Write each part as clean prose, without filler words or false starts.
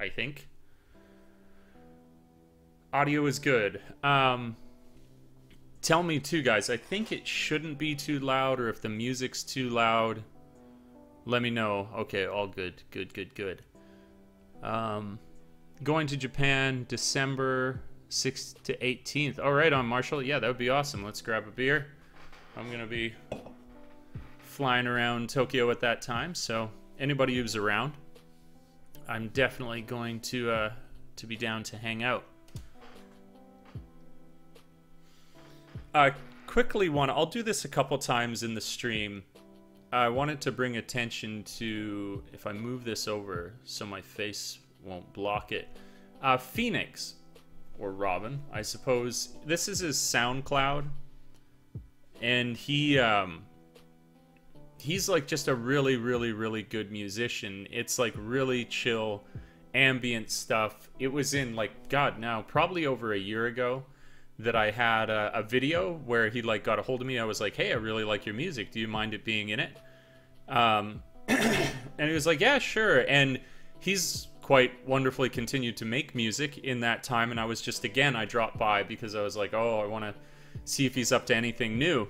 I think. Audio is good. Tell me too, guys. I think it shouldn't be too loud, or if the music's too loud, let me know. Okay, all good. Good. Going to Japan December 6th to 18th. All right, on Marshall. Yeah, that would be awesome. Let's grab a beer. I'm going to be flying around Tokyo at that time, so anybody who's around, I'm definitely going to be down to hang out. I'll do this a couple times in the stream. I wanted to bring attention to, if I move this over so my face won't block it, Phoenix, or Robin, I suppose. This is his SoundCloud, and he's like just a really good musician. It's like really chill, ambient stuff. It was in, like, God, now probably over a year ago that I had a video where he like got a hold of me. I was like, hey, I really like your music. Do you mind it being in it? And he was like, yeah, sure. And he's quite wonderfully continued to make music in that time. And I was just, again, I dropped by because I was like, oh, I want to see if he's up to anything new.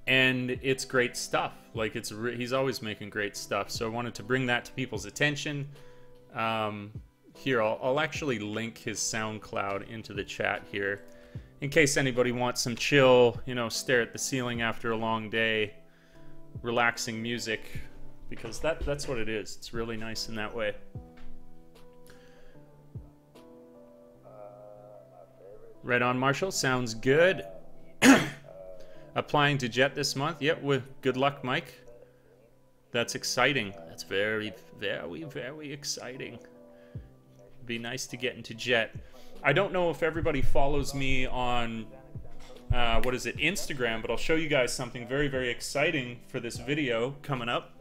And it's great stuff. Like, he's always making great stuff. So I wanted to bring that to people's attention. Here, I'll actually link his SoundCloud into the chat here, in case anybody wants some chill, you know, stare at the ceiling after a long day, relaxing music, because that's what it is. It's really nice in that way. Right on, Marshall. Sounds good. Applying to Jet this month. Yep, with good luck, Mike. That's exciting. That's very exciting. Be nice to get into Jet. I don't know if everybody follows me on what is it, Instagram, but I'll show you guys something very exciting for this video coming up.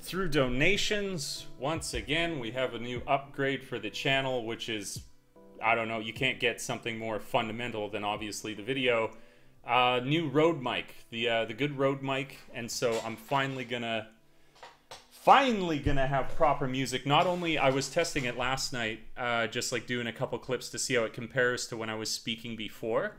Through donations, once again, we have a new upgrade for the channel, which is, I don't know, you can't get something more fundamental than obviously the video. New Rode mic, the good Rode mic, and so I'm finally gonna have proper music. Not only, I was testing it last night, just like doing a couple clips to see how it compares to when I was speaking before.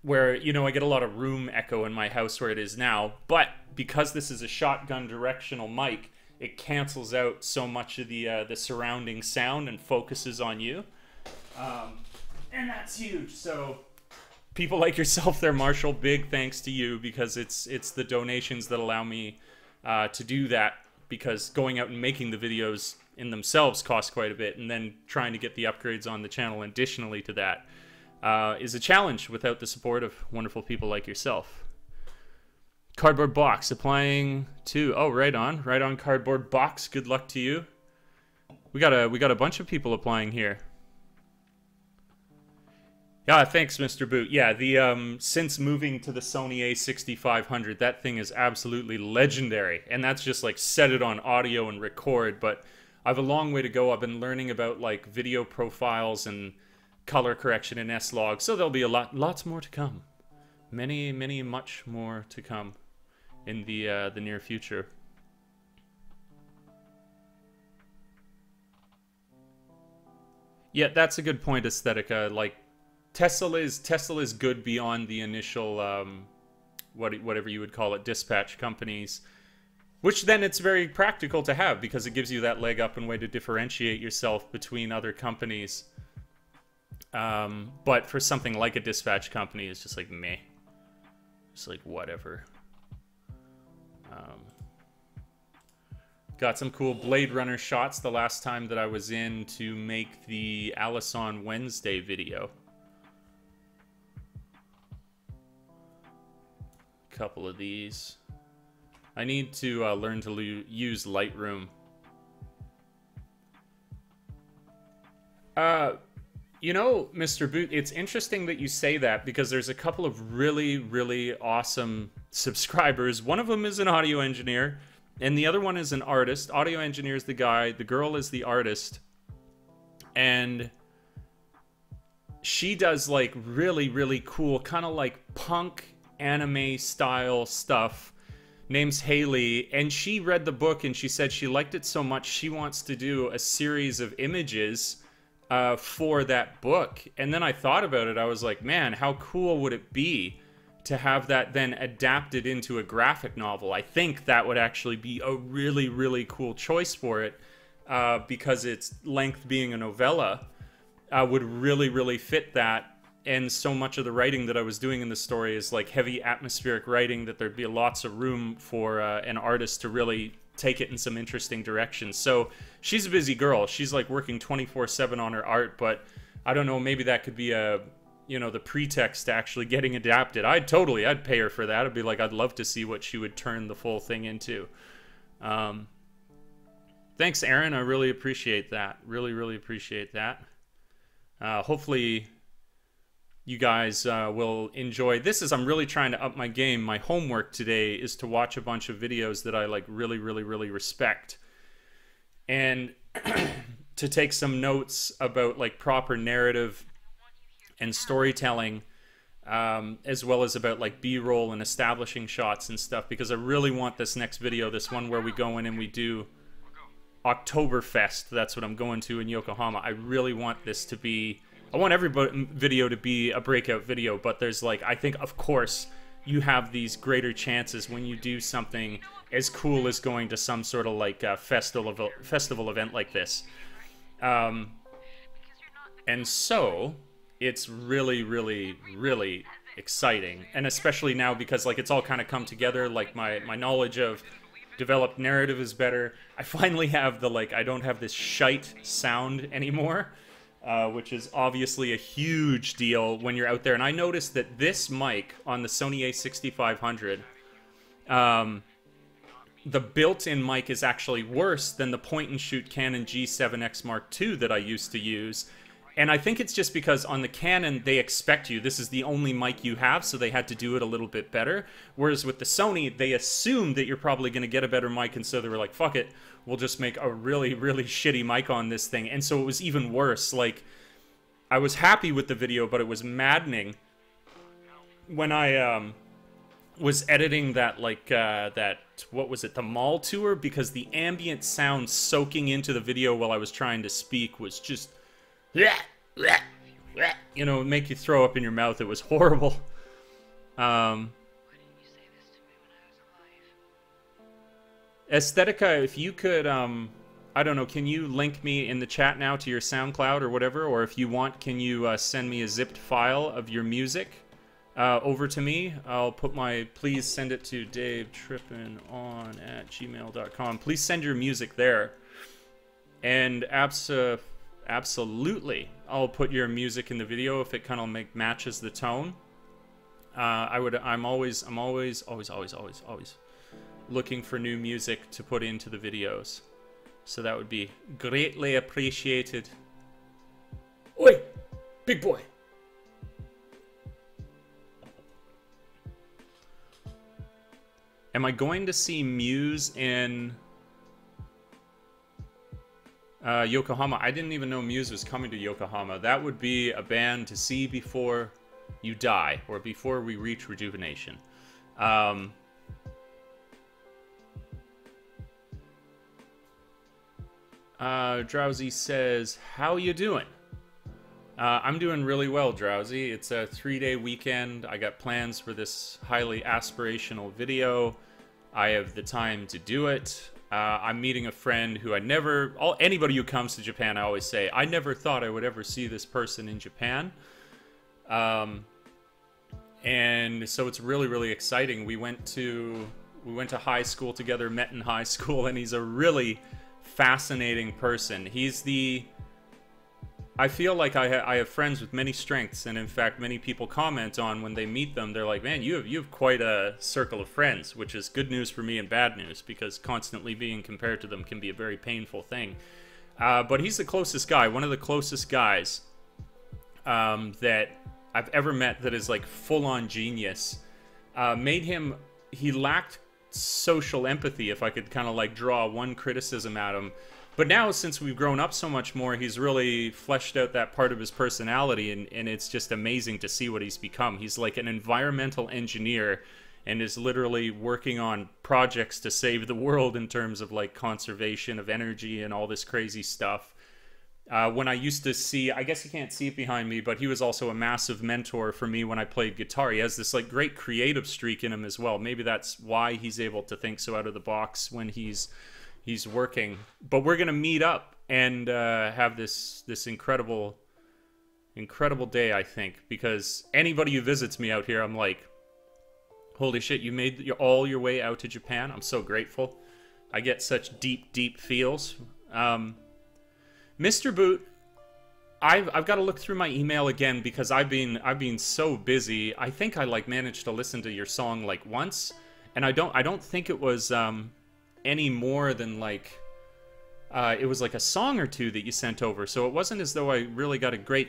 Where, you know, I get a lot of room echo in my house where it is now, but because this is a shotgun directional mic, it cancels out so much of the surrounding sound and focuses on you, and that's huge. So people like yourself there, Marshall, big thanks to you, because it's the donations that allow me to do that, because going out and making the videos in themselves cost quite a bit, and then trying to get the upgrades on the channel additionally to that is a challenge without the support of wonderful people like yourself. Cardboard Box applying to, oh, right on Cardboard Box. Good luck to you. We got a bunch of people applying here. Yeah, thanks, Mr. Boot. Yeah, the since moving to the Sony a6500, that thing is absolutely legendary, and that's just like set it on audio and record. But I have a long way to go. I've been learning about like video profiles and color correction in S-Log, so there'll be lots more to come. Much more to come in the near future. Yeah, that's a good point, Aesthetica. Like, Tesla is good beyond the initial whatever you would call it, dispatch companies, which then it's very practical to have, because it gives you that leg up and way to differentiate yourself between other companies. But for something like a dispatch company, it's just like meh, just like whatever. Got some cool Blade Runner shots the last time that I was in to make the Alice on Wednesday video. Couple of these. I need to learn to use Lightroom. You know, Mr. Boot, it's interesting that you say that, because there's a couple of really awesome subscribers. One of them is an audio engineer, And the other one is an artist. Audio engineer is the guy. The girl is the artist. And she does like really, really cool, kind of like punk anime style stuff. Name's Haley. And she read the book and she said she liked it so much she wants to do a series of images for that book. And then I thought about it. I was like, man, how cool would it be to have that then adapted into a graphic novel? I think that would actually be a really, really cool choice for it, because its length being a novella would really, really fit that. And so much of the writing that I was doing in the story is like heavy atmospheric writing that there'd be lots of room for an artist to really take it in some interesting directions. So she's a busy girl. She's like working 24/7 on her art, but I don't know, maybe that could be a, you know, the pretext to actually getting adapted. I'd pay her for that. I'd be like, I'd love to see what she would turn the full thing into. Thanks, Aaron. I really appreciate that. Really, really appreciate that. Hopefully you guys will enjoy. I'm really trying to up my game. My homework today is to watch a bunch of videos that I like really, really, really respect. And to take some notes about like proper narrative and storytelling, as well as about like B-roll and establishing shots and stuff, because I really want this next video, this one where we go in and we do Oktoberfest. That's what I'm going to in Yokohama. I really want this to be, I want every video to be a breakout video, but there's like, I think of course you have these greater chances when you do something as cool as going to some sort of like festival event like this. And so it's really, really, really exciting. And especially now because like it's all kind of come together, like my knowledge of developed narrative is better. I finally have the like, I don't have this shite sound anymore, which is obviously a huge deal when you're out there. And I noticed that this mic on the Sony a6500, the built-in mic is actually worse than the point-and-shoot Canon G7X Mark II that I used to use. And I think it's just because on the Canon, they expect you. This is the only mic you have, so they had to do it a little bit better. Whereas with the Sony, they assume that you're probably going to get a better mic, and so they were like, fuck it, we'll just make a really, really shitty mic on this thing. And so it was even worse. Like, I was happy with the video, but it was maddening when I was editing that, like, what was it, the mall tour? Because the ambient sound soaking into the video while I was trying to speak was just... you know, make you throw up in your mouth. It was horrible. Aesthetica, if you could, I don't know, can you link me in the chat now to your SoundCloud or whatever? Or if you want, can you send me a zipped file of your music over to me? I'll put my, please send it to DaveTrippin@gmail.com. Please send your music there. And absolutely, I'll put your music in the video if it kind of matches the tone. I'm always looking for new music to put into the videos, so that would be greatly appreciated. Oi, big boy. Am I going to see Muse in Yokohama? I didn't even know Muse was coming to Yokohama. That would be a band to see before you die, or before we reach rejuvenation. Drowsy says, how you doing? I'm doing really well, Drowsy. It's a 3-day weekend. I got plans for this highly aspirational video. I have the time to do it. I'm meeting a friend who anybody who comes to Japan, I always say, I never thought I would ever see this person in Japan. And so it's really, really exciting. We went to high school together, met in high school, and he's a really fascinating person. I feel like I have friends with many strengths, and in fact, many people comment on when they meet them, they're like, man, you have quite a circle of friends, which is good news for me and bad news, because constantly being compared to them can be a very painful thing. But he's the closest guy, one of the closest guys that I've ever met that is like full-on genius. He lacked social empathy if I could kind of like draw one criticism at him. But now, since we've grown up so much more, he's really fleshed out that part of his personality, and it's just amazing to see what he's become. He's like an environmental engineer and is literally working on projects to save the world in terms of like conservation of energy and all this crazy stuff. When I used to see, I guess you can't see it behind me, but he was also a massive mentor for me when I played guitar. He has this like great creative streak in him as well. Maybe that's why he's able to think so out of the box when he's working. But we're gonna meet up and have this incredible day, I think, because anybody who visits me out here, I'm like, holy shit, you made all your way out to Japan. I'm so grateful. I get such deep feels. Mr. Boot, I've got to look through my email again because I've been so busy. I think I like managed to listen to your song like once, and I don't think it was any more than like it was like a song or two that you sent over. So it wasn't as though I really got a great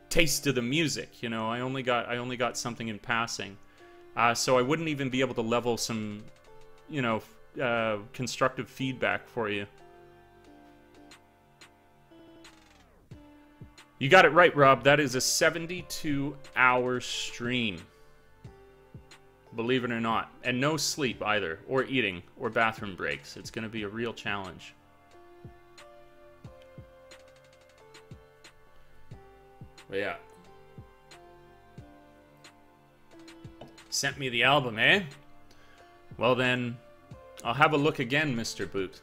taste of the music. You know, I only got something in passing. So I wouldn't even be able to level some, you know, constructive feedback for you. You got it right, Rob. That is a 72-hour stream. Believe it or not. And no sleep either, or eating, or bathroom breaks. It's going to be a real challenge. But yeah. Sent me the album, eh? Well then, I'll have a look again, Mr. Boot.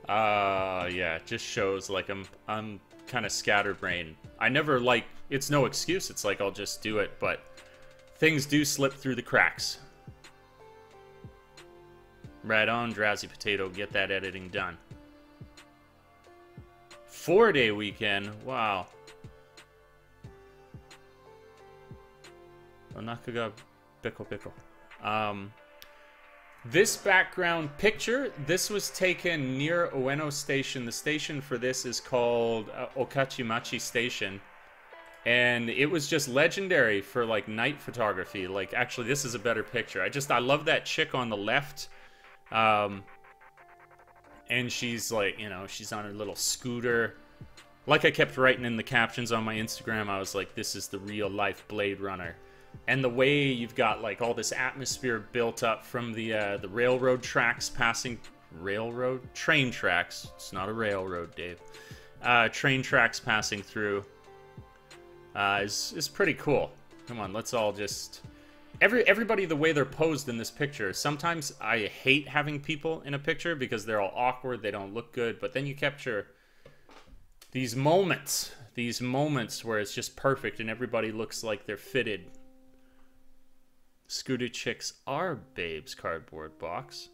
Yeah, it just shows like I'm kind of scatterbrained. I never like, it's no excuse. It's like I'll just do it, but things do slip through the cracks. Right on, Drowsy Potato. Get that editing done. 4-day weekend. Wow. Onaka Pickle. This background picture, this was taken near Ueno Station. The station for this is called Okachimachi Station. And it was just legendary for like night photography. Like, actually, this is a better picture. I love that chick on the left. And she's like, you know, she's on her little scooter. Like I kept writing in the captions on my Instagram, I was like, this is the real life Blade Runner. And the way you've got like all this atmosphere built up from the railroad tracks passing, train tracks. It's not a railroad, Dave. Train tracks passing through is pretty cool. Come on, let's all just everybody the way they're posed in this picture. Sometimes I hate having people in a picture because they're all awkward, they don't look good. But then you capture these moments where it's just perfect and everybody looks like they're fitted. Scooter chicks are babes cardboard box.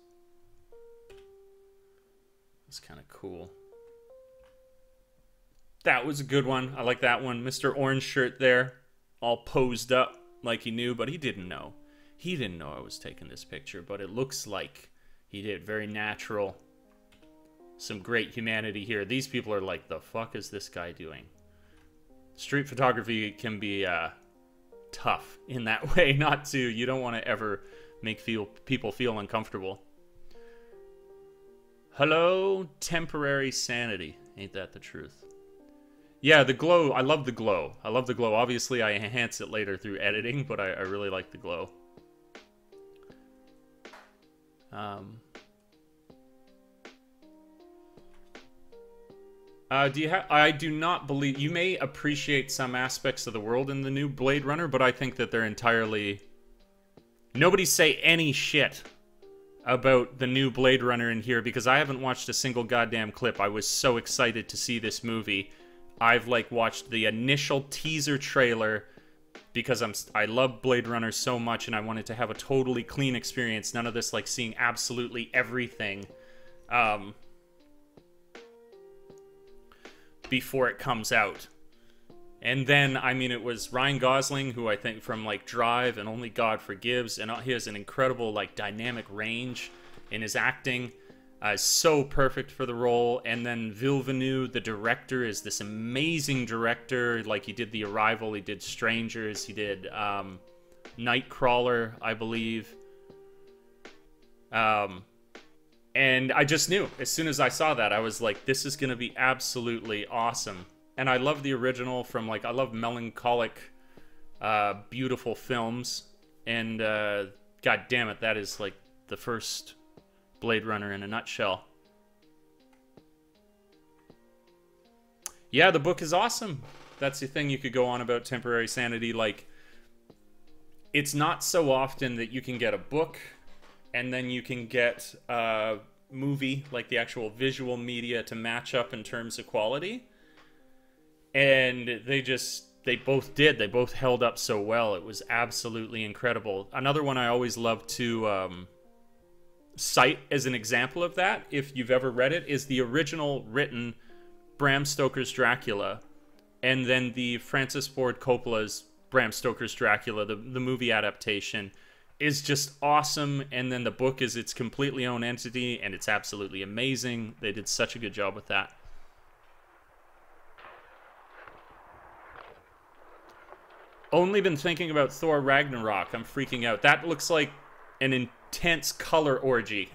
That's kind of cool. That was a good one. I like that one. Mr. Orange Shirt there, all posed up like he knew, but he didn't know. He didn't know I was taking this picture, but it looks like he did. Very natural. Some great humanity here. These people are like, the fuck is this guy doing? Street photography can be tough in that way. You don't want to ever make people feel uncomfortable. Hello, temporary sanity. Ain't that the truth? Yeah, the glow. I love the glow. Obviously, I enhance it later through editing, but I really like the glow. I do not believe... You may appreciate some aspects of the world in the new Blade Runner, but I think that they're entirely... Nobody say any shit about the new Blade Runner in here, because I haven't watched a single goddamn clip. I was so excited to see this movie. I've, like, watched the initial teaser trailer, because I love Blade Runner so much, and I wanted to have a totally clean experience. None of this, like, seeing absolutely everything. Before it comes out. And then, I mean, it was Ryan Gosling, who I think from, like, Drive and Only God Forgives, and he has an incredible, like, dynamic range in his acting. So perfect for the role. And then Villeneuve, the director, is this amazing director. Like, he did The Arrival, he did Strangers, he did Nightcrawler, I believe. And I just knew, as soon as I saw that, I was like, this is going to be absolutely awesome. And I love the original from, like, I love melancholic, beautiful films. And, god damn it, that is, like, the first Blade Runner in a nutshell. Yeah, the book is awesome. That's the thing you could go on about Temporary Sanity. Like, it's not so often that you can get a book and then you can get a movie, like the actual visual media, to match up in terms of quality. And they both did. They both held up so well. It was absolutely incredible. Another one I always love to cite as an example of that, if you've ever read it, is the original written Bram Stoker's Dracula, and then the Francis Ford Coppola's Bram Stoker's Dracula, the movie adaptation, is just awesome. And then the book is its completely own entity, and it's absolutely amazing. They did such a good job with that. Only been thinking about Thor Ragnarok. I'm freaking out. That looks like an intense color orgy.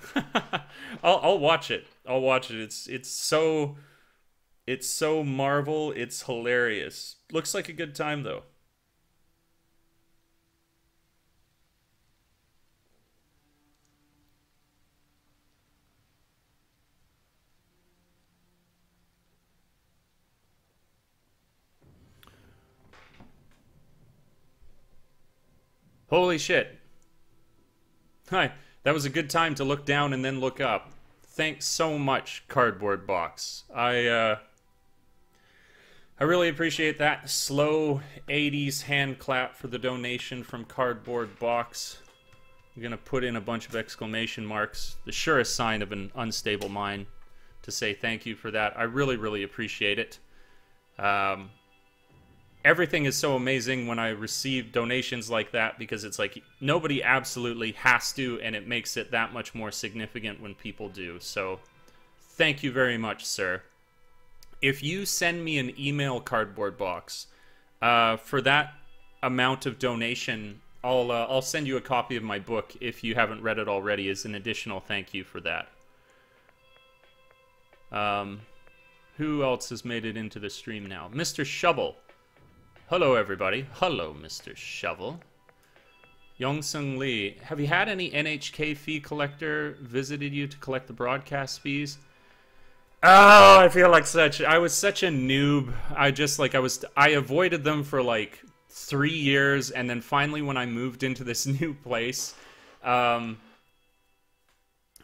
I'll watch it. I'll watch it. It's so Marvel. It's hilarious. Looks like a good time though. Holy shit. Hi. That was a good time to look down and then look up. Thanks so much, Cardboard Box. I really appreciate that. Slow 80s hand clap for the donation from Cardboard Box. I'm gonna put in a bunch of exclamation marks, the surest sign of an unstable mind, to say thank you for that. I really, really appreciate it. Everything is so amazing when I receive donations like that, because it's like nobody absolutely has to, and it makes it that much more significant when people do. So thank you very much, sir. If you send me an email, Cardboard Box, for that amount of donation, I'll send you a copy of my book if you haven't read it already, as an additional thank you for that. Who else has made it into the stream now? Mr. Shovel. Hello, everybody. Hello, Mr. Shovel. Yongsung Lee. Have you had any NHK fee collector visited you to collect the broadcast fees? Oh, I feel like I was such a noob. I avoided them for like 3 years, and then finally when I moved into this new place,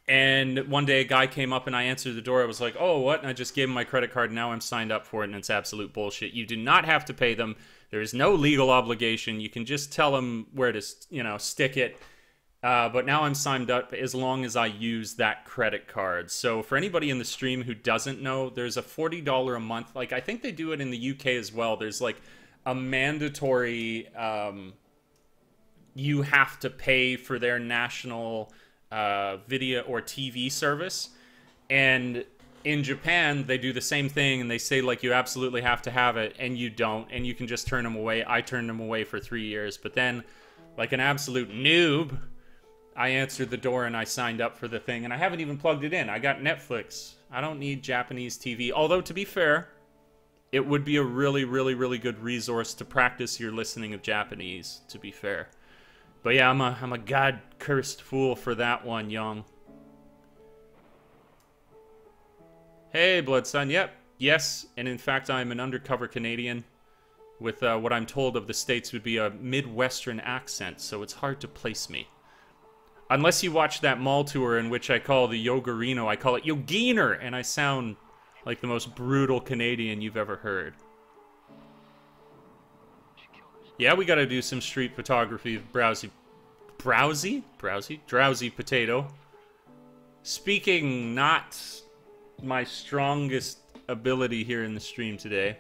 and one day a guy came up and I answered the door. I was like, oh, what? And I just gave him my credit card. And now I'm signed up for it, and it's absolute bullshit. You do not have to pay them. There is no legal obligation. You can just tell them where to, stick it. But now I'm signed up as long as I use that credit card. So for anybody in the stream who doesn't know, there's a $40 a month. Like, I think they do it in the UK as well. There's like a mandatory, you have to pay for their national video or TV service. And in Japan, they do the same thing, and they say, like, you absolutely have to have it, and you don't, and you can just turn them away. I turned them away for 3 years, but then, like an absolute noob, I answered the door and I signed up for the thing, and I haven't even plugged it in. I got Netflix. I don't need Japanese TV. Although, to be fair, it would be a really, really, really good resource to practice your listening of Japanese, to be fair. But yeah, I'm a god-cursed fool for that one, Young. Hey, Bloodson. Yep. Yes, and in fact, I'm an undercover Canadian with what I'm told of the States would be a Midwestern accent, so it's hard to place me. Unless you watch that mall tour in which I call the Yogurino, I call it Yoginer, and I sound like the most brutal Canadian you've ever heard. Yeah, we gotta do some street photography of Drowsy Potato. Speaking not my strongest ability here in the stream today.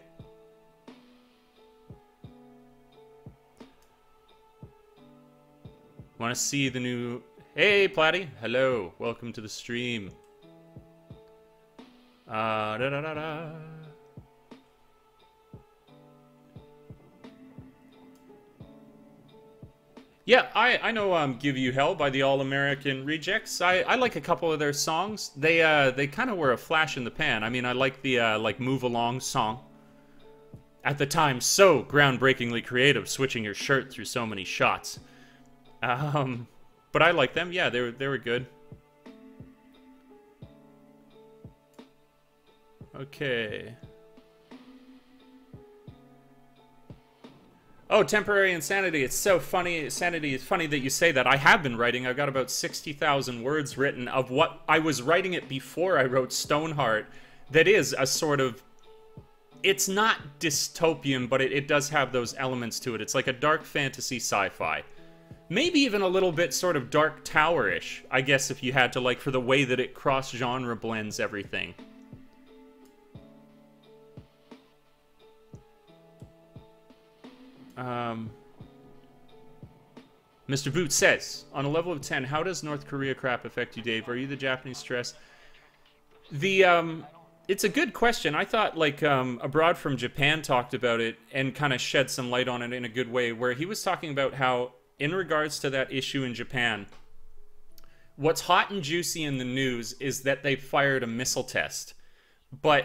Want to see the new... Hey, Platty. Hello. Welcome to the stream. Yeah, I know Give You Hell by the All American Rejects. I like a couple of their songs. They kind of were a flash in the pan. I mean, I like the like Move Along song. At the time, so groundbreakingly creative, switching your shirt through so many shots. But I like them. Yeah, they were good. Okay. Oh, temporary insanity. It's so funny. Sanity. It's funny that you say that. I have been writing. I've got about 60,000 words written of what I was writing it before I wrote Stoneheart. That is a sort of... It's not dystopian, but it does have those elements to it. It's like a dark fantasy sci-fi. Maybe even a little bit sort of Dark Tower-ish, I guess, if you had to, like, for the way that it cross-genre blends everything. Mr. Boot says, on a level of 10, how does North Korea crap affect you, Dave? Are you the Japanese stress? It's a good question. I thought, like, Abroad from Japan talked about it and kind of shed some light on it in a good way, where he was talking about how, in regards to that issue in Japan, what's hot and juicy in the news is that they fired a missile test. But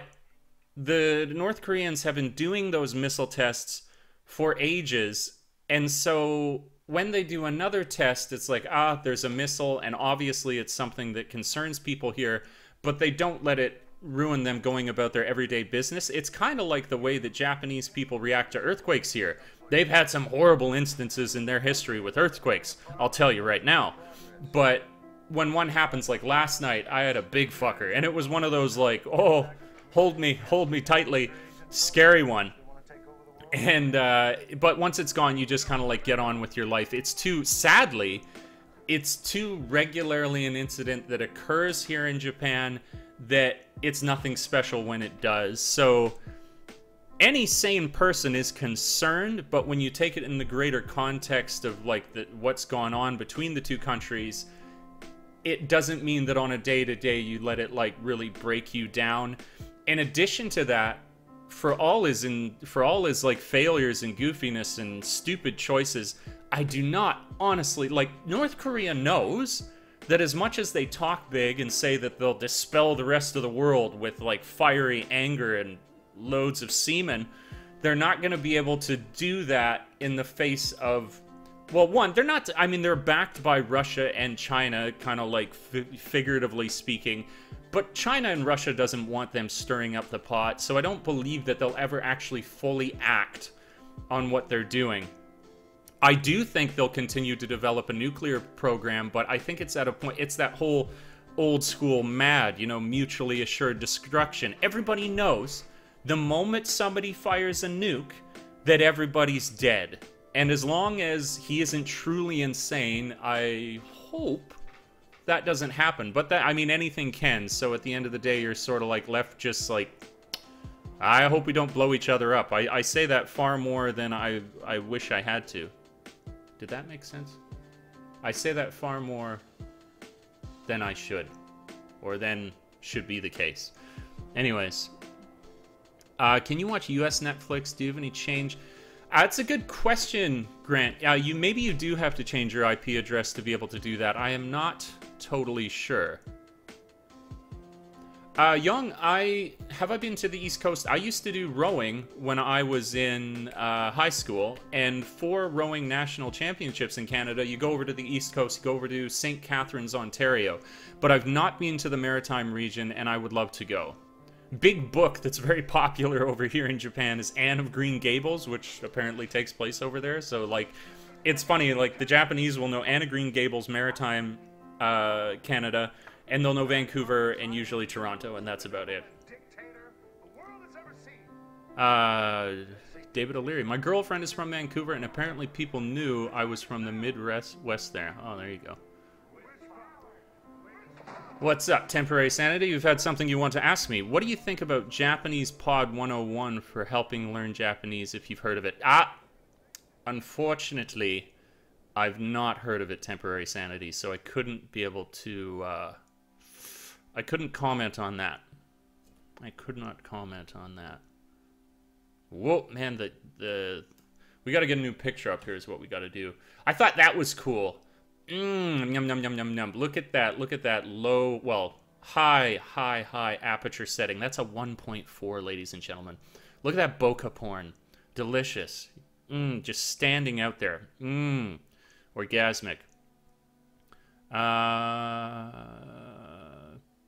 the North Koreans have been doing those missile tests for ages, and so when they do another test, it's like, there's a missile, and obviously it's something that concerns people here, but they don't let it ruin them going about their everyday business. It's kind of like the way that Japanese people react to earthquakes here. They've had some horrible instances in their history with earthquakes, I'll tell you right now. But when one happens, like last night, I had a big fucker, and it was one of those, like, oh, hold me tightly, scary one. And, but once it's gone, you just kind of, like, get on with your life. Sadly, it's too regularly an incident that occurs here in Japan that it's nothing special when it does. So any sane person is concerned, but when you take it in the greater context of, like, what's gone on between the two countries, it doesn't mean that on a day-to-day you let it, like, really break you down. In addition to that, for all his like failures and goofiness and stupid choices, I do not honestly, like, North Korea knows that as much as they talk big and say that they'll dispel the rest of the world with, like, fiery anger and loads of semen, they're not going to be able to do that in the face of, well, one, they're not, I mean, they're backed by Russia and China, kind of like figuratively speaking, but China and Russia doesn't want them stirring up the pot, so I don't believe that they'll ever actually fully act on what they're doing. I do think they'll continue to develop a nuclear program, but I think it's at a point, it's that whole old school MAD, you know, mutually assured destruction. Everybody knows the moment somebody fires a nuke that everybody's dead. And as long as he isn't truly insane, I hope that doesn't happen. But that, I mean, anything can. So at the end of the day, you're sort of like left just like, I hope we don't blow each other up. I say that far more than I wish I had to. Did that make sense? I say that far more than I should. Or than should be the case. Anyways. Can you watch US Netflix? Do you have any change? That's a good question, Grant. Maybe you do have to change your IP address to be able to do that. I am not totally sure. Young, have I been to the East Coast? I used to do rowing when I was in high school, and for rowing national championships in Canada, you go over to the East Coast, you go over to St. Catharines, Ontario. But I've not been to the Maritime region, and I would love to go. Big book that's very popular over here in Japan is Anne of Green Gables, which apparently takes place over there. So, like, it's funny, like, the Japanese will know Anne of Green Gables, Maritime, Canada, and they'll know Vancouver and usually Toronto, and that's about it. David O'Leary. My girlfriend is from Vancouver, and apparently people knew I was from the Midwest there. Oh, there you go. What's up, Temporary Sanity? You've had something you want to ask me. What do you think about Japanese Pod 101 for helping learn Japanese, if you've heard of it? Unfortunately, I've not heard of it, Temporary Sanity, so I couldn't be able to, I couldn't comment on that. I could not comment on that. Whoa, man, we We got to get a new picture up here is what we got to do. I thought that was cool. Yum, yum, yum, yum, yum. Look at that. Look at that low, well, high aperture setting. That's a 1.4, ladies and gentlemen. Look at that bokeh porn. Delicious. Just standing out there. Orgasmic.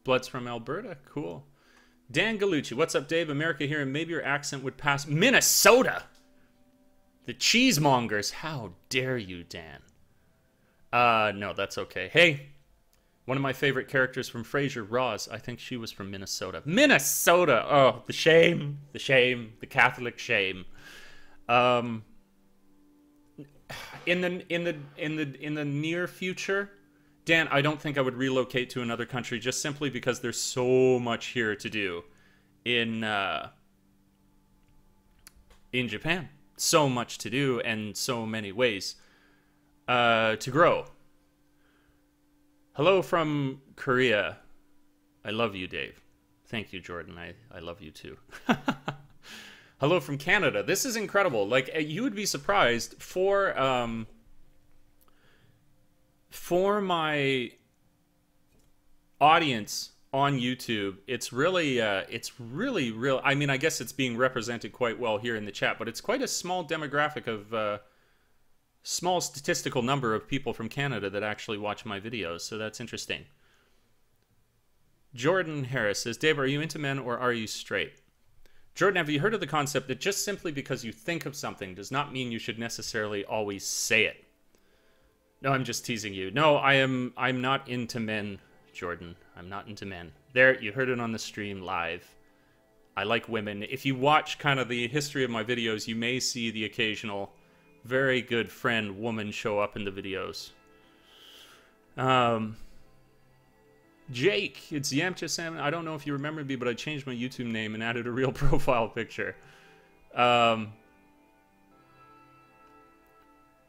Blood's from Alberta. Cool. Dan Gallucci. What's up, Dave? America here, and maybe your accent would pass. Minnesota! The cheesemongers. How dare you, Dan? No, that's okay. Hey, one of my favorite characters from Frasier, Roz. I think she was from Minnesota. Minnesota! Oh, the shame. The shame. The Catholic shame. In the near future, Dan, I don't think I would relocate to another country just simply because there's so much here to do in Japan. So much to do and so many ways to grow. Hello from Korea. I love you, Dave. Thank you, Jordan. I love you too. Hello from Canada. This is incredible. Like, you would be surprised for my audience on YouTube. It's really real. I mean, I guess it's being represented quite well here in the chat, but it's quite a small demographic of small statistical number of people from Canada that actually watch my videos. So that's interesting. Jordan Harris says, Dave, are you into men or are you straight? Jordan, have you heard of the concept that just simply because you think of something does not mean you should necessarily always say it? No, I'm just teasing you. No, I'm not into men, Jordan. I'm not into men. There, you heard it on the stream live. I like women. If you watch kind of the history of my videos, you may see the occasional very good friend woman show up in the videos. Jake, it's Yamcha Salmon. I don't know if you remember me, but I changed my YouTube name and added a real profile picture.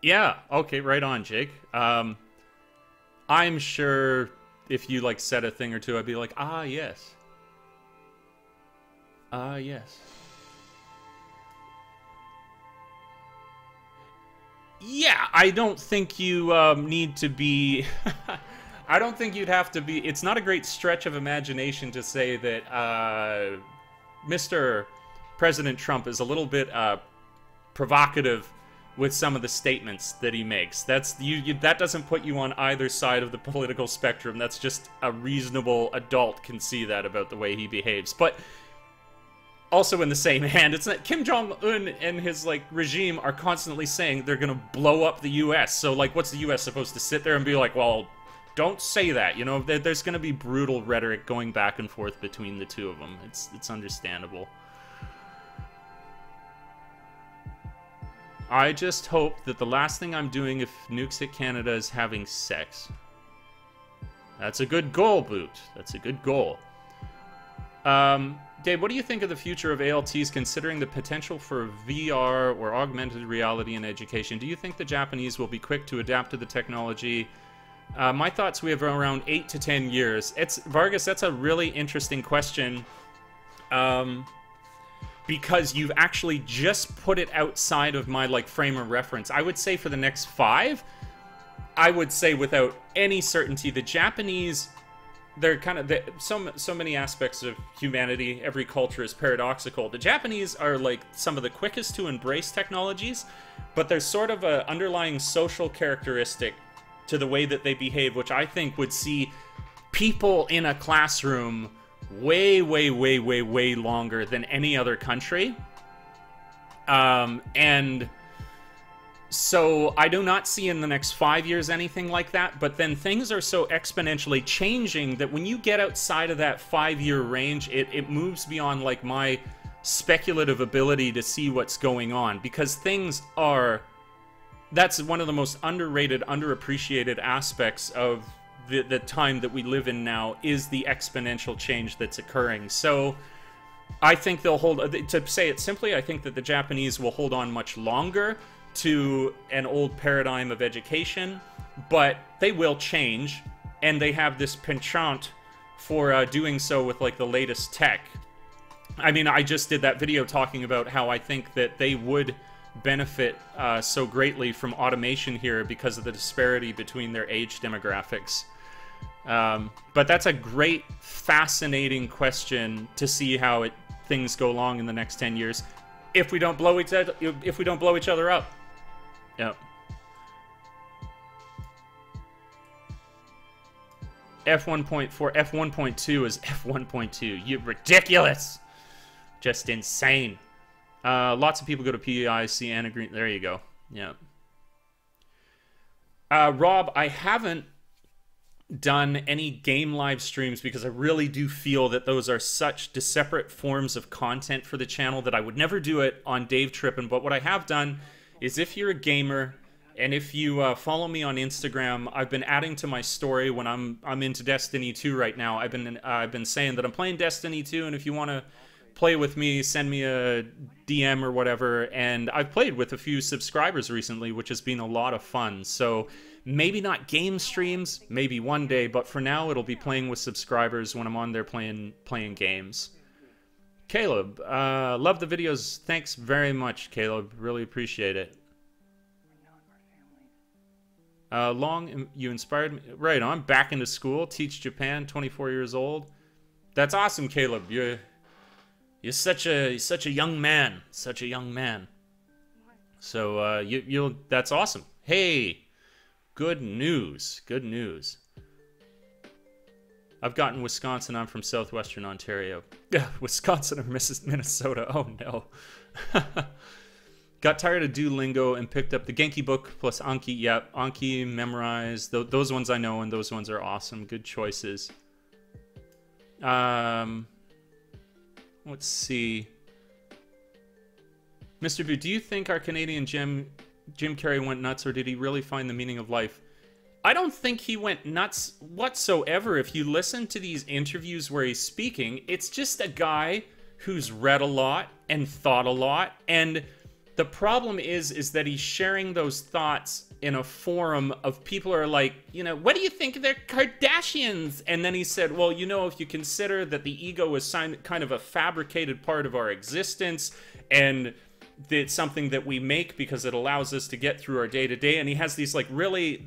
Yeah, okay, right on, Jake. I'm sure if you, like, said a thing or two, I'd be like, ah, yes. Ah, yes. Yeah, I don't think you need to be... I don't think you'd have to be... It's not a great stretch of imagination to say that Mr. President Trump is a little bit provocative with some of the statements that he makes. That doesn't put you on either side of the political spectrum. That's just a reasonable adult can see that about the way he behaves. But also in the same hand, it's not... Kim Jong-un and his, like, regime are constantly saying they're gonna blow up the U.S. So, like, what's the U.S. supposed to sit there and be like, well... Don't say that, you know, there's going to be brutal rhetoric going back and forth between the two of them. It's understandable. I just hope that the last thing I'm doing if nukes hit Canada is having sex. That's a good goal, Boot. That's a good goal. Dave, what do you think of the future of ALTs considering the potential for VR or augmented reality in education? Do you think the Japanese will be quick to adapt to the technology? My thoughts, we have around 8 to 10 years. Vargas, that's a really interesting question. Because you've actually just put it outside of my, like, frame of reference. I would say for the next 5, I would say without any certainty, the Japanese, they're kind of, so many aspects of humanity, every culture is paradoxical. The Japanese are, like, some of the quickest to embrace technologies, but there's sort of a underlying social characteristic to the way that they behave, which I think would see people in a classroom way longer than any other country. And so I do not see in the next 5 years anything like that, but then things are so exponentially changing that when you get outside of that 5-year range, it moves beyond, like, my speculative ability to see what's going on, because things are... That's one of the most underrated, underappreciated aspects of the time that we live in now, is the exponential change that's occurring. So I think they'll hold... To say it simply, I think that the Japanese will hold on much longer to an old paradigm of education, but they will change, and they have this penchant for doing so with, like, the latest tech. I mean, I just did that video talking about how I think that they would benefit so greatly from automation here because of the disparity between their age demographics. But that's a great, fascinating question to see how things go along in the next 10 years if we don't blow each other up. Yeah. F1.4, F1.2 is F1.2. You're ridiculous. Just insane. Lots of people go to PEI, see Anna Green. There you go. Yeah. Rob, I haven't done any game live streams because I really do feel that those are such separate forms of content for the channel that I would never do it on DaveTrippin. But what I have done is, if you're a gamer and if you follow me on Instagram, I've been adding to my story when I'm into Destiny 2 right now. I've been saying that I'm playing Destiny 2, and if you want to play with me, send me a DM or whatever. And I've played with a few subscribers recently, which has been a lot of fun. So maybe not game streams, maybe one day, but for now it'll be playing with subscribers when I'm on there playing games. Caleb, love the videos. Thanks very much, Caleb. Really appreciate it. You inspired me. Right on. Back into school. Teach Japan. 24 years old. That's awesome, Caleb. You're such a young man. Such a young man. So that's awesome. Hey, good news. Good news. I've gotten Wisconsin. I'm from southwestern Ontario. Yeah, Wisconsin or Minnesota. Oh no. Got tired of Duolingo and picked up the Genki book plus Anki. Yeah, Anki, memorized. Those ones I know, and those ones are awesome. Good choices. Let's see. Mr. B, do you think our Canadian Jim Carrey went nuts, or did he really find the meaning of life? I don't think he went nuts whatsoever. If you listen to these interviews where he's speaking, it's just a guy who's read a lot and thought a lot, and the problem is that he's sharing those thoughts in a forum of people who are like, you know, what do you think of their Kardashians? And then he said, well, you know, if you consider that the ego is kind of a fabricated part of our existence, and it's something that we make because it allows us to get through our day-to-day. And he has these, like, really,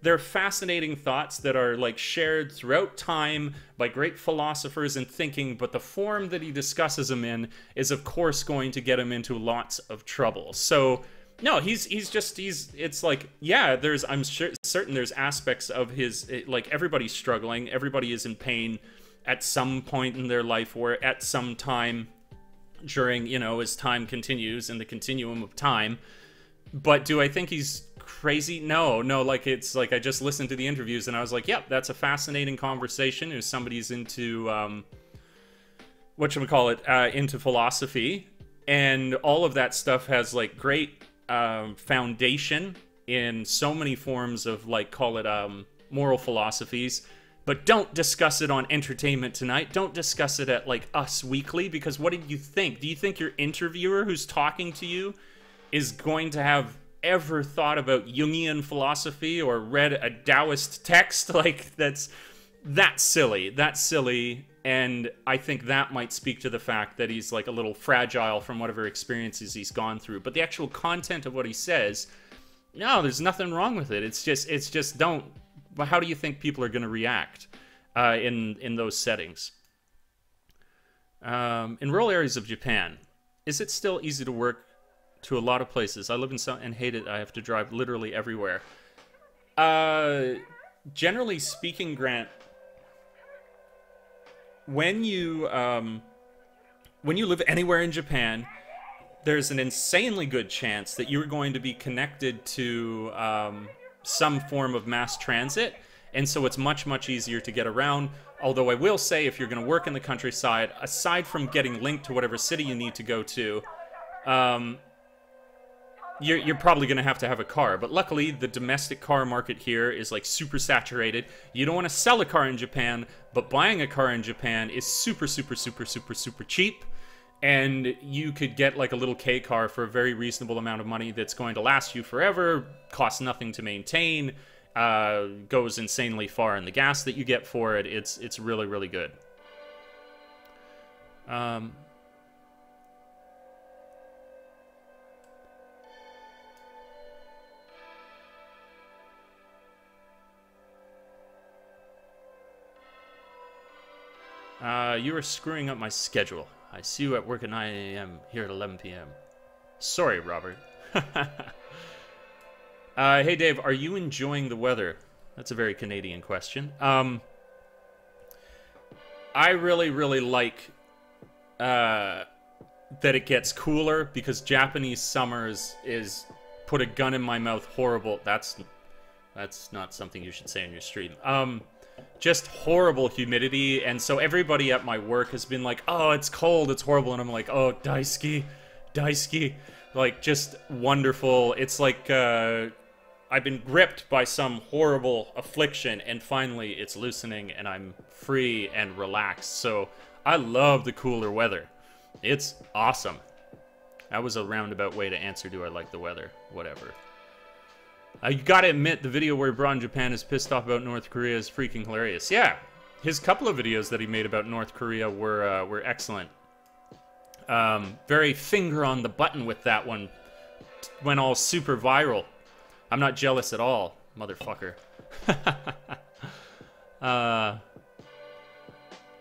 they're fascinating thoughts that are, like, shared throughout time by great philosophers and thinking, but the form that he discusses them in is, of course, going to get him into lots of trouble. So, no, it's like, yeah, I'm certain there's aspects of his, like, everybody's struggling, everybody is in pain at some point in their life, or at some time during, you know, as time continues in the continuum of time. But do I think he's crazy? No, like, it's like I just listened to the interviews and I was like, yep, that's a fascinating conversation. If somebody's into into philosophy, and all of that stuff has, like, great foundation in so many forms of, like, call it moral philosophies. But don't discuss it on Entertainment Tonight. Don't discuss it at, like, Us Weekly, because what did you think? Do you think your interviewer who's talking to you is going to have ever thought about Jungian philosophy or read a Taoist text? Like, that's silly. And I think that might speak to the fact that he's, like, a little fragile from whatever experiences he's gone through. But the actual content of what he says, no, there's nothing wrong with it. It's just don't. How do you think people are going to react in those settings? In rural areas of Japan, is it still easy to work to a lot of places? I live in some and hate it. I have to drive literally everywhere. Generally speaking, Grant, when you live anywhere in Japan, there's an insanely good chance that you're going to be connected to some form of mass transit, and so it's much easier to get around. Although I will say, if you're going to work in the countryside, aside from getting linked to whatever city you need to go to, you're probably going to have a car. But luckily, the domestic car market here is, like, super saturated. You don't want to sell a car in Japan, but buying a car in Japan is super cheap. And you could get, like, a little K car for a very reasonable amount of money that's going to last you forever, costs nothing to maintain, goes insanely far in the gas that you get for it. It's really good. You are screwing up my schedule. I see you at work at 9 a.m. here at 11 p.m. Sorry, Robert. Hey, Dave, are you enjoying the weather? That's a very Canadian question. I really, really like that it gets cooler, because Japanese summers is put a gun in my mouth horrible. That's not something you should say in your stream. Just horrible humidity, and so everybody at my work has been like, oh, it's cold, it's horrible, and I'm like, oh, daisuki, like, just wonderful. It's like, I've been gripped by some horrible affliction, and finally it's loosening, and I'm free and relaxed, so I love the cooler weather. It's awesome. That was a roundabout way to answer, do I like the weather? Whatever. You gotta admit, the video where Braun Japan is pissed off about North Korea is freaking hilarious. Yeah, his couple of videos that he made about North Korea were excellent. Very finger on the button with that one. Went all super viral. I'm not jealous at all, motherfucker.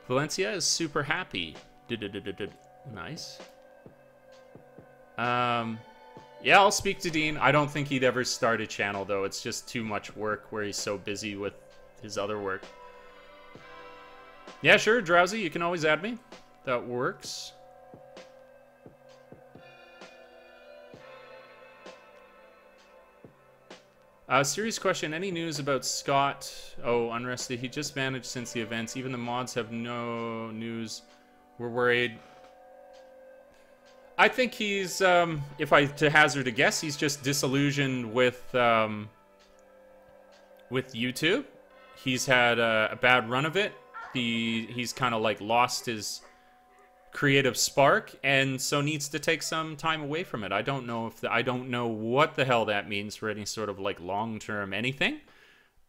Valencia is super happy. Nice. Yeah, I'll speak to Dean. I don't think he'd ever start a channel, though. It's just too much work where he's so busy with his other work. Yeah, sure, Drowsy, you can always add me. That works. Serious question. Any news about Scott? Oh, unrested. He just vanished since the events. Even the mods have no news. We're worried. I think he's, if I to hazard a guess, he's just disillusioned with YouTube. He's had a bad run of it. He's kind of like lost his creative spark, and so needs to take some time away from it. I don't know if I don't know what the hell that means for any sort of like long-term anything.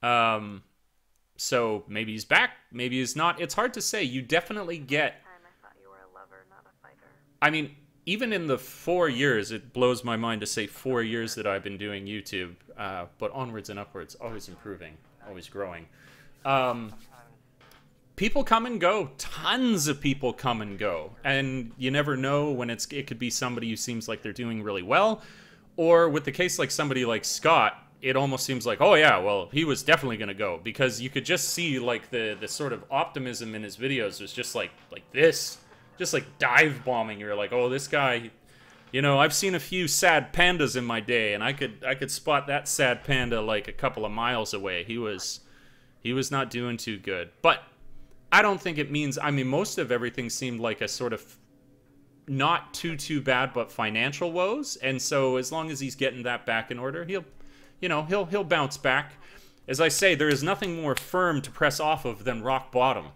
So maybe he's back, maybe he's not. It's hard to say. You definitely get. I mean, even in the 4 years, it blows my mind to say 4 years that I've been doing YouTube, but onwards and upwards, always improving, always growing. People come and go. Tons of people come and go. And you never know when it could be somebody who seems like they're doing really well. Or with the case like somebody like Scott, it almost seems like, oh yeah, well, he was definitely going to go. Because you could just see like the sort of optimism in his videos was just like this. Just like dive bombing. You're like, oh, this guy, you know, I've seen a few sad pandas in my day. And I could spot that sad panda like a couple of miles away. He was not doing too good. But I don't think it means, I mean, most of everything seemed like a sort of not too bad, but financial woes. And so as long as he's getting that back in order, he'll bounce back. As I say, there is nothing more firm to press off of than rock bottom.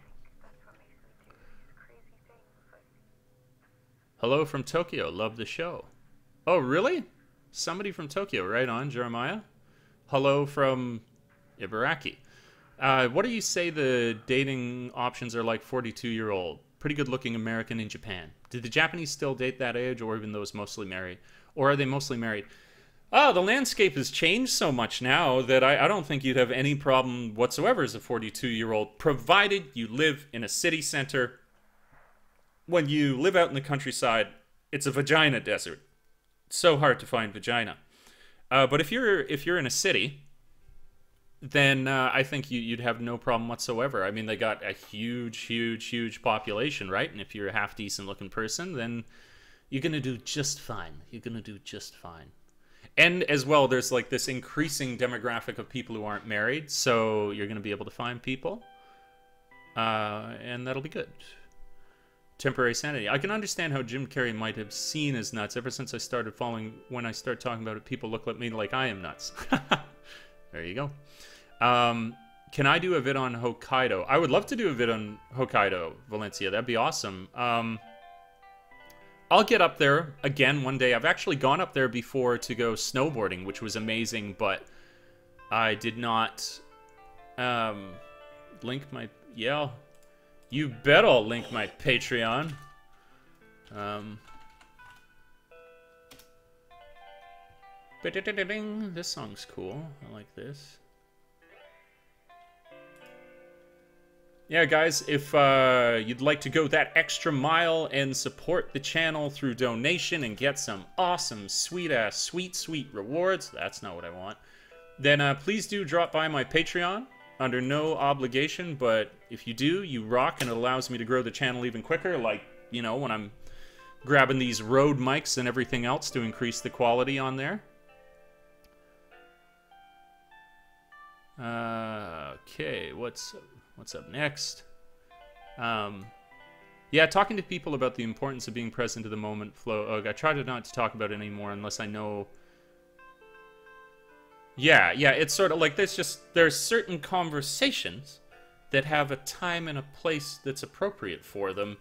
Hello from Tokyo. Love the show. Oh, really? Somebody from Tokyo. Right on, Jeremiah. Hello from Ibaraki. What do you say the dating options are like 42-year-old? Pretty good-looking American in Japan. Do the Japanese still date that age, or even those mostly married? Or are they mostly married? Oh, the landscape has changed so much now that I don't think you'd have any problem whatsoever as a 42-year-old, provided you live in a city center. When you live out in the countryside, it's a vagina desert. It's so hard to find vagina. But if you're in a city, then I think you'd have no problem whatsoever. I mean, they got a huge population, right? And if you're a half-decent looking person, then you're going to do just fine. You're going to do just fine. And as well, there's like this increasing demographic of people who aren't married, so you're going to be able to find people. And that'll be good. Temporary sanity. I can understand how Jim Carrey might have seen as nuts. Ever since I started following, when I start talking about it, people look at me like I am nuts. There you go. Can I do a vid on Hokkaido? I would love to do a vid on Hokkaido, Valencia. That'd be awesome. I'll get up there again one day. I've actually gone up there before to go snowboarding, which was amazing, but I did not link my... Yeah, you bet I'll link my Patreon. This song's cool. I like this. Yeah, guys, if you'd like to go that extra mile and support the channel through donation and get some awesome, sweet-ass, sweet rewards, that's not what I want, then please do drop by my Patreon under no obligation, but if you do, you rock, and it allows me to grow the channel even quicker, like, you know, when I'm grabbing these Rode mics and everything else to increase the quality on there. Okay, what's up next? Yeah, talking to people about the importance of being present to the moment flow. I try to not to talk about it anymore unless I know. Yeah, it's sort of like there's certain conversations that have a time and a place that's appropriate for them,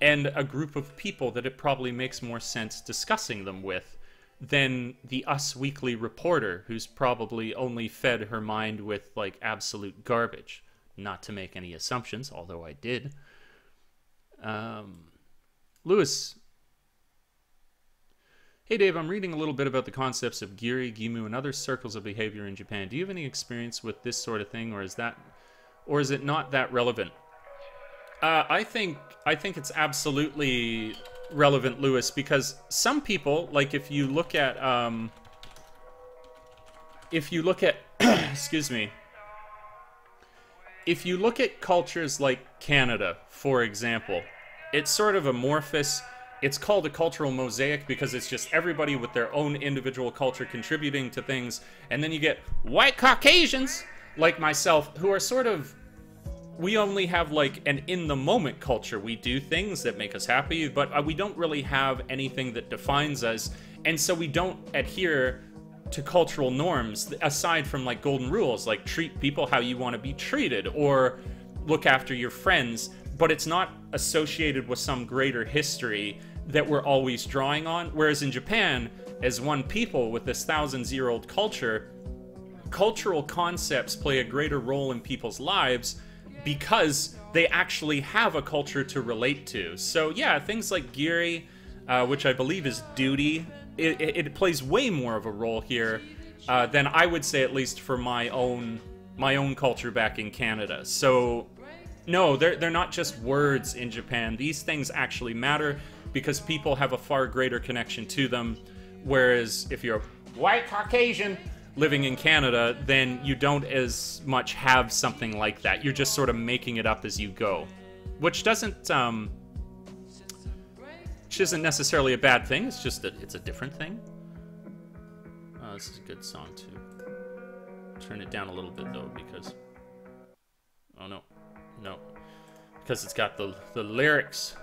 and a group of people that it probably makes more sense discussing them with than the Us Weekly reporter who's probably only fed her mind with, like, absolute garbage. Not to make any assumptions, although I did. Lewis. Hey Dave, I'm reading a little bit about the concepts of Giri, Gimu, and other circles of behavior in Japan. Do you have any experience with this sort of thing, or is it not that relevant? I think it's absolutely relevant, Lewis, because some people, like, if you look at excuse me, if you look at cultures like Canada, for example, it's sort of amorphous. It's called a cultural mosaic because it's just everybody with their own individual culture contributing to things. And then you get white Caucasians, like myself, who are sort of, we only have, like, an in-the-moment culture. We do things that make us happy, but we don't really have anything that defines us. And so we don't adhere to cultural norms, aside from, like, golden rules, like treat people how you want to be treated, or look after your friends. But it's not associated with some greater history that we're always drawing on. Whereas in Japan, as one people with this thousands-year-old culture, cultural concepts play a greater role in people's lives because they actually have a culture to relate to. So yeah, things like Giri, which I believe is duty, it plays way more of a role here than I would say, at least for my own culture back in Canada. So no, they're not just words in Japan. These things actually matter because people have a far greater connection to them. Whereas if you're white Caucasian living in Canada, then you don't as much have something like that. You're just sort of making it up as you go, which isn't necessarily a bad thing. It's just that it's a different thing. Oh, this is a good song too. Turn it down a little bit though, because no, because it's got the lyrics.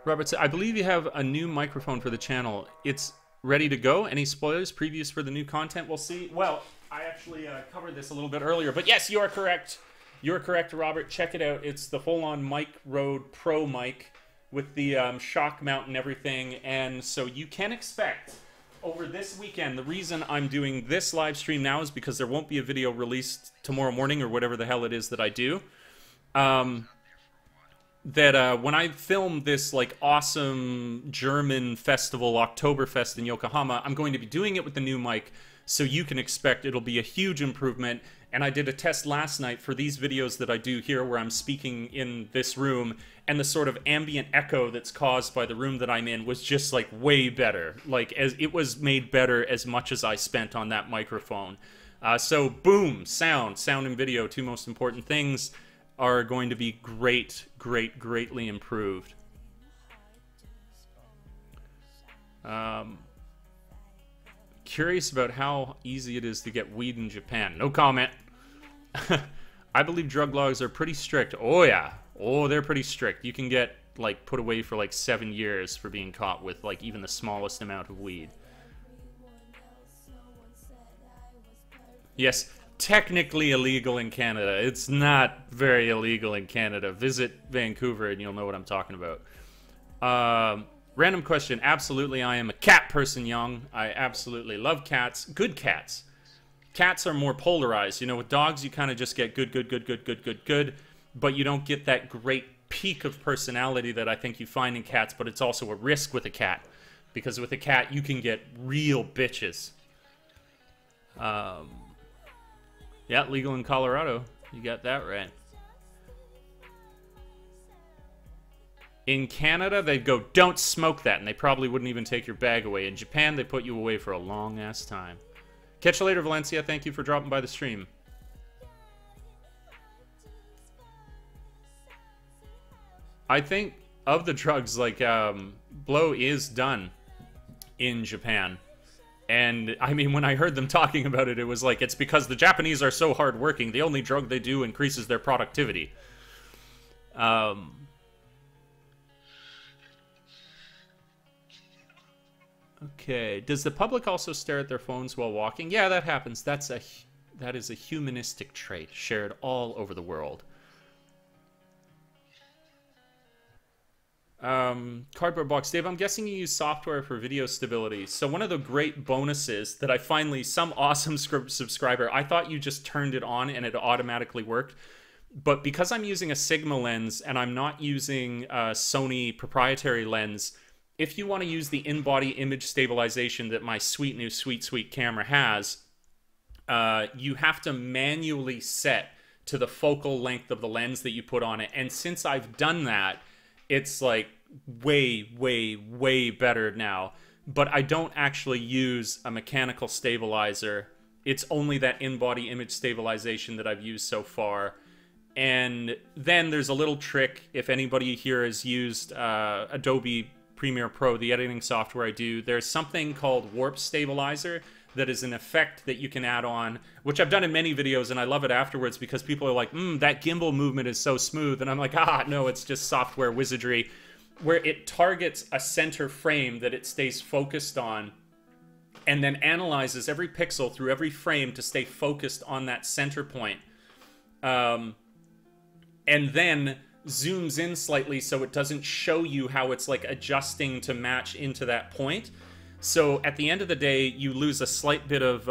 Robert said, I believe you have a new microphone for the channel. It's ready to go. Any spoilers, previews for the new content? We'll see. Well, I actually covered this a little bit earlier, but yes, you are correct. You're correct, Robert. Check it out. It's the full-on Mic Rode Pro mic with the shock mount and everything. And so you can expect over this weekend, the reason I'm doing this live stream now is because there won't be a video released tomorrow morning or whatever the hell it is that I do. When I film this, like, awesome German festival, Oktoberfest in Yokohama, I'm going to be doing it with the new mic, so you can expect it'll be a huge improvement. And I did a test last night for these videos that I do here where I'm speaking in this room, and the sort of ambient echo that's caused by the room that I'm in was just, like, way better. Like, as it was made better as much as I spent on that microphone. So, boom, sound and video, two most important things, are going to be greatly improved. Curious about how easy it is to get weed in Japan. No comment. I believe drug laws are pretty strict. Oh yeah. Oh, they're pretty strict. You can get, like, put away for, like, 7 years for being caught with, like, even the smallest amount of weed. Yes, technically illegal in Canada. It's not very illegal in Canada. Visit Vancouver and you'll know what I'm talking about. Random question. Absolutely, I am a cat person, Young. I absolutely love cats. Good cats. Cats are more polarized. You know, with dogs, you kind of just get good. But you don't get that great peak of personality that I think you find in cats, but it's also a risk with a cat. Because with a cat, you can get real bitches. Yeah, legal in Colorado. You got that right. In Canada, they'd go, don't smoke that, and they probably wouldn't even take your bag away. In Japan, they put you away for a long-ass time. Catch you later, Valencia. Thank you for dropping by the stream. I think of the drugs, like, blow is done in Japan. And, I mean, when I heard them talking about it, it was like, it's because the Japanese are so hardworking. The only drug they do increases their productivity. Okay. Does the public also stare at their phones while walking? Yeah, that happens. That is a humanistic trait shared all over the world. Cardboard box. Dave, I'm guessing you use software for video stability. So one of the great bonuses that I finally, some awesome subscriber, I thought you just turned it on and it automatically worked. But because I'm using a Sigma lens and I'm not using a Sony proprietary lens, if you want to use the in-body image stabilization that my sweet new sweet camera has, you have to manually set to the focal length of the lens that you put on it. And since I've done that, it's like way better now. But I don't actually use a mechanical stabilizer. It's only that in-body image stabilization that I've used so far. And then there's a little trick, if anybody here has used Adobe Premiere Pro, the editing software I do, there's something called Warp Stabilizer that is an effect that you can add on, which I've done in many videos, and I love it afterwards because people are like, that gimbal movement is so smooth. And I'm like, no, it's just software wizardry, where it targets a center frame that it stays focused on and then analyzes every pixel through every frame to stay focused on that center point. And then zooms in slightly so it doesn't show you how it's like adjusting to match into that point. So at the end of the day, you lose a slight bit of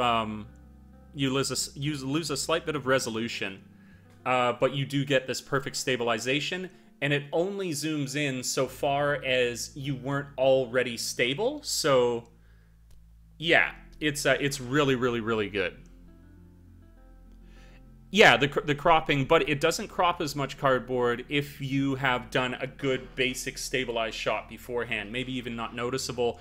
you lose a slight bit of resolution, but you do get this perfect stabilization, and it only zooms in so far as you weren't already stable. So yeah, it's really good. Yeah, the cropping, but it doesn't crop as much cardboard if you have done a good basic stabilized shot beforehand, maybe even not noticeable.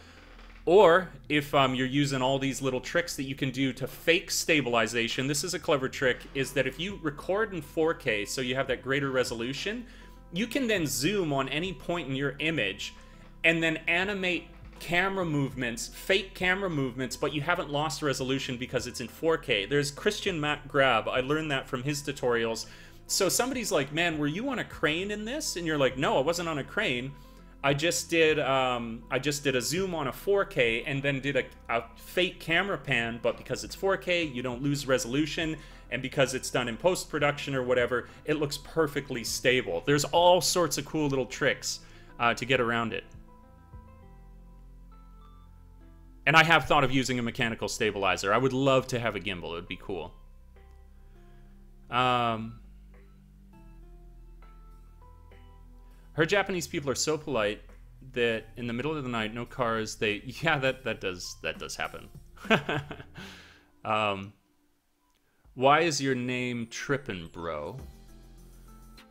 Or if you're using all these little tricks that you can do to fake stabilization, this is a clever trick, is that if you record in 4K, so you have that greater resolution, you can then zoom on any point in your image and then animate camera movements, fake camera movements, but you haven't lost resolution because it's in 4K. There's Christian Matt Grab. I learned that from his tutorials. So somebody's like, man, were you on a crane in this? And you're like, no, I wasn't on a crane. I just did a zoom on a 4K and then did a fake camera pan, but because it's 4K, you don't lose resolution, and because it's done in post-production or whatever, it looks perfectly stable. There's all sorts of cool little tricks to get around it. And I have thought of using a mechanical stabilizer. I would love to have a gimbal. It would be cool. Her Japanese people are so polite that in the middle of the night, no cars, yeah, that does happen. Why is your name Trippin, bro?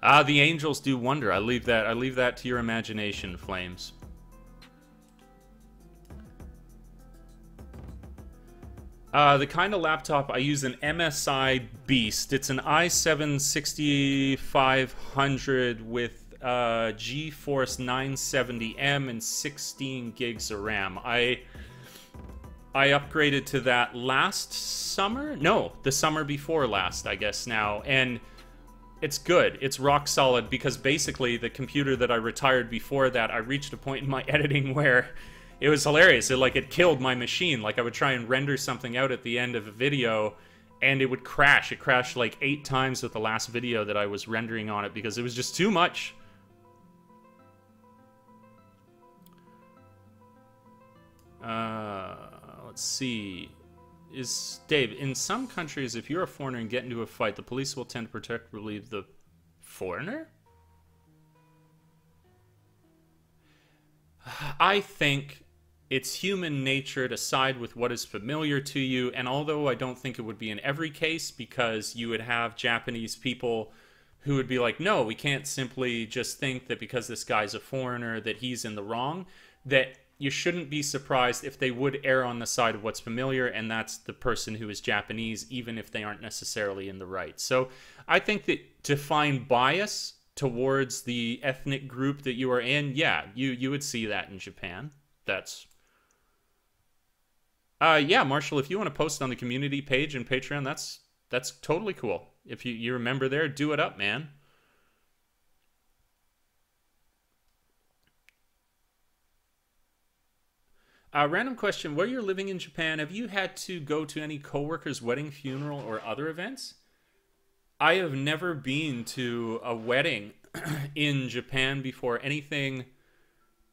The angels do wonder. I leave that to your imagination, Flames. The kind of laptop I use, an MSI Beast. It's an i7-6500 with GeForce 970M and 16 gigs of RAM. I upgraded to that last summer? No, the summer before last, I guess now. And it's good. It's rock solid because basically the computer that I retired before that, I reached a point in my editing where it was hilarious. It killed my machine. Like, I would try and render something out at the end of a video and it would crash. It crashed like 8 times with the last video that I was rendering on it because it was just too much. Let's see. Dave, in some countries, if you're a foreigner and get into a fight, the police will tend to protect or relieve the foreigner? I think it's human nature to side with what is familiar to you. And although I don't think it would be in every case, because you would have Japanese people who would be like, no, we can't simply just think that because this guy's a foreigner that he's in the wrong, that you shouldn't be surprised if they would err on the side of what's familiar, and that's the person who is Japanese, even if they aren't necessarily in the right. So I think that to find bias towards the ethnic group that you are in, yeah, you would see that in Japan. That's... yeah, Marshall, if you want to post on the community page and Patreon, that's totally cool. If you remember there, do it up, man. Random question. While you're living in Japan, have you had to go to any coworker's wedding, funeral, or other events? I have never been to a wedding in Japan before. Anything...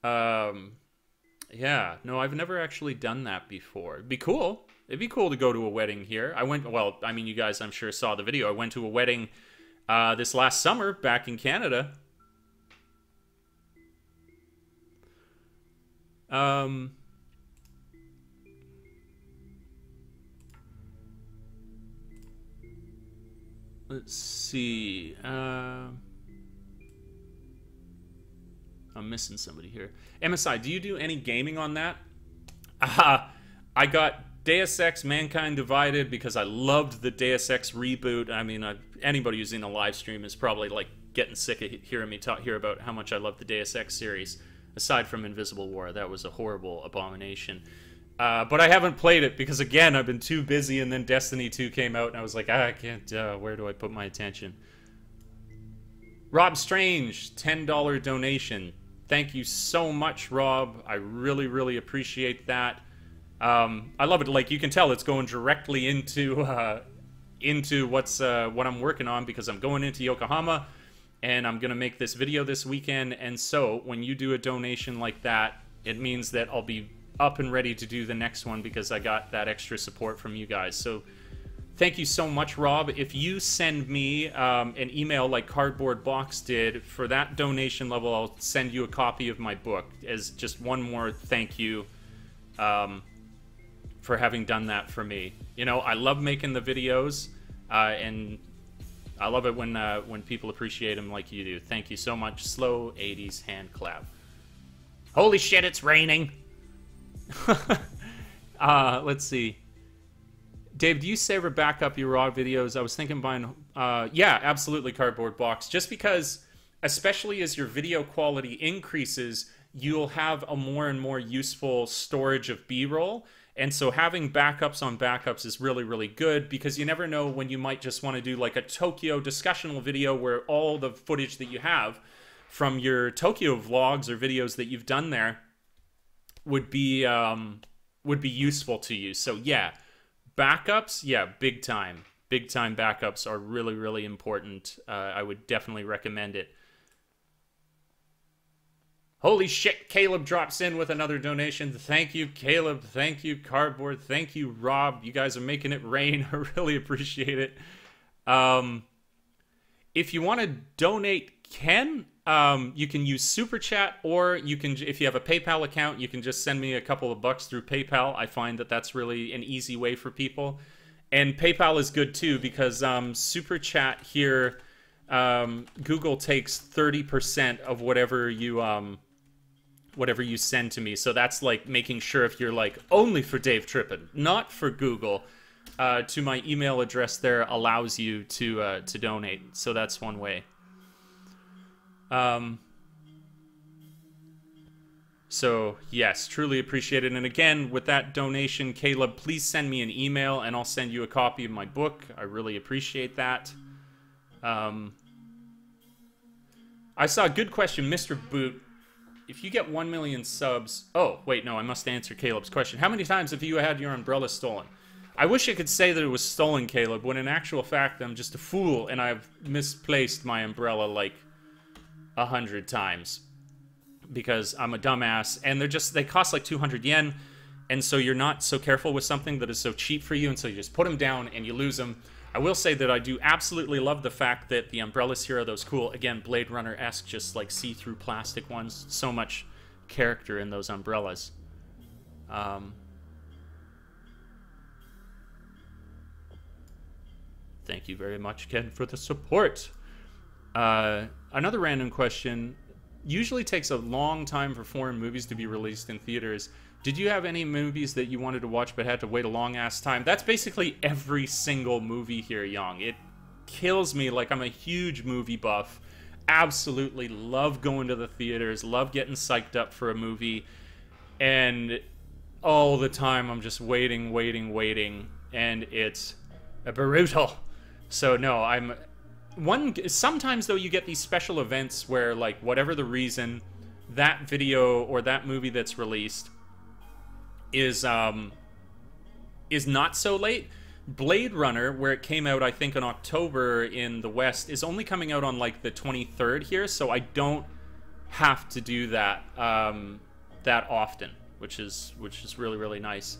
yeah, no, I've never actually done that before. It'd be cool. It'd be cool to go to a wedding here. I went, well, I mean, you guys, I'm sure, saw the video. I went to a wedding this last summer back in Canada. Let's see. I'm missing somebody here. MSI, do you do any gaming on that? I got Deus Ex Mankind Divided because I loved the Deus Ex reboot. I mean, anybody who's in a live stream is probably like getting sick of hearing me talk here about how much I love the Deus Ex series. Aside from Invisible War, that was a horrible abomination. But I haven't played it because, again, I've been too busy, and then Destiny 2 came out, and I was like, I can't, where do I put my attention? Rob Strange, $10 donation. Thank you so much, Rob. I really, really appreciate that. I love it. Like, you can tell it's going directly into what I'm working on, because I'm going into Yokohama, and I'm going to make this video this weekend. And so when you do a donation like that, it means that I'll be up and ready to do the next one because I got that extra support from you guys. So thank you so much, Rob. If you send me an email like Cardboard Box did, for that donation level, I'll send you a copy of my book as just one more thank you for having done that for me. You know, I love making the videos, and I love it when people appreciate them like you do. Thank you so much. Slow 80s hand clap. Holy shit, it's raining! Let's see. Dave, do you save or back up your raw videos? I was thinking buying... yeah, absolutely, Cardboard Box. Just because, especially as your video quality increases, you'll have a more and more useful storage of B-roll. And so having backups on backups is really, really good, because you never know when you might just want to do like a Tokyo discussional video where all the footage that you have from your Tokyo vlogs or videos that you've done there would be useful to you. So yeah, backups, yeah, big time backups are really, really important. I would definitely recommend it. Holy shit, Caleb drops in with another donation. Thank you, Caleb. Thank you, Cardboard. Thank you, Rob. You guys are making it rain. I really appreciate it. If you want to donate, Ken, you can use Super Chat, or you can, if you have a PayPal account, you can just send me a couple of bucks through PayPal. I find that that's really an easy way for people. And PayPal is good too, because Super Chat here, Google takes 30% of whatever you send to me. So that's like making sure, if you're like only for DaveTrippin, not for Google, to my email address there allows you to donate. So that's one way. So yes, truly appreciate it. And again, with that donation, Caleb, please send me an email and I'll send you a copy of my book. I really appreciate that. I saw a good question, Mr. Boot. If you get 1 million subs... Oh, wait, no, I must answer Caleb's question. How many times have you had your umbrella stolen? I wish I could say that it was stolen, Caleb, when in actual fact I'm just a fool and I've misplaced my umbrella like 100 times. Because I'm a dumbass, and they cost like 200 yen, and so you're not so careful with something that is so cheap for you, and so you just put them down and you lose them. I will say that I do absolutely love the fact that the umbrellas here are those cool, again, Blade Runner-esque, just like see-through plastic ones. So much character in those umbrellas. Thank you very much, Ken, for the support. Another random question. Usually takes a long time for foreign movies to be released in theaters. Did you have any movies that you wanted to watch but had to wait a long-ass time? That's basically every single movie here, Young. It kills me. Like, I'm a huge movie buff. Absolutely love going to the theaters. Love getting psyched up for a movie. And all the time I'm just waiting. And it's brutal. So, no, sometimes, though, you get these special events where, like, whatever the reason, that video or that movie that's released is not so late. Blade Runner, where it came out, I think, in October in the West, is only coming out on, like, the 23rd here, so I don't have to do that that often, which is really, really nice.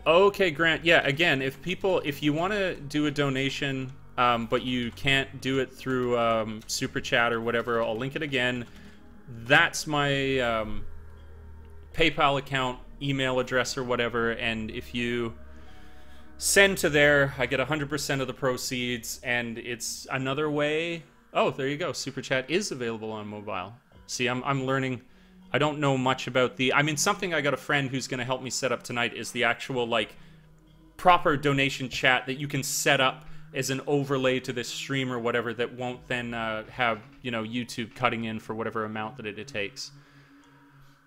Okay, Grant. Yeah, again, if you want to do a donation, but you can't do it through Super Chat or whatever, I'll link it again. That's my PayPal account, email address, or whatever, and if you send to there, I get 100% of the proceeds, and it's another way. Oh, there you go. Super Chat is available on mobile. See, I'm learning. I don't know much about I mean, something I got a friend who's going to help me set up tonight is the actual, like, proper donation chat that you can set up as an overlay to this stream or whatever that won't then have, you know, YouTube cutting in for whatever amount that it takes.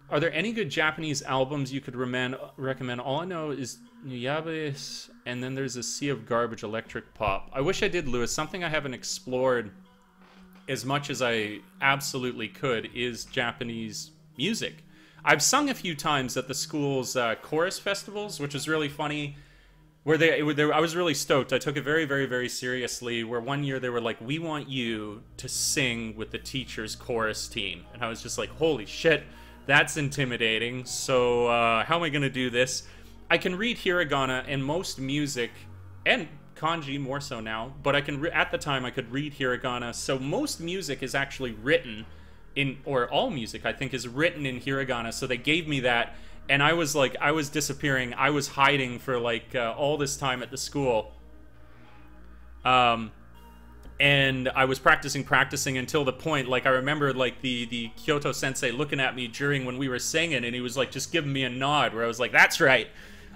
Are there any good Japanese albums you could recommend? All I know is Nuyabes, and then there's a Sea of Garbage electric pop. I wish I did, Lewis. Something I haven't explored as much as I absolutely could is Japanese music. I've sung a few times at the school's chorus festivals, which is really funny. I was really stoked. I took it very, very, very seriously, where one year they were like, we want you to sing with the teacher's chorus team. And I was just like, holy shit, that's intimidating. So how am I going to do this? I can read hiragana and most music, and kanji more so now, but I can at the time I could read hiragana. So most music is actually written or all music I think is written in hiragana. So they gave me that, and I was like, I was disappearing. I was hiding for like all this time at the school. And I was practicing until the point, like, I remember, like, the Kyoto sensei looking at me during when we were singing, and he was, like, just giving me a nod, where I was like, that's right,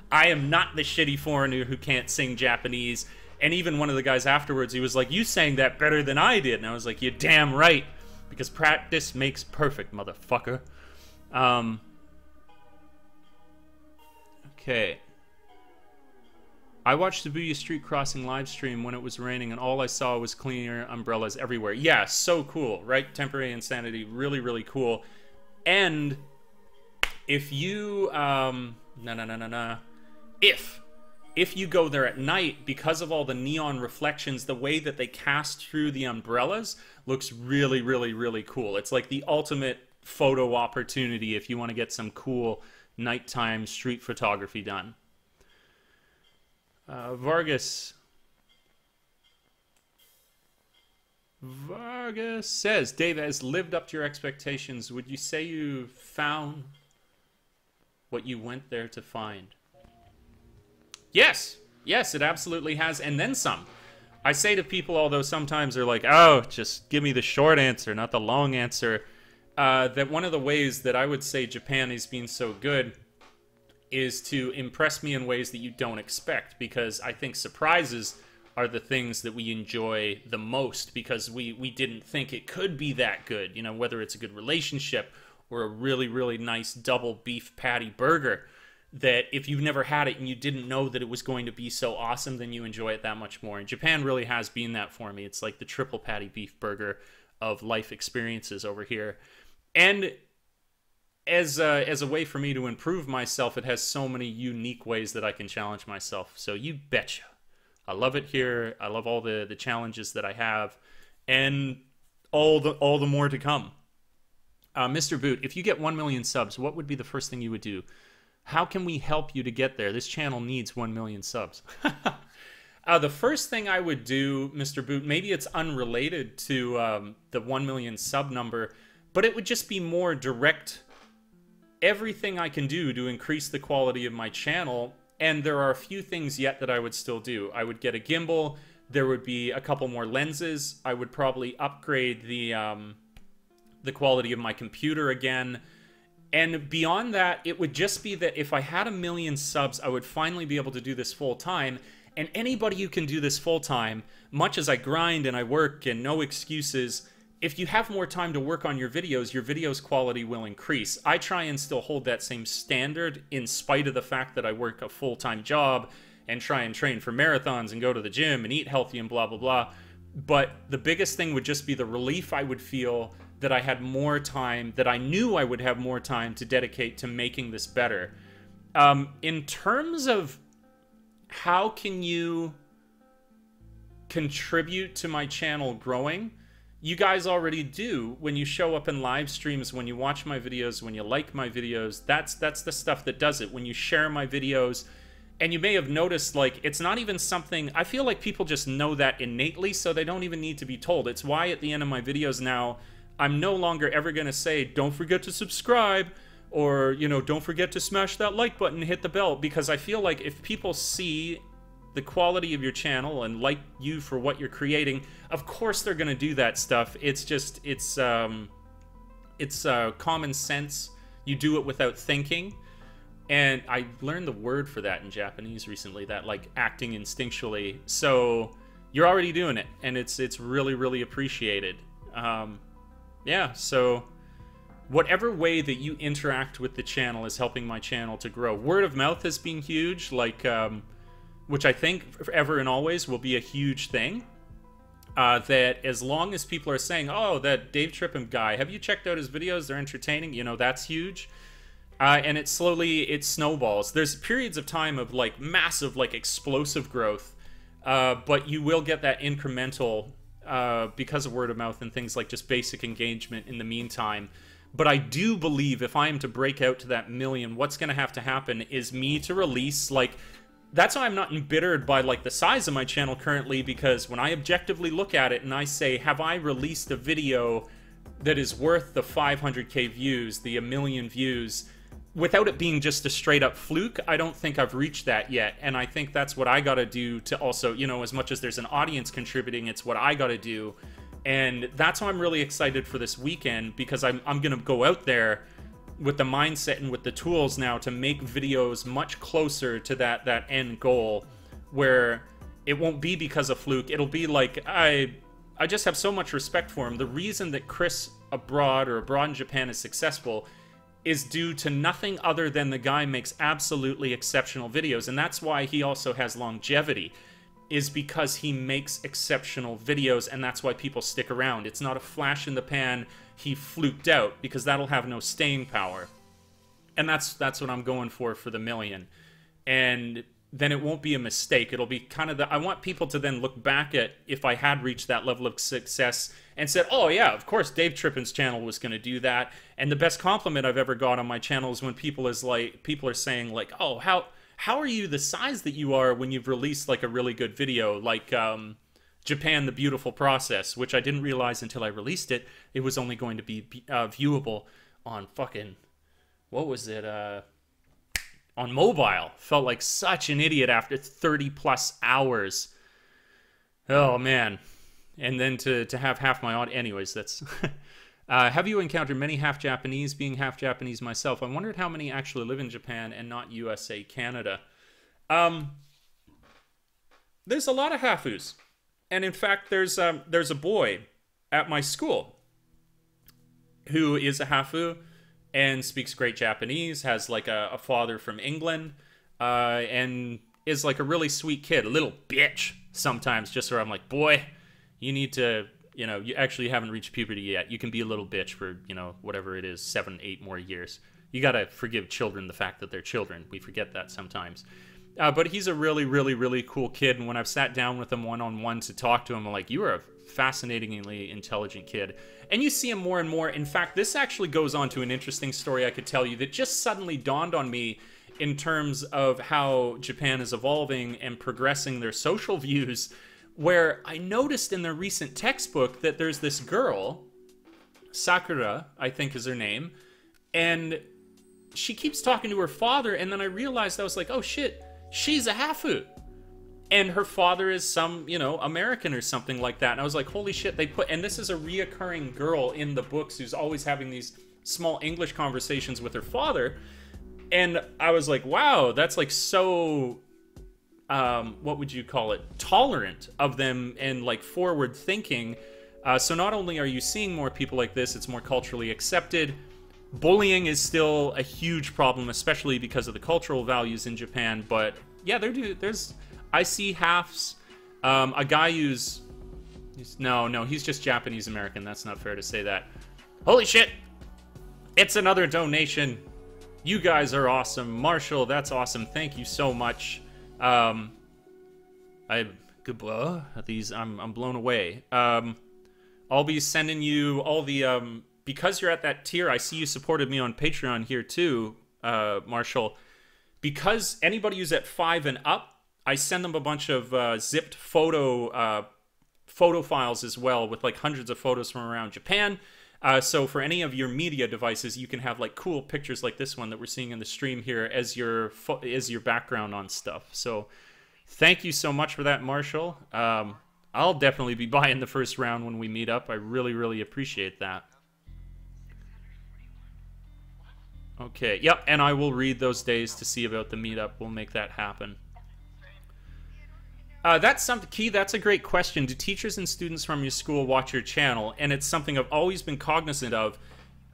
I am not the shitty foreigner who can't sing Japanese. And even one of the guys afterwards, he was like, you sang that better than I did. And I was like, you're damn right, because practice makes perfect, motherfucker. Okay. I watched the Shibuya Street Crossing live stream when it was raining, and all I saw was cleaner umbrellas everywhere. Yeah, so cool, right? Temporary insanity, really, really cool. And if you, if you go there at night, because of all the neon reflections, the way that they cast through the umbrellas looks really, really, really cool. It's like the ultimate photo opportunity if you want to get some cool nighttime street photography done. Vargas says, Dave, has lived up to your expectations. Would you say you found what you went there to find? Yes, it absolutely has, and then some. I say to people, although sometimes they're like, oh, just give me the short answer, not the long answer, that one of the ways that I would say Japan has been so good is to impress me in ways that you don't expect, because I think surprises are the things that we enjoy the most, because we didn't think it could be that good, you know, whether it's a good relationship or a really, really nice double beef patty burger, that if you've never had it and you didn't know that it was going to be so awesome, then you enjoy it that much more. And Japan really has been that for me. It's like the triple patty beef burger of life experiences over here. And as a way for me to improve myself, it has so many unique ways that I can challenge myself. So you betcha. I love it here. I love all the challenges that I have, and all the more to come. Mr. Boot, if you get 1 million subs, what would be the first thing you would do? How can we help you to get there? This channel needs 1 million subs. The first thing I would do, Mr. Boot, maybe it's unrelated to the 1 million sub number, but it would just be more direct everything I can do to increase the quality of my channel, and there are a few things yet that I would still do. I would get a gimbal, there would be a couple more lenses, I would probably upgrade the quality of my computer again, and beyond that, it would just be that if I had 1 million subs, I would finally be able to do this full time. And anybody who can do this full time, much as I grind and I work and no excuses, if you have more time to work on your videos quality will increase. I try and still hold that same standard in spite of the fact that I work a full-time job and try and train for marathons and go to the gym and eat healthy and blah, blah, blah. But the biggest thing would just be the relief I would feel that I had more time, that I knew I would have more time to dedicate to making this better. In terms of how can you contribute to my channel growing, you guys already do. When you show up in live streams, when you watch my videos, when you like my videos, that's the stuff that does it. When you share my videos, and you may have noticed, like, it's not even something, I feel like people just know that innately, so they don't even need to be told. It's why at the end of my videos now, I'm no longer ever going to say, don't forget to subscribe, or, you know, don't forget to smash that like button and hit the bell, because I feel like if people see the quality of your channel and like you for what you're creating, of course they're going to do that stuff. It's just, it's common sense. You do it without thinking. And I learned the word for that in Japanese recently, that like acting instinctually. So you're already doing it, and it's really, really appreciated. Yeah, so whatever way that you interact with the channel is helping my channel to grow. Word of mouth has been huge, like, which I think forever and always will be a huge thing. That as long as people are saying, oh, that DaveTrippin guy, have you checked out his videos? They're entertaining. You know, that's huge. And it snowballs. There's periods of time of, like, massive, like, explosive growth. But you will get that incremental because of word of mouth and things like just basic engagement in the meantime. But I do believe if I am to break out to that 1 million, what's going to have to happen is me to release, like, that's why I'm not embittered by, like, the size of my channel currently, because when I objectively look at it and I say, have I released a video that is worth the 500k views, the 1 million views, without it being just a straight-up fluke, I don't think I've reached that yet. And I think that's what I gotta do to also, you know, as much as there's an audience contributing, it's what I gotta do. And that's why I'm really excited for this weekend, because I'm gonna go out there with the mindset and with the tools now to make videos much closer to that end goal, where it won't be because of fluke. It'll be like, I just have so much respect for him. The reason that Chris abroad in Japan is successful is due to nothing other than the guy makes absolutely exceptional videos. And that's why he also has longevity, is because he makes exceptional videos, and that's why people stick around. It's not a flash in the pan, he fluked out, because that'll have no staying power. And that's what I'm going for the 1 million. And then it won't be a mistake. It'll be kind of I want people to then look back at if I had reached that level of success and said, oh yeah, of course DaveTrippin's channel was going to do that. And the best compliment I've ever got on my channel is when people are saying, like, oh, how are you the size that you are when you've released, like, a really good video, like Japan, the Beautiful Process, which I didn't realize until I released it. It was only going to be viewable on fucking, what was it, on mobile. Felt like such an idiot after 30 plus hours. Oh man. And then to have half my audience, anyways, that's have you encountered many half Japanese? Being half Japanese myself, I wondered how many actually live in Japan and not USA, Canada. There's a lot of hafus. And in fact, there's a boy at my school who is a hafu and speaks great Japanese, has like a father from England, and is like a really sweet kid, a little bitch sometimes, just where I'm like, boy, you need to, you know, you actually haven't reached puberty yet. You can be a little bitch for, you know, whatever it is, 7, 8 more years. You gotta forgive children the fact that they're children. We forget that sometimes. But he's a really, really, really cool kid, and when I've sat down with him one-on-one to talk to him, I'm like, you are a fascinatingly intelligent kid. And you see him more and more. In fact, this actually goes on to an interesting story I could tell you that just suddenly dawned on me in terms of how Japan is evolving and progressing their social views, where I noticed in their recent textbook that there's this girl, Sakura, I think is her name, and she keeps talking to her father, and then I realized, I was like, oh shit, she's a Hafu. And her father is some, you know, American or something like that. And I was like, holy shit, and this is a reoccurring girl in the books who's always having these small English conversations with her father. And I was like, wow, that's like so, what would you call it? Tolerant of them and like forward thinking. So not only are you seeing more people like this, it's more culturally accepted. Bullying is still a huge problem, especially because of the cultural values in Japan. But yeah, I see halves. A guy who's... No, he's just Japanese American. That's not fair to say that. Holy shit! It's another donation. You guys are awesome. Marshall, that's awesome. Thank you so much. I'm blown away. I'll be sending you all the... because you're at that tier, I see you supported me on Patreon here too, Marshall. Because anybody who's at 5 and up, I send them a bunch of zipped photo files as well, with like hundreds of photos from around Japan. So for any of your media devices, you can have like cool pictures like this one that we're seeing in the stream here as your background on stuff. So thank you so much for that, Marshall. I'll definitely be buying the first round when we meet up. I really, really appreciate that. Okay, yep, and I will read those days to see about the meetup. We'll make that happen. That's something, Key, that's a great question. Do teachers and students from your school watch your channel? And it's something I've always been cognizant of,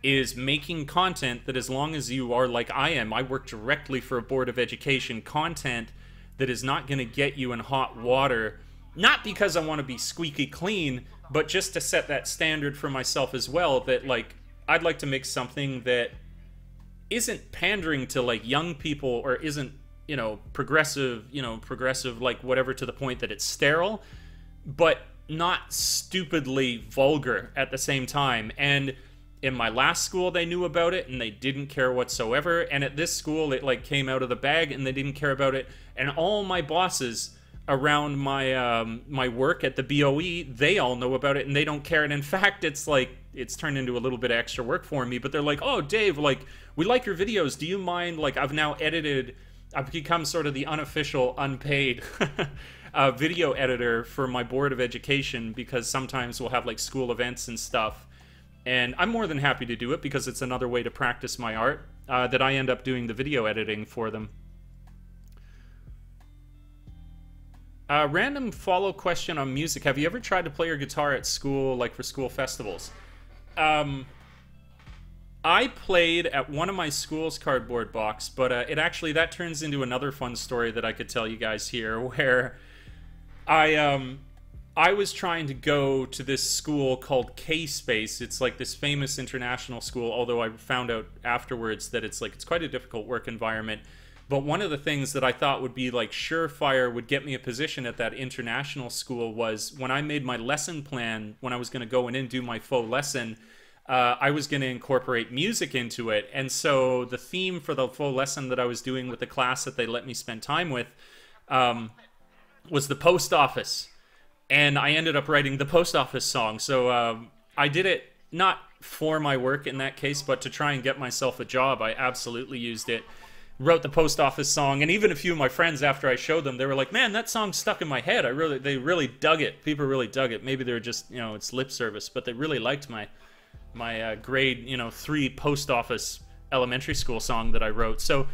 is making content that, as long as you are like I am, I work directly for a board of education, content that is not going to get you in hot water, not because I want to be squeaky clean, but just to set that standard for myself as well, that like, I'd like to make something that isn't pandering to like young people, or isn't, you know, progressive, like whatever, to the point that it's sterile, but not stupidly vulgar at the same time. And in my last school, they knew about it and they didn't care whatsoever. And at this school, it like came out of the bag and they didn't care about it. And all my bosses around my my work at the BOE, they all know about it and they don't care. And in fact, it's like, it's turned into a little bit of extra work for me, but they're like, oh, Dave, like, we like your videos. Do you mind, like, I've become sort of the unofficial, unpaid video editor for my board of education, because sometimes we'll have like school events and stuff. And I'm more than happy to do it because it's another way to practice my art, that I end up doing the video editing for them. Random follow question on music. Have you ever tried to play your guitar at school, like for school festivals? I played at one of my school's cardboard box, but that turns into another fun story that I could tell you guys here, where I was trying to go to this school called K-Space. It's like this famous international school, although I found out afterwards that it's quite a difficult work environment. But one of the things that I thought would be like surefire, would get me a position at that international school, was when I made my lesson plan, when I was going to go in and do my faux lesson, I was going to incorporate music into it. And so the theme for the faux lesson that I was doing with the class that they let me spend time with was the post office. And I ended up writing the post office song. So I did it not for my work in that case, but to try and get myself a job. I absolutely used it. Wrote the post office song, and even a few of my friends, after I showed them, they were like, man, that song stuck in my head. They really dug it. People really dug it. Maybe they were just, it's lip service, but they really liked my grade 3 post office elementary school song that I wrote. So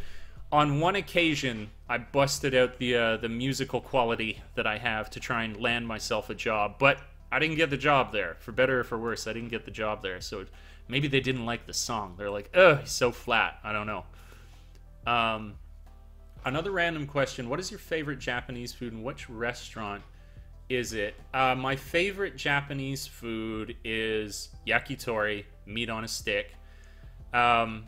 on one occasion, I busted out the musical quality that I have to try and land myself a job, but I didn't get the job there. For better or for worse, I didn't get the job there. So maybe they didn't like the song. They're like, ugh, he's so flat. I don't know. Another random question: what is your favorite Japanese food, and which restaurant is it? My favorite Japanese food is yakitori, meat on a stick. And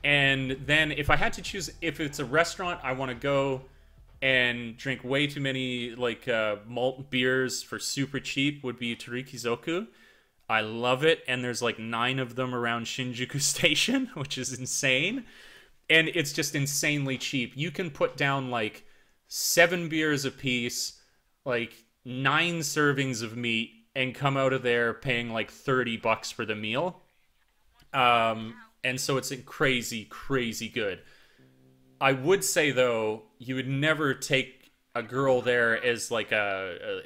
then if I had to choose, if it's a restaurant, I want to go and drink way too many like malt beers for super cheap, would be Torikizoku. I love it, and there's like 9 of them around Shinjuku Station, which is insane. And it's just insanely cheap. You can put down like 7 beers a piece, like 9 servings of meat, and come out of there paying like $30 for the meal. And And so it's crazy, crazy good. I would say, though, you would never take a girl there as like a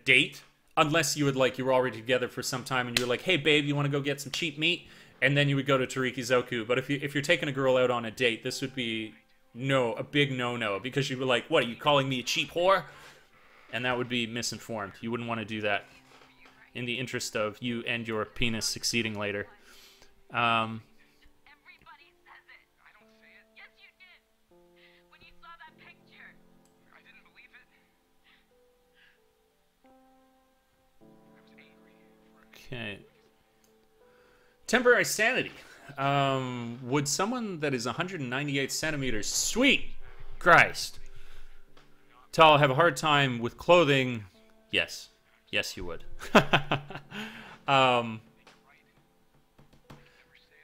date, unless you were already together for some time and you're like, hey babe, you want to go get some cheap meat? And then you would go to Tarikizoku. But if you're taking a girl out on a date, this would be a big no-no, because you were like, what, are you calling me a cheap whore? And that would be misinformed. You wouldn't want to do that in the interest of you and your penis succeeding later. Everybody says it. I don't say it. Yes, you did. When you saw that picture. I didn't believe it. I was angry. Okay. Temporary sanity. Would someone that is 198 centimeters, sweet Christ, tall, have a hard time with clothing? Yes. Yes, you would. Yeah.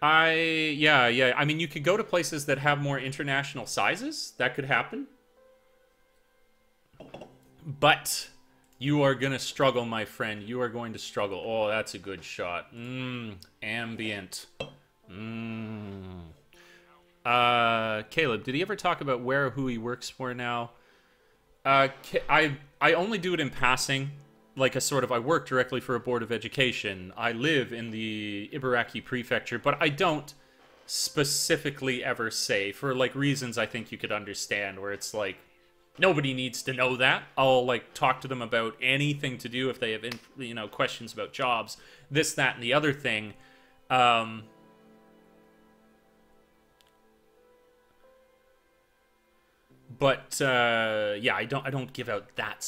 I mean, you could go to places that have more international sizes. That could happen. But you are going to struggle, my friend. You are going to struggle. Oh, that's a good shot. Ambient. Caleb, did he ever talk about where or who he works for now? I only do it in passing. Like a sort of, I work directly for a board of education. I live in the Ibaraki prefecture, but I don't specifically ever say, for like reasons I think you could understand, where it's like, nobody needs to know that. I'll like talk to them about anything to do if they have, questions about jobs, this, that, and the other thing. But yeah, I don't give out that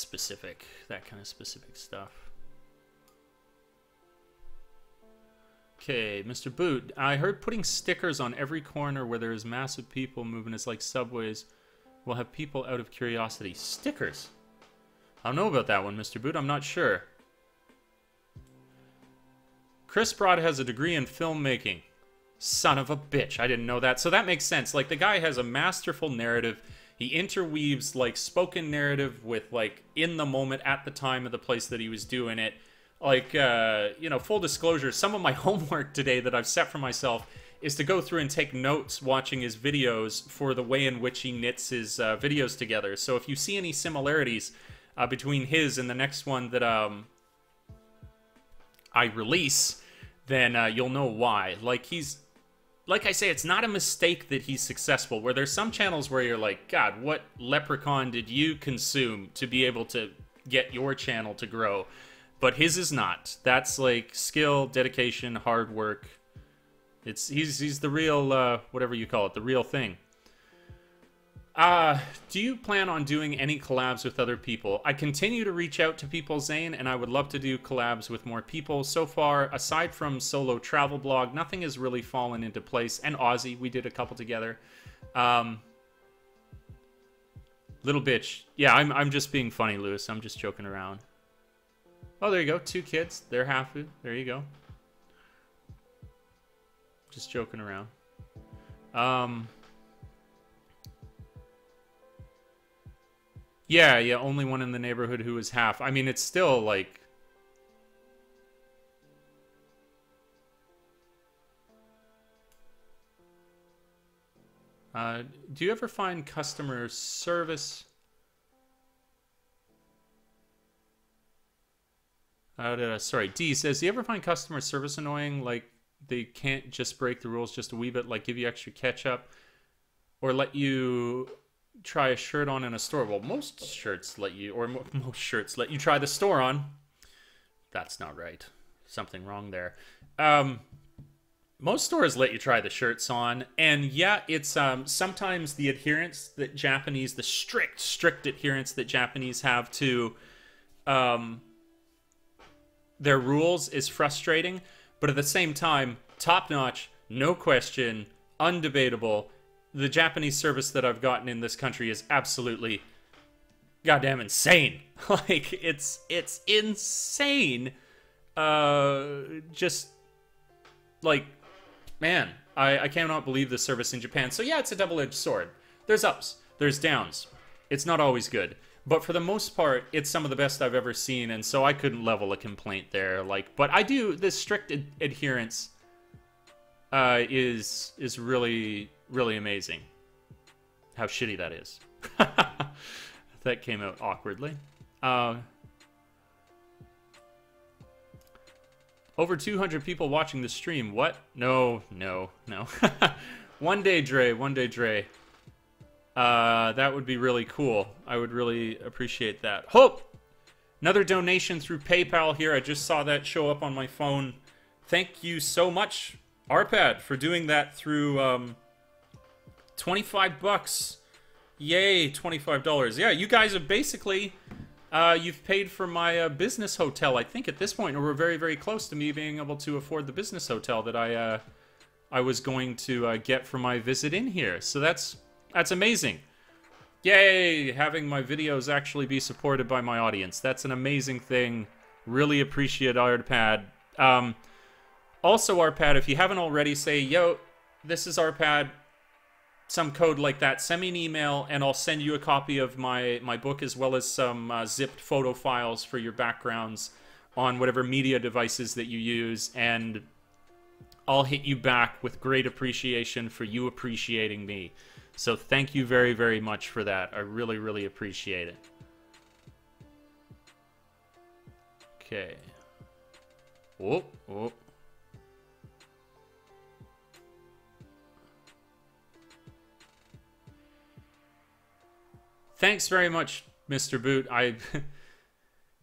kind of specific stuff. Okay, Mr. Boot, I heard putting stickers on every corner where there is massive people movement is like subways will have people out of curiosity. Stickers? I don't know about that one, Mr. Boot. I'm not sure. Chris Broad has a degree in filmmaking. Son of a bitch, I didn't know that. So that makes sense. Like, the guy has a masterful narrative. He interweaves, like, spoken narrative with, like, in the moment, at the time of the place that he was doing it. Like, full disclosure, some of my homework today that I've set for myself is to go through and take notes watching his videos for the way in which he knits his videos together. So if you see any similarities between his and the next one that I release, then you'll know why. Like I say, it's not a mistake that he's successful, where there's some channels where you're like, God, what leprechaun did you consume to be able to get your channel to grow? But his is not. That's like skill, dedication, hard work. He's the real, whatever you call it, the real thing. Do you plan on doing any collabs with other people? I continue to reach out to people, Zane, and I would love to do collabs with more people. So far, aside from solo travel blog, nothing has really fallen into place. And Aussie, we did a couple together. Little bitch. Yeah, I'm just being funny, Lewis. I'm just joking around. Oh, there you go. 2 kids. They're Hafu. There you go. Just joking around. Yeah, only one in the neighborhood who is half. I mean, it's still, like... do you ever find customer service... sorry, D says, do you ever find customer service annoying? Like, they can't just break the rules just a wee bit, like give you extra ketchup? Or let you... try a shirt on in a store. Well, most shirts let you, or most shirts let you try the store on. That's not right. Something wrong there. Most stores let you try the shirts on, and yeah, it's sometimes the adherence that Japanese, the strict adherence that Japanese have to their rules is frustrating, but at the same time, top notch, no question, undebatable. The Japanese service that I've gotten in this country is absolutely goddamn insane. Like, it's insane. Just, like, man, I cannot believe the service in Japan. So yeah, it's a double-edged sword. There's ups, there's downs. It's not always good. But for the most part, it's some of the best I've ever seen, and so I couldn't level a complaint there. Like, but I do, this strict adherence... is really, really amazing. How shitty that is. That came out awkwardly. Over 200 people watching the stream. What? No. One day, Dre. One day, Dre. That would be really cool. I would really appreciate that. Hope! Another donation through PayPal here. I just saw that show up on my phone. Thank you so much, Arpad, for doing that through 25 bucks. Yay, $25. Yeah, you guys have basically... you've paid for my business hotel, I think, at this point. Or we're very, very close to me being able to afford the business hotel that I was going to get for my visit in here. So that's amazing. Yay! Having my videos actually be supported by my audience. That's an amazing thing. Really appreciate Arpad. Also, Arpad, if you haven't already, say, yo, this is Arpad. Some code like that, send me an email and I'll send you a copy of my book as well as some zipped photo files for your backgrounds on whatever media devices that you use, and I'll hit you back with great appreciation for you appreciating me. So thank you very, very much for that. I really, really appreciate it. Okay. Whoop, whoop. Thanks very much, Mr. Boot.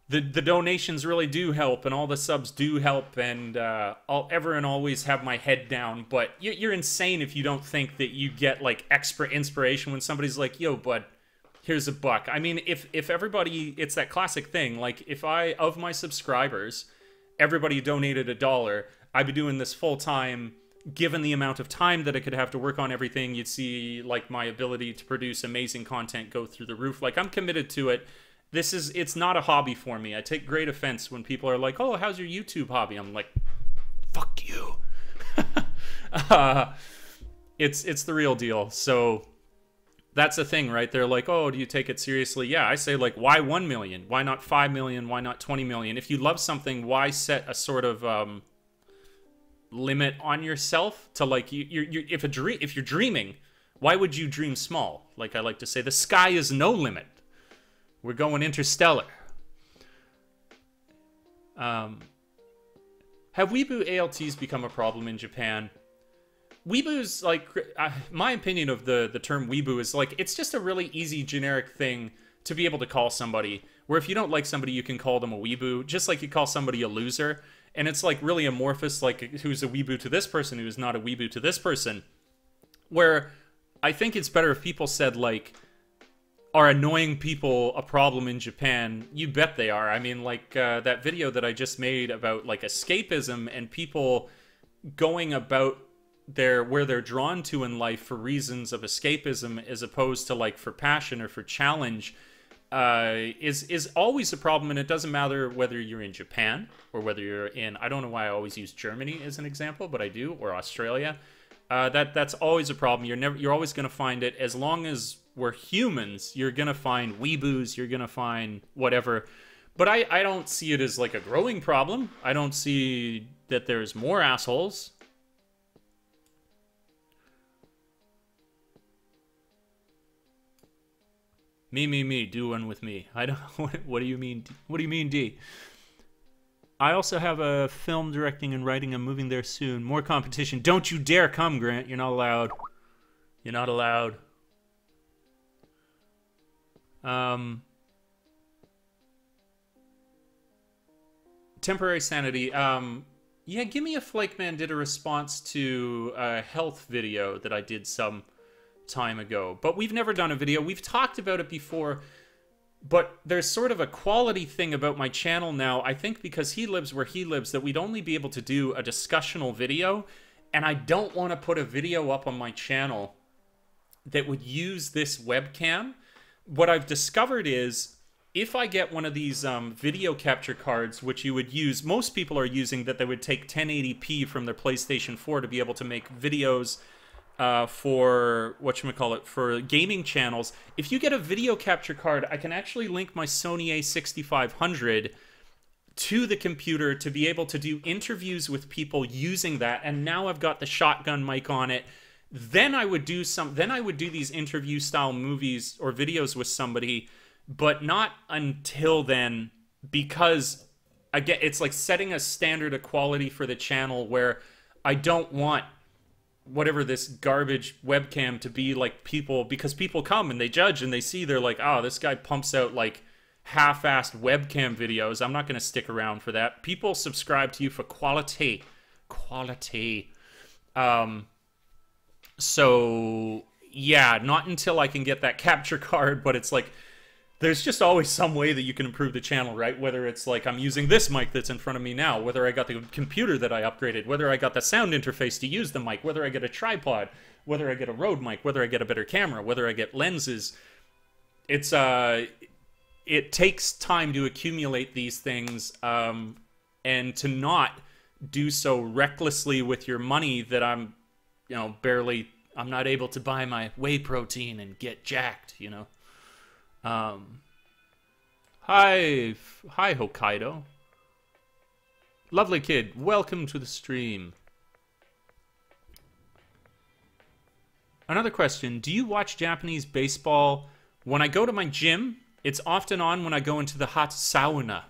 The donations really do help, and all the subs do help, and I'll ever and always have my head down. But you're insane if you don't think that you get like extra inspiration when somebody's like, "Yo, bud, here's a buck." I mean, if everybody, it's that classic thing. Like, if of my subscribers, everybody donated $1, I'd be doing this full time. Given the amount of time that I could have to work on everything, you'd see like my ability to produce amazing content go through the roof. Like, I'm committed to it. It's not a hobby for me. I take great offense when people are like, "Oh, how's your YouTube hobby?" I'm like, fuck you. It's the real deal. So that's the thing, right? They're like, "Oh, do you take it seriously?" Yeah, I say, like, why 1 million? Why not 5 million? Why not 20 million? If you love something, why set a sort of limit on yourself to, like, if you're dreaming, why would you dream small? Like I like to say, the sky is no limit. We're going interstellar. Have Weeboo ALTs become a problem in Japan? Weeboo's, like, my opinion of the term Weeboo is, like, it's just a really easy generic thing to be able to call somebody, where if you don't like somebody, you can call them a Weeboo, just like you call somebody a loser. And it's, like, really amorphous, like, who's a weeboo to this person, who's not a weeboo to this person. Where I think it's better if people said, like, are annoying people a problem in Japan? You bet they are. I mean, like, that video that I just made about, like, escapism and people going about where they're drawn to in life for reasons of escapism as opposed to, like, for passion or for challenge, is always a problem. And it doesn't matter whether you're in Japan or whether you're in, I don't know why I always use Germany as an example, but I do, or Australia. That's always a problem. You're always going to find it. As long as we're humans, you're going to find weeboos, you're going to find whatever. But I don't see it as, like, a growing problem. I don't see that there's more assholes. Me, do one with me. I don't. What do you mean? What do you mean, D? I also have a film directing and writing. I'm moving there soon. More competition. Don't you dare come, Grant. You're not allowed. You're not allowed. Temporary sanity. Yeah, Give Me a Flake Man did a response to a health video that I did some time ago, but we've never done a video. We've talked about it before, but there's sort of a quality thing about my channel now, I think because he lives where he lives, that we'd only be able to do a discussional video, and I don't want to put a video up on my channel that would use this webcam. What I've discovered is, if I get one of these video capture cards, which you would use, most people are using that they would take 1080p from their PlayStation 4 to be able to make videos for, whatchamacallit, for gaming channels. If you get a video capture card, I can actually link my Sony A6500 to the computer to be able to do interviews with people using that, and now I've got the shotgun mic on it. Then I would do these interview style movies or videos with somebody, but not until then, because again, it's like setting a standard of quality for the channel where I don't want whatever this garbage webcam to be like people, because people come and they judge and they see, they're like, oh, this guy pumps out like half-assed webcam videos. I'm not going to stick around for that. People subscribe to you for quality. So yeah, not until I can get that capture card, but it's like there's just always some way that you can improve the channel, right? Whether it's like I'm using this mic that's in front of me now, whether I got the computer that I upgraded, whether I got the sound interface to use the mic, whether I get a tripod, whether I get a Rode mic, whether I get a better camera, whether I get lenses. It's it takes time to accumulate these things, and to not do so recklessly with your money that I'm not able to buy my whey protein and get jacked, you know. Hi Hokkaido. Lovely kid, welcome to the stream. Another question, do you watch Japanese baseball? When I go to my gym, it's often on when I go into the hot sauna.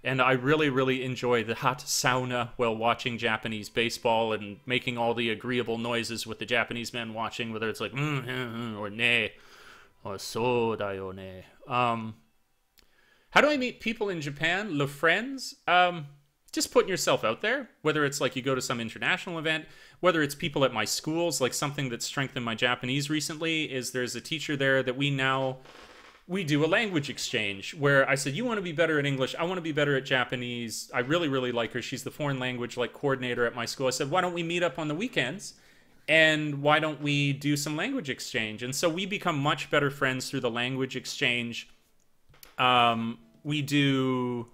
And I really, really enjoy the hot sauna while watching Japanese baseball and making all the agreeable noises with the Japanese men watching, whether it's like, or ne, or so da yo ne. How do I meet people in Japan? Le friends? Just putting yourself out there, whether it's like you go to some international event, whether it's people at my schools. Like something that strengthened my Japanese recently is there's a teacher there that we do a language exchange where I said, you want to be better at English, I want to be better at Japanese. I really, really like her. She's the foreign language like coordinator at my school. I said, why don't we meet up on the weekends and why don't we do some language exchange? And so we become much better friends through the language exchange. We do,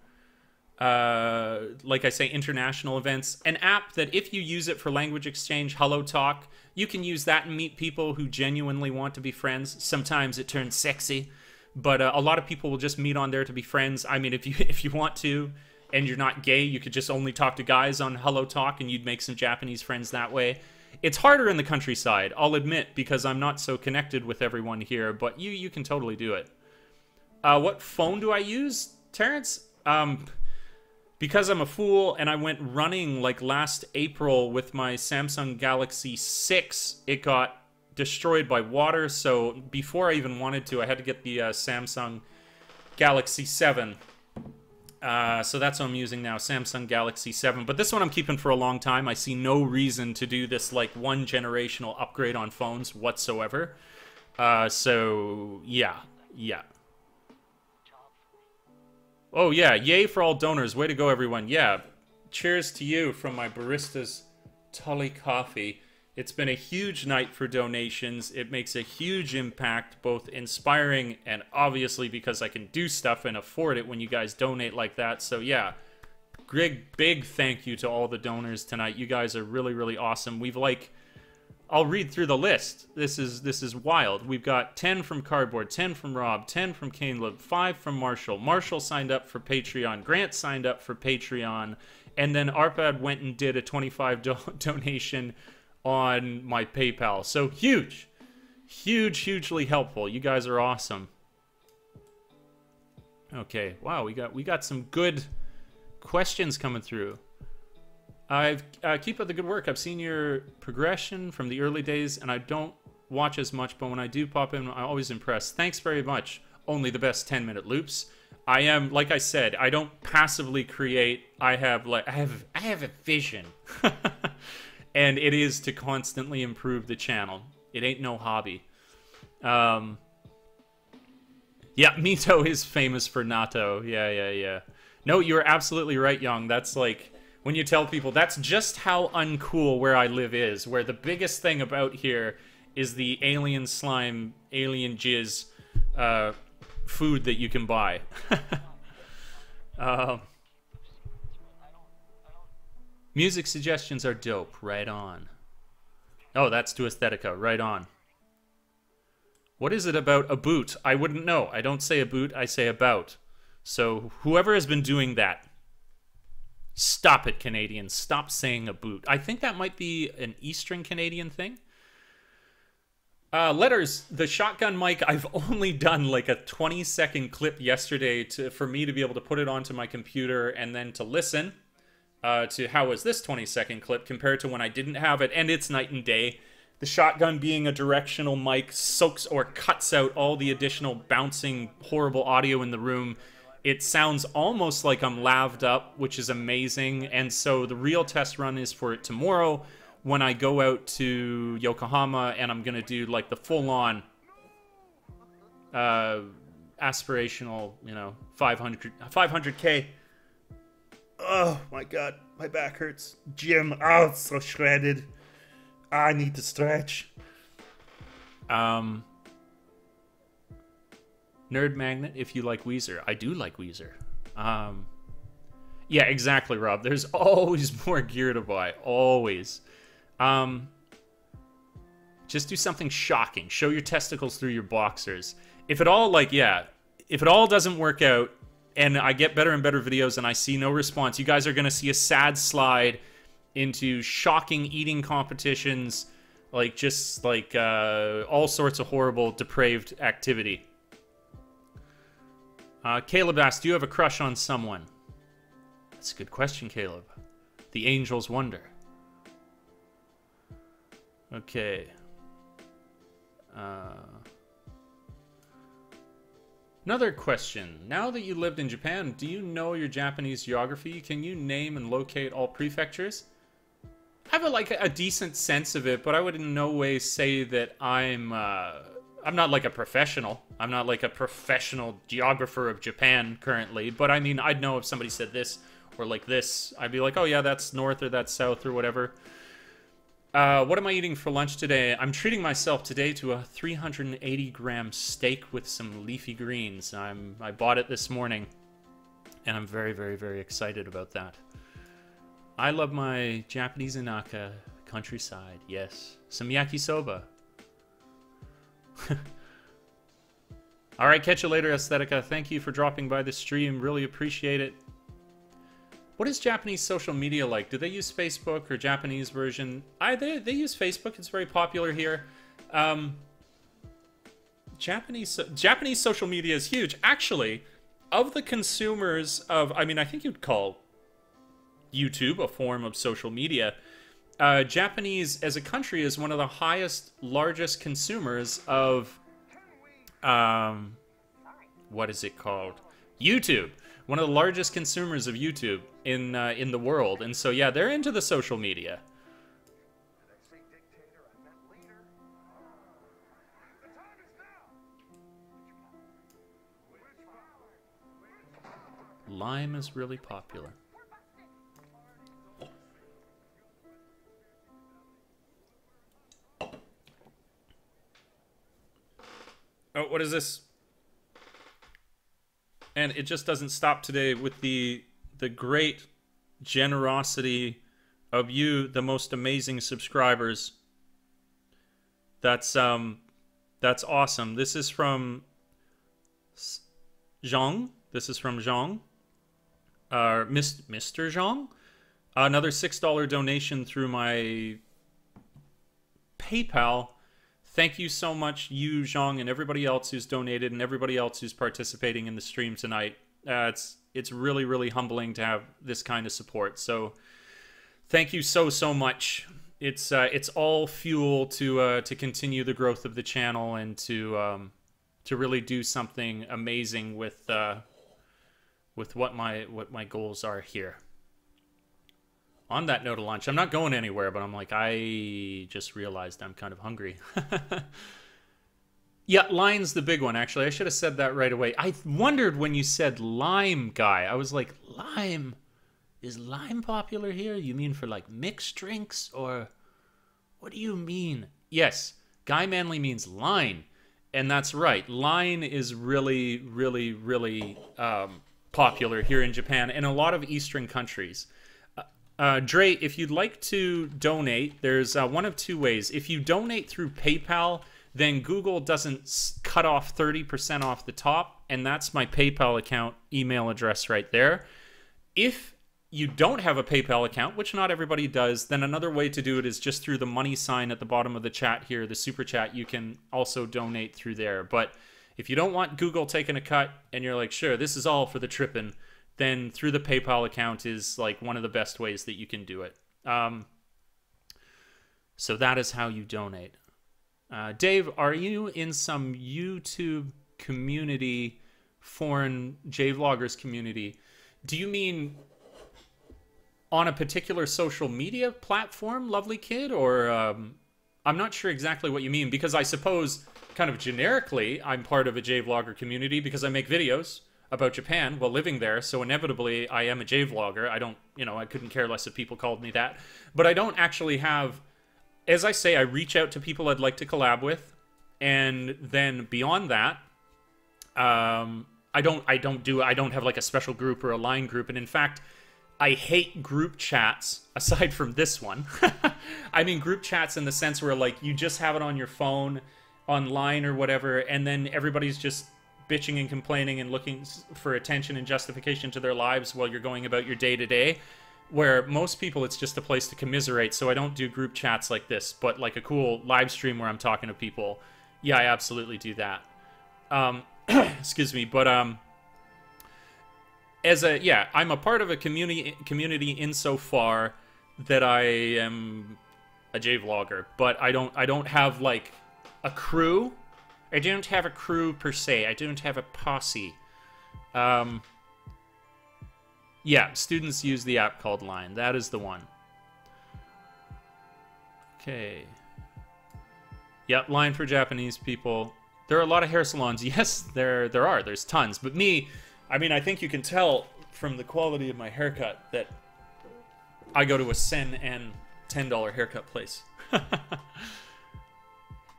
like I say, international events. An app that if you use it for language exchange, Hello Talk, you can use that and meet people who genuinely want to be friends. Sometimes it turns sexy. But a lot of people will just meet on there to be friends. I mean, if you want to, and you're not gay, you could just only talk to guys on Hello Talk, and you'd make some Japanese friends that way. It's harder in the countryside, I'll admit, because I'm not so connected with everyone here. But you can totally do it. What phone do I use, Terrence? Because I'm a fool, and I went running like last April with my Samsung Galaxy 6. It got destroyed by water, so before I even wanted to, I had to get the Samsung Galaxy 7. So that's what I'm using now, Samsung Galaxy 7. But this one I'm keeping for a long time. I see no reason to do this like one generational upgrade on phones whatsoever. So yeah. Oh yeah, yay for all donors. Way to go, everyone. Yeah, cheers to you from my barista's Tully Coffee. It's been a huge night for donations. It makes a huge impact, both inspiring and obviously because I can do stuff and afford it when you guys donate like that. So yeah, big thank you to all the donors tonight. You guys are really, really awesome. We've I'll read through the list. This is wild. We've got 10 from Cardboard, 10 from Rob, 10 from Caleb, 5 from Marshall. Marshall signed up for Patreon. Grant signed up for Patreon. And then Arpad went and did a 25 donation on my PayPal. So hugely helpful. You guys are awesome. Okay, wow, we got some good questions coming through. Keep up the good work. I've seen your progression from the early days, and I don't watch as much, but when I do pop in, I'm always impressed. Thanks very much. Only the best 10-minute loops. I am, like I said, I don't passively create. I have a vision. And it is to constantly improve the channel. It ain't no hobby. Yeah, Mito is famous for natto. Yeah. No, you're absolutely right, Young. That's like, when you tell people, that's just how uncool where I live is. Where the biggest thing about here is the alien slime, alien jizz food that you can buy. Music suggestions are dope. Right on. Oh, that's to Aesthetica. Right on. What is it about a boot? I wouldn't know. I don't say a boot. I say about. So whoever has been doing that, Stop it, Canadians. Stop saying a boot. I think that might be an Eastern Canadian thing. Letters, the shotgun mic, I've only done like a 20-second clip yesterday for me to be able to put it onto my computer and then to listen to how was this 20-second clip compared to when I didn't have it, and it's night and day. The shotgun being a directional mic soaks or cuts out all the additional bouncing, horrible audio in the room. It sounds almost like I'm laved up, which is amazing, and so the real test run is for it tomorrow, when I go out to Yokohama, and I'm going to do, like, the full-on aspirational, you know, 500K. Oh, my God. My back hurts. Jim, oh, it's so shredded. I need to stretch. Nerd Magnet, if you like Weezer. I do like Weezer. Yeah, exactly, Rob. There's always more gear to buy. Always. Just do something shocking. Show your testicles through your boxers. If it all, like, yeah, if it all doesn't work out and I get better and better videos and I see no response, you guys are going to see a sad slide into shocking eating competitions, like, just, like, all sorts of horrible, depraved activity. Caleb asks, do you have a crush on someone? That's a good question, Caleb. The angels wonder. Okay. Another question. Now that you lived in Japan, do you know your Japanese geography? Can you name and locate all prefectures? I have a decent sense of it, but I would in no way say that I'm not like a professional. I'm not like a professional geographer of Japan currently, but I mean, I'd know if somebody said this or like this. I'd be like, oh yeah, that's north or that's south or whatever. What am I eating for lunch today? I'm treating myself today to a 380-gram steak with some leafy greens. I bought it this morning, and I'm very, very, very excited about that. I love my Japanese inaka countryside. Yes, some yakisoba. All right, catch you later, Aesthetica. Thank you for dropping by the stream. Really appreciate it. What is Japanese social media like? Do they use Facebook or Japanese version? They use Facebook. It's very popular here. Japanese social media is huge. Actually, of the consumers of, I mean, I think you'd call YouTube a form of social media. Japanese as a country is one of the largest consumers of, what is it called? YouTube. One of the largest consumers of YouTube in the world, and so yeah, they're into the social media. Lime is really popular. Oh, what is this? And it just doesn't stop today with the great generosity of you, the most amazing subscribers. That's awesome. This is from Zhang. This is from Zhang. Mr. Zhang. Another $6 donation through my PayPal. Thank you so much, you, Zhang, and everybody else who's donated and everybody else who's participating in the stream tonight. It's really, really humbling to have this kind of support. So thank you so much. It's all fuel to continue the growth of the channel and to really do something amazing with what my goals are here. On that note of lunch, I'm not going anywhere, but I'm like, I just realized I'm kind of hungry. Yeah, line's the big one, actually. I should have said that right away. I wondered when you said lime guy. I was like, lime? Is lime popular here? You mean for, like, mixed drinks? Or what do you mean? Yes, Guy Manley means line. And that's right. Line is really, really, really popular here in Japan and a lot of Eastern countries. Dre, if you'd like to donate, there's one of two ways. If you donate through PayPal, then Google doesn't cut off 30% off the top, and that's my PayPal account email address right there. If you don't have a PayPal account, which not everybody does, then another way to do it is just through the money sign at the bottom of the chat here, the super chat. You can also donate through there. But if you don't want Google taking a cut and you're like, sure, this is all for the Trippin', then through the PayPal account is like one of the best ways that you can do it. So that is how you donate. Dave, are you in some YouTube community, foreign J-vloggers community? Do you mean on a particular social media platform, lovely kid? Or I'm not sure exactly what you mean, because I suppose kind of generically I'm part of a J-vlogger community because I make videos about Japan while living there, so inevitably I am a J-vlogger. I don't, you know, I couldn't care less if people called me that. But I don't actually have, as I say, I reach out to people I'd like to collab with, and then beyond that, I don't have like a special group or a line group, and in fact, I hate group chats, aside from this one. I mean group chats in the sense where, like, you just have it on your phone, online or whatever, and then everybody's just bitching and complaining and looking for attention and justification to their lives while you're going about your day-to-day, where most people, it's just a place to commiserate. So I don't do group chats like this, but like a cool live stream where I'm talking to people, yeah, I absolutely do that. Excuse me, but I'm a part of a community insofar that I am a J-vlogger, but I don't have like a crew. I don't have a crew per se. I don't have a posse. Yeah, students use the app called Line. That is the one. Okay. Yep, Line for Japanese people. There are a lot of hair salons. Yes, there are. There's tons. But me, I mean, I think you can tell from the quality of my haircut that I go to a sen and $10 haircut place.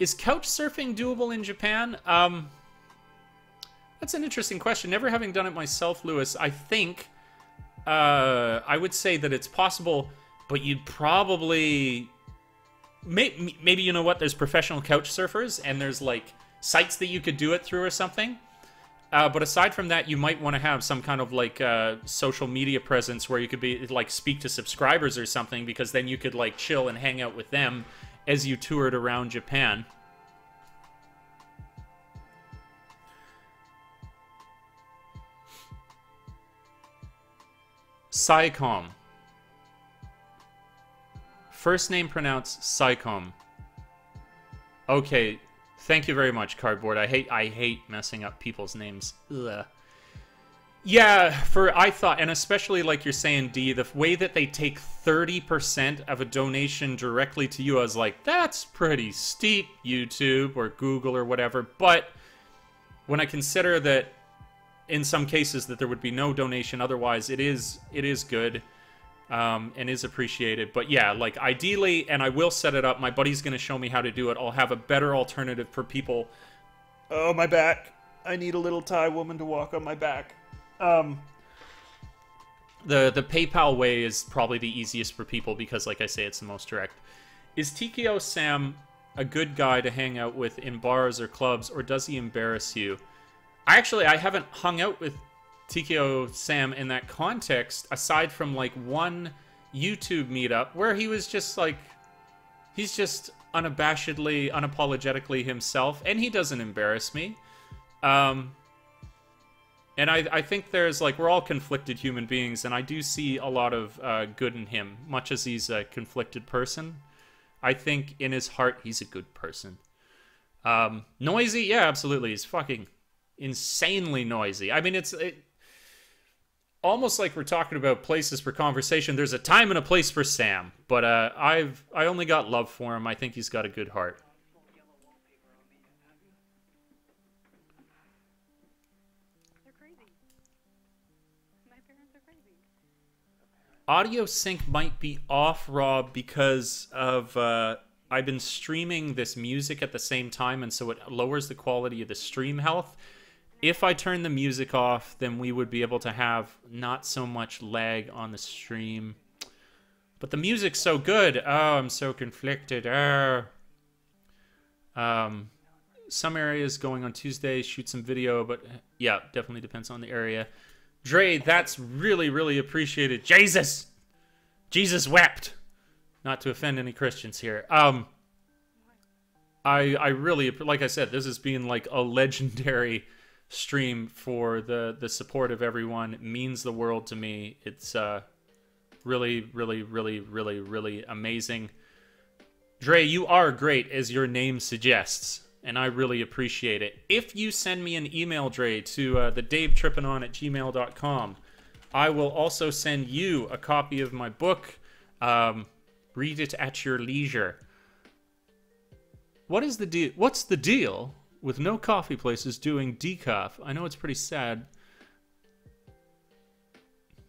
Is couch surfing doable in Japan? That's an interesting question. Never having done it myself, Lewis, I think I would say that it's possible, but you'd probably... Maybe, you know what, there's professional couch surfers, and there's like sites that you could do it through or something. But aside from that, you might want to have some kind of like social media presence where you could be like speak to subscribers or something, because then you could like chill and hang out with them as you toured around Japan. Saicom. First name pronounced Saicom. Okay, thank you very much, Cardboard. I hate messing up people's names. Ugh. Yeah, I thought, and especially like you're saying, D, the way that they take 30% of a donation directly to you, I was like, that's pretty steep, YouTube or Google or whatever. But when I consider that in some cases that there would be no donation otherwise, it is good and is appreciated. But yeah, like ideally, and I will set it up, my buddy's going to show me how to do it, I'll have a better alternative for people. Oh, my back. I need a little Thai woman to walk on my back. The PayPal way is probably the easiest for people because, like I say, it's the most direct. Is TKO Sam a good guy to hang out with in bars or clubs, or does he embarrass you? I haven't hung out with TKO Sam in that context, aside from like one YouTube meetup where he was just like, he's just unabashedly, unapologetically himself, and he doesn't embarrass me. And I think there's, like, we're all conflicted human beings, and I do see a lot of good in him, much as he's a conflicted person. I think in his heart, he's a good person. Noisy? Yeah, absolutely. He's fucking insanely noisy. I mean, it's almost like we're talking about places for conversation. There's a time and a place for Sam, but I only got love for him. I think he's got a good heart. Audio sync might be off, Rob, because of I've been streaming this music at the same time, and so it lowers the quality of the stream health. If I turn the music off, then we would be able to have not so much lag on the stream. But the music's so good. Oh, I'm so conflicted. Some areas going on Tuesday, shoot some video, but yeah, definitely depends on the area. Dre, that's really, really appreciated. Jesus! Jesus wept! Not to offend any Christians here. I really, like I said, this has been like a legendary stream for the support of everyone. It means the world to me. It's really, really, really, really, really amazing. Dre, you are great, as your name suggests, and I really appreciate it. If you send me an email, Dre, to the DaveTrippin@gmail.com, I will also send you a copy of my book. Read it at your leisure. What is the deal? What's the deal with no coffee places doing decaf? I know it's pretty sad.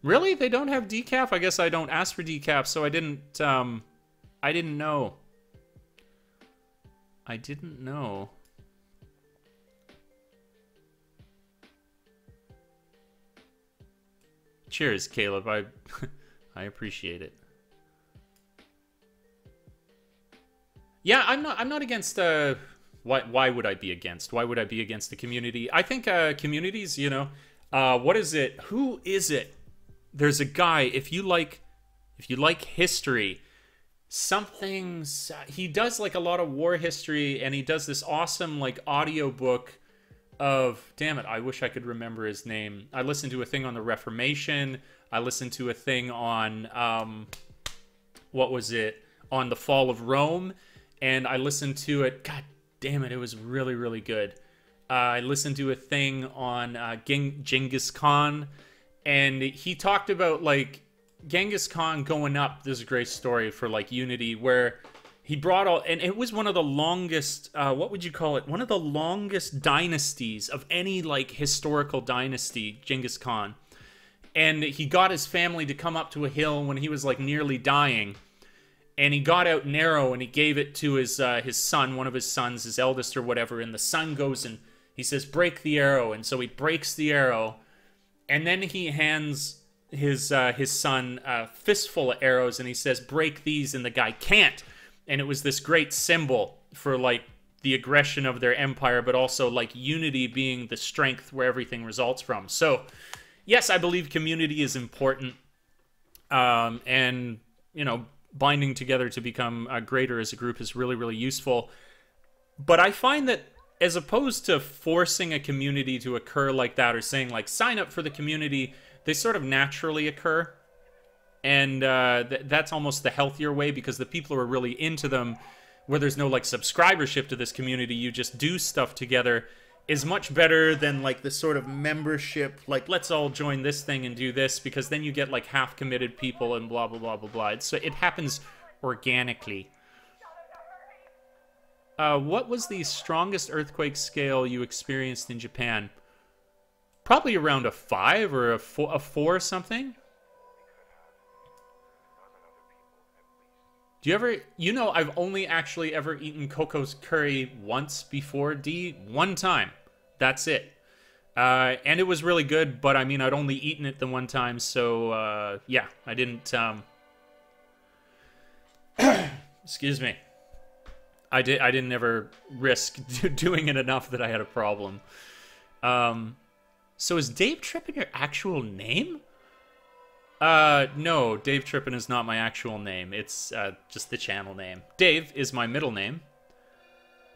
Really? They don't have decaf? I guess I don't ask for decaf, so I didn't know. I didn't know. Cheers, Caleb. I appreciate it. Yeah, I'm not against why would I be against? Why would I be against the community? I think communities, you know, what is it? Who is it? There's a guy, if you like history, he does like a lot of war history, and he does this awesome like audiobook of, damn it, I wish I could remember his name. I listened to a thing on the Reformation. I listened to a thing on what was it? On the fall of Rome. And I listened to it. God damn it, it was really, really good. I listened to a thing on Genghis Khan, and he talked about like Genghis Khan going up. This is a great story for like unity, where he brought all, and it was one of the longest. What would you call it? One of the longest dynasties of any like historical dynasty. Genghis Khan, and he got his family to come up to a hill when he was like nearly dying. And he got out an arrow and he gave it to his son, one of his sons, his eldest or whatever. And the son goes and he says, break the arrow. And so he breaks the arrow. And then he hands his son a fistful of arrows and he says, break these. And the guy can't. And it was this great symbol for like the aggression of their empire, but also like unity being the strength where everything results from. So yes, I believe community is important. And, you know, binding together to become greater as a group is really, really useful. But I find that as opposed to forcing a community to occur like that, or saying like sign up for the community, they sort of naturally occur. And that's almost the healthier way, because the people who are really into them, where there's no like subscribership to this community, you just do stuff together, is much better than like the sort of membership, like let's all join this thing and do this, because then you get like half committed people and blah blah blah blah blah. So it happens organically. What was the strongest earthquake scale you experienced in Japan? Probably around a 5 or a 4 or something. Do you ever, you know, I've only actually ever eaten Coco's curry once before, D. One time. That's it. And it was really good, but I mean, I'd only eaten it the one time, so, yeah, I didn't, excuse me. I didn't ever risk doing it enough that I had a problem. So is DaveTrippin your actual name? No, DaveTrippin is not my actual name. It's just the channel name. Dave is my middle name.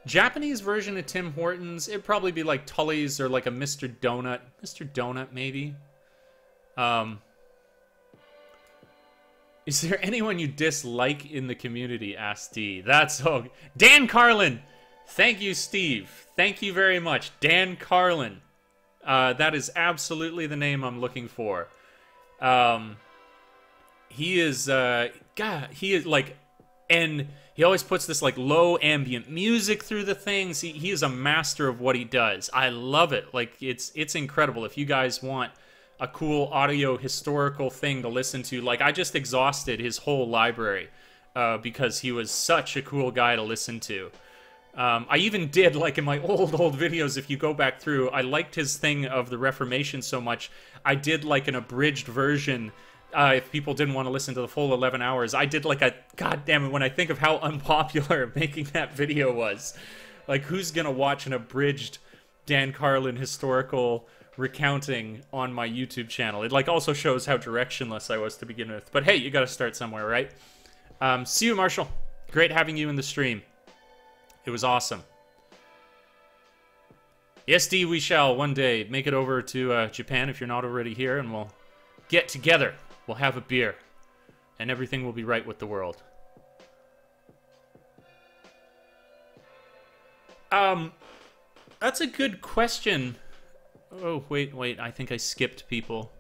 Japanese version of Tim Hortons, it'd probably be like Tully's or like a Mr. Donut. Mr. Donut, maybe. Is there anyone you dislike in the community? Asked D. That's oh, Dan Carlin. Thank you, Steve. Thank you very much, Dan Carlin. That is absolutely the name I'm looking for. He is, God, he is like, and he always puts this like low ambient music through the things. He is a master of what he does. I love it. Like, it's incredible. If you guys want a cool audio historical thing to listen to, like, I just exhausted his whole library, because he was such a cool guy to listen to. I even did, like, in my old videos, if you go back through, I liked his thing of the Reformation so much, I did, like, an abridged version, if people didn't want to listen to the full 11 hours. I did, like, a, god damn it, when I think of how unpopular making that video was. Like, who's gonna watch an abridged Dan Carlin historical recounting on my YouTube channel. It like also shows how directionless I was to begin with. But hey, you got to start somewhere, right? See you, Marshall. Great having you in the stream. It was awesome. Yes, D, we shall one day make it over to Japan if you're not already here, and we'll get together. We'll have a beer, and everything will be right with the world. That's a good question. Oh, wait, I think I skipped people.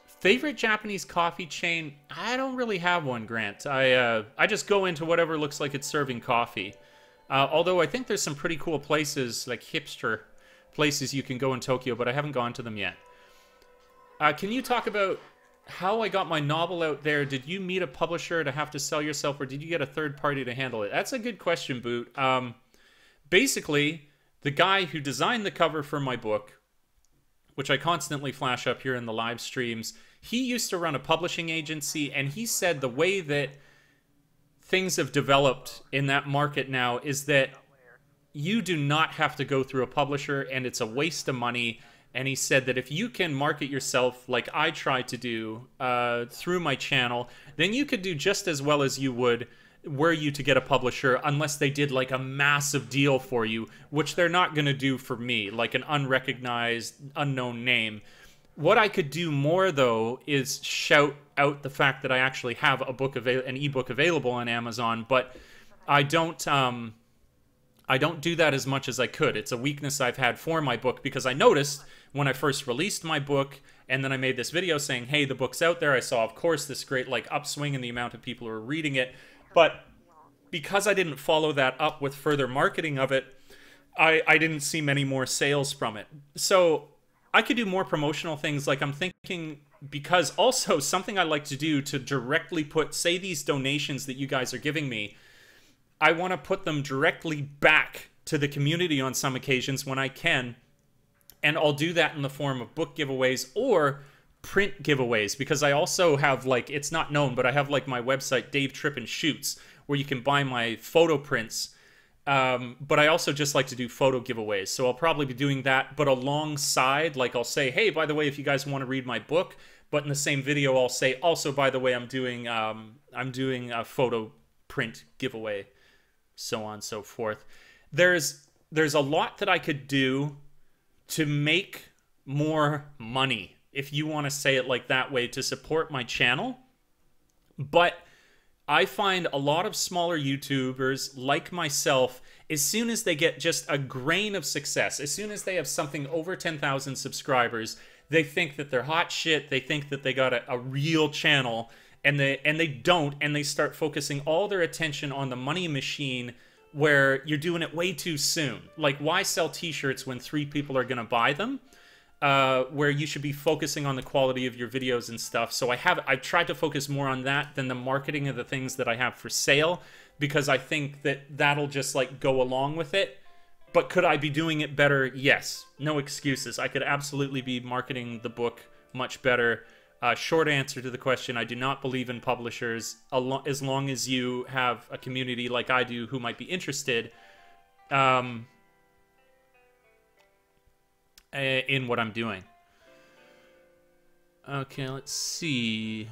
Favorite Japanese coffee chain? I don't really have one, Grant. I just go into whatever looks like it's serving coffee. Although I think there's some pretty cool places, like hipster places you can go in Tokyo, but I haven't gone to them yet. Can you talk about how I got my novel out there? Did you meet a publisher to have to sell yourself, or did you get a third party to handle it? That's a good question, Boot. Basically, the guy who designed the cover for my book, which I constantly flash up here in the live streams, he used to run a publishing agency, and he said the way that things have developed in that market now is that you do not have to go through a publisher, and it's a waste of money. And he said that if you can market yourself like I try to do through my channel, then you could do just as well as you would were you to get a publisher, unless they did like a massive deal for you, which they're not going to do for me, like an unrecognized, unknown name. What I could do more, though, is shout out the fact that I actually have a book an ebook available on Amazon, but I don't do that as much as I could. It's a weakness I've had for my book, because I noticed when I first released my book, and then I made this video saying, hey, the book's out there. I saw, of course, this great like upswing in the amount of people who are reading it. But because I didn't follow that up with further marketing of it, I didn't see many more sales from it. So I could do more promotional things. Like I'm thinking, because also something I like to do to directly put, say, these donations that you guys are giving me, I want to put them directly back to the community on some occasions when I can. And I'll do that in the form of book giveaways or print giveaways, because I also have, like, it's not known, but I have like my website DaveTrippin Shoots, where you can buy my photo prints. But I also just like to do photo giveaways, so I'll probably be doing that. But alongside, like, I'll say, hey, by the way, if you guys want to read my book, but in the same video I'll say, also, by the way, I'm doing a photo print giveaway, so on and so forth. There's a lot that I could do to make more money, if you want to say it like that way, to support my channel. But I find a lot of smaller YouTubers like myself, as soon as they get just a grain of success, as soon as they have something over 10,000 subscribers, they think that they're hot shit. They think that they got a real channel, and they don't, and they start focusing all their attention on the money machine, where you're doing it way too soon. Like, why sell t-shirts when 3 people are going to buy them? Where you should be focusing on the quality of your videos and stuff. So I've tried to focus more on that than the marketing of the things that I have for sale, because I think that that'll just like go along with it. But could I be doing it better? Yes. No excuses. I could absolutely be marketing the book much better. Short answer to the question, I do not believe in publishers, as long as you have a community like I do who might be interested in what I'm doing. Okay, let's see.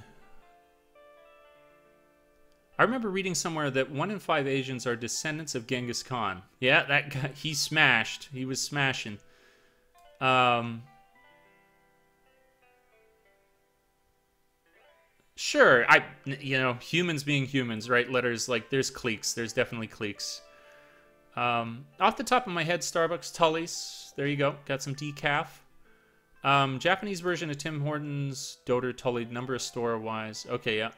I remember reading somewhere that 1 in 5 Asians are descendants of Genghis Khan. Yeah, that guy, he smashed. He was smashing. Sure, you know, humans being humans, right? Letters, like, there's cliques. There's definitely cliques. Off the top of my head, Starbucks, Tully's. There you go. Got some decaf. Japanese version of Tim Hortons, Doter, Tully, number of store-wise. Okay, yeah.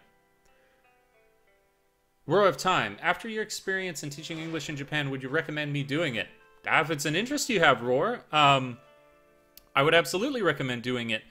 Row of Time. After your experience in teaching English in Japan, would you recommend me doing it? If it's an interest you have, Roar, I would absolutely recommend doing it.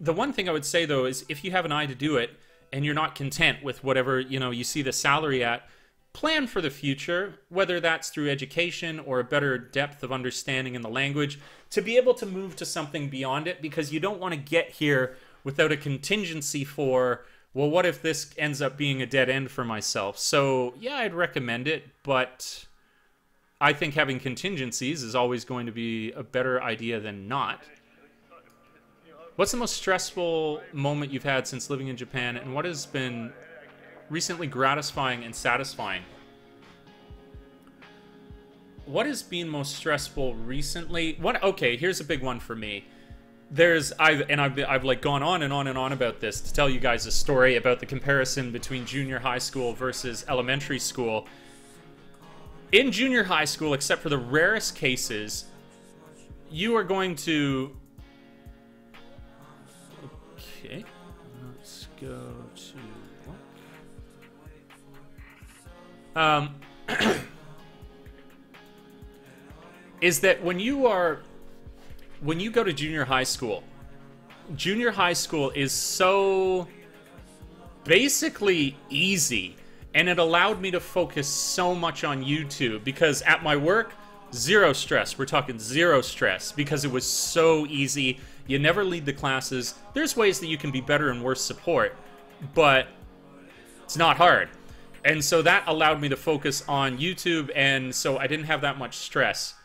The one thing I would say, though, is if you have an eye to do it and you're not content with whatever, you know, you see the salary at, plan for the future, whether that's through education or a better depth of understanding in the language, to be able to move to something beyond it, because you don't want to get here without a contingency for, well, what if this ends up being a dead end for myself? So, yeah, I'd recommend it, but I think having contingencies is always going to be a better idea than not. What's the most stressful moment you've had since living in Japan, and what has been recently gratifying and satisfying? What has been most stressful recently? Okay, here's a big one for me. I've like gone on and on and on about this to tell you guys a story about the comparison between junior high school versus elementary school. In junior high school, except for the rarest cases, you are going to... Okay, let's go to... is that when you go to junior high school is so basically easy, and it allowed me to focus so much on YouTube, because at my work, zero stress. We're talking zero stress, because it was so easy. You never lead the classes. There's ways that you can be better and worse support, but it's not hard. And so that allowed me to focus on YouTube, and so I didn't have that much stress.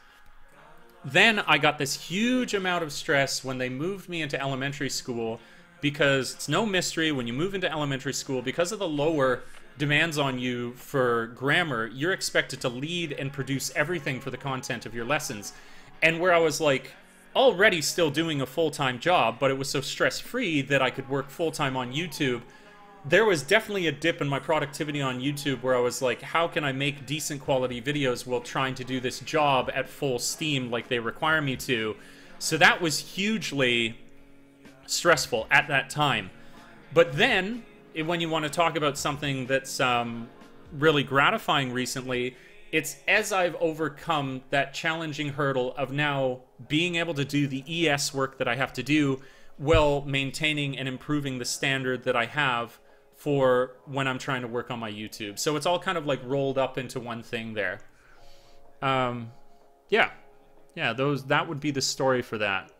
Then I got this huge amount of stress when they moved me into elementary school, because it's no mystery when you move into elementary school, because of the lower demands on you for grammar, you're expected to lead and produce everything for the content of your lessons. And where I was like already still doing a full-time job, but it was so stress-free that I could work full-time on YouTube, there was definitely a dip in my productivity on YouTube where I was like, how can I make decent quality videos while trying to do this job at full steam like they require me to? So that was hugely stressful at that time. But then, when you want to talk about something that's really gratifying recently, it's as I've overcome that challenging hurdle of now being able to do the ES work that I have to do while maintaining and improving the standard that I have for when I'm trying to work on my YouTube. So it's all kind of like rolled up into one thing there. Yeah, that would be the story for that.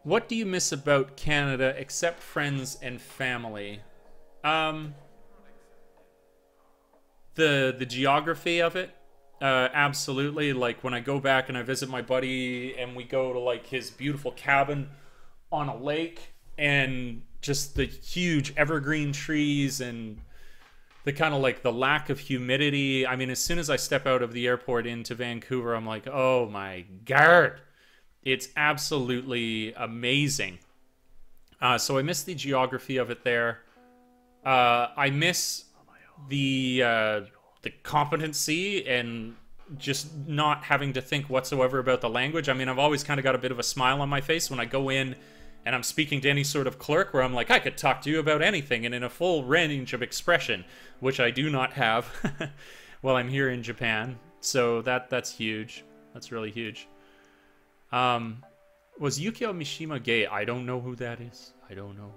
What do you miss about Canada except friends and family? The geography of it, absolutely. Like when I go back and I visit my buddy and we go to like his beautiful cabin on a lake, and just the huge evergreen trees and the kind of like the lack of humidity. I mean, as soon as I step out of the airport into Vancouver, I'm like, oh my God, it's absolutely amazing. So I miss the geography of it there. I miss the competency and just not having to think whatsoever about the language. I mean, I've always kind of got a bit of a smile on my face when I go in and I'm speaking to any sort of clerk where I'm like, I could talk to you about anything and in a full range of expression, which I do not have while I'm here in Japan. So that's huge. That's really huge. Was Yukio Mishima gay? I don't know who that is. I don't know.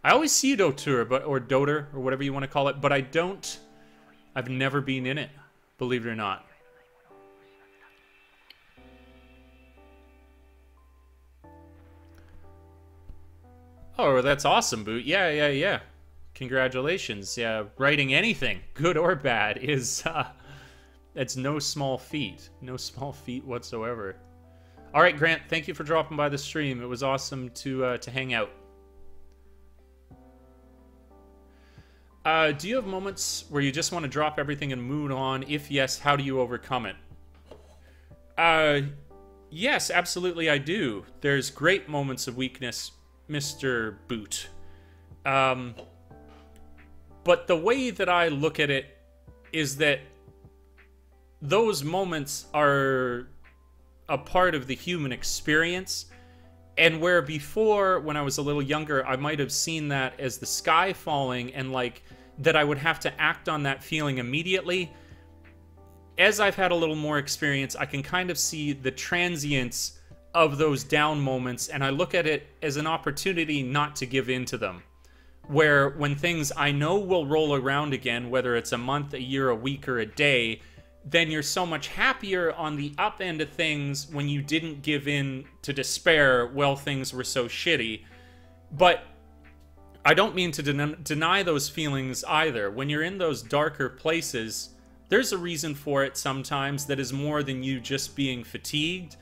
I always see Dotur, or Doter, or whatever you want to call it, but I've never been in it, believe it or not. Oh, that's awesome, Boot. Yeah. Congratulations. Yeah, writing anything, good or bad, is it's no small feat. No small feat whatsoever. All right, Grant, thank you for dropping by the stream. It was awesome to hang out. Do you have moments where you just want to drop everything and move on? If yes, how do you overcome it? Yes, absolutely I do. There's great moments of weakness, Mr. Boot. But the way that I look at it is that those moments are a part of the human experience. And where before, when I was a little younger, I might have seen that as the sky falling and like that I would have to act on that feeling immediately. As I've had a little more experience, I can kind of see the transience of those down moments, and I look at it as an opportunity not to give in to them. Where when things I know will roll around again, whether it's a month, a year, a week, or a day, then you're so much happier on the up end of things when you didn't give in to despair while things were so shitty. But I don't mean to deny those feelings either. When you're in those darker places, there's a reason for it sometimes that is more than you just being fatigued,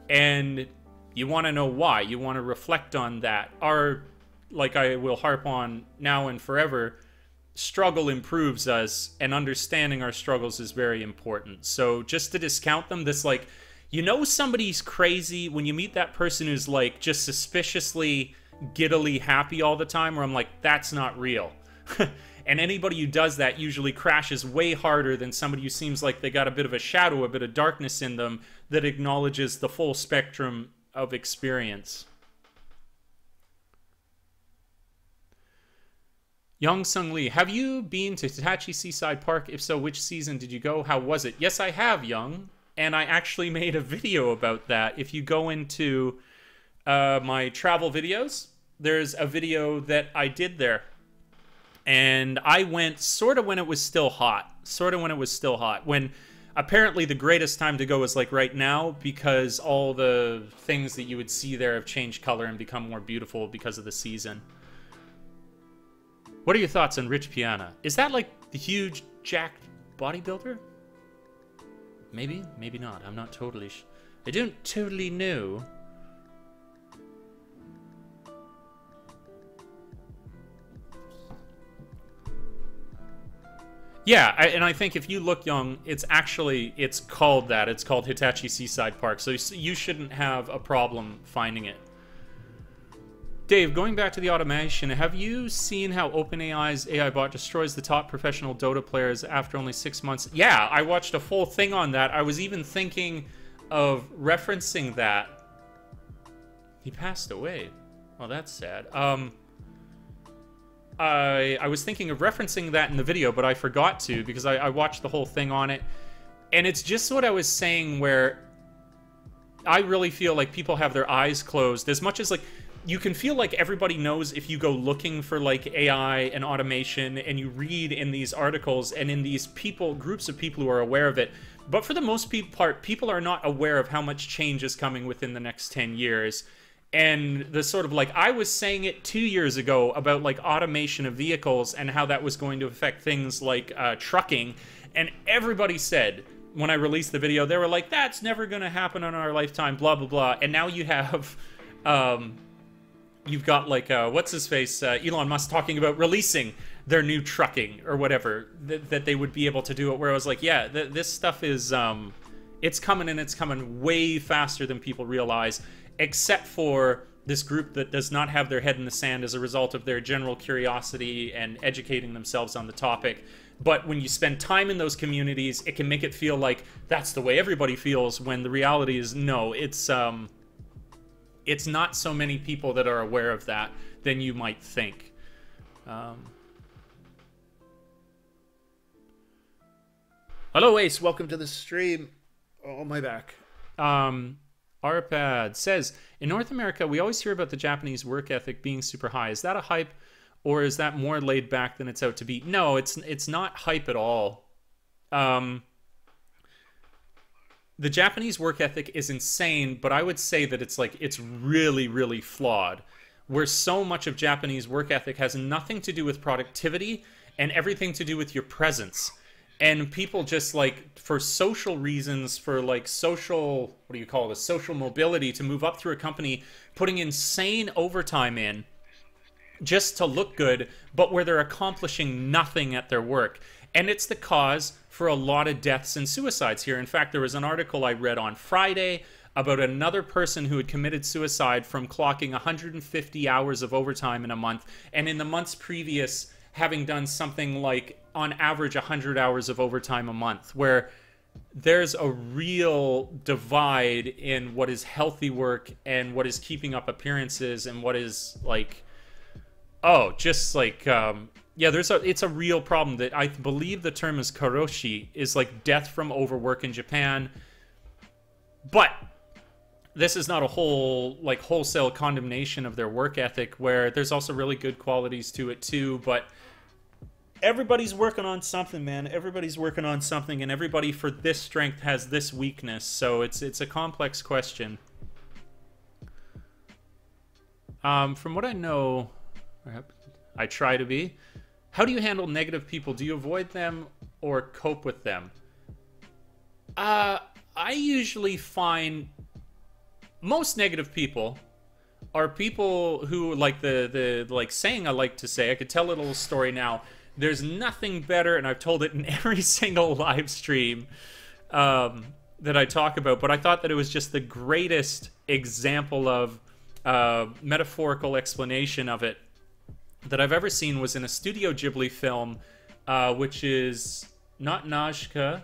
and you want to know why. You want to reflect on that. Like I will harp on now and forever, struggle improves us, and understanding our struggles is very important. So just to discount them, this like, you know, somebody's crazy when you meet that person who's like just suspiciously giddily happy all the time, where I'm like, that's not real. And anybody who does that usually crashes way harder than somebody who seems like they got a bit of a shadow, a bit of darkness in them that acknowledges the full spectrum of experience. Young Sung Lee, have you been to Hitachi Seaside Park? If so, which season did you go? How was it? Yes, I have, Young. And I actually made a video about that. If you go into my travel videos, there's a video that I did there. And I went sort of when it was still hot. When apparently the greatest time to go is like right now, because all the things that you would see there have changed color and become more beautiful because of the season. What are your thoughts on Rich Piana? Is that like the huge jacked bodybuilder? Maybe, maybe not. I'm not totally I don't totally know. Yeah, and I think if you look, Young, it's called that. It's called Hitachi Seaside Park. So you shouldn't have a problem finding it. Dave, going back to the automation, have you seen how OpenAI's AI bot destroys the top professional Dota players after only 6 months? Yeah, I watched a full thing on that. I was even thinking of referencing that. He passed away. Well, that's sad. I was thinking of referencing that in the video, but I forgot to because I watched the whole thing on it. And it's just what I was saying, where I really feel like people have their eyes closed. As much as, like, you can feel like everybody knows if you go looking for, like, AI and automation, and you read in these articles and in these groups of people who are aware of it. But for the most part, people are not aware of how much change is coming within the next 10 years. And the sort of, like, I was saying it 2 years ago about, like, automation of vehicles and how that was going to affect things like trucking. And everybody said, when I released the video, they were like, that's never going to happen in our lifetime, blah, blah, blah. And now you have, you've got, like, what's-his-face, Elon Musk talking about releasing their new trucking or whatever, that they would be able to do it, where I was like, yeah, this stuff is, it's coming, and it's coming way faster than people realize. Except for this group that does not have their head in the sand as a result of their general curiosity and educating themselves on the topic. But when you spend time in those communities, it can make it feel like that's the way everybody feels, when the reality is no, it's not so many people that are aware of that than you might think. Hello, Ace. Welcome to the stream. Oh, my back. Arpad says, in North America, we always hear about the Japanese work ethic being super high. Is that a hype, or is that more laid back than it's out to be? No, it's not hype at all. The Japanese work ethic is insane, but I would say that it's really, really flawed. Where so much of Japanese work ethic has nothing to do with productivity and everything to do with your presence. And people just, like, for social reasons, for, like, social, what do you call it, social mobility, to move up through a company, putting insane overtime in just to look good, but where they're accomplishing nothing at their work. And it's the cause for a lot of deaths and suicides here. In fact, there was an article I read on Friday about another person who had committed suicide from clocking 150 hours of overtime in a month, and in the months previous having done something like, on average, 100 hours of overtime a month, where there's a real divide in what is healthy work and what is keeping up appearances and what is, like, oh, just like, yeah, it's a real problem that I believe the term is karoshi, is like death from overwork in Japan. But this is not a wholesale condemnation of their work ethic, where there's also really good qualities to it too, but everybody's working on something, man. Everybody's working on something, and everybody for this strength has this weakness. So it's a complex question. From what I know, I try to be. How do you handle negative people? Do you avoid them or cope with them? I usually find most negative people are people who, like the like saying I like to say, I could tell a little story now. There's nothing better, and I've told it in every single live stream that I talk about, but I thought that it was just the greatest example of metaphorical explanation of it that I've ever seen was in a Studio Ghibli film, which is not Najka,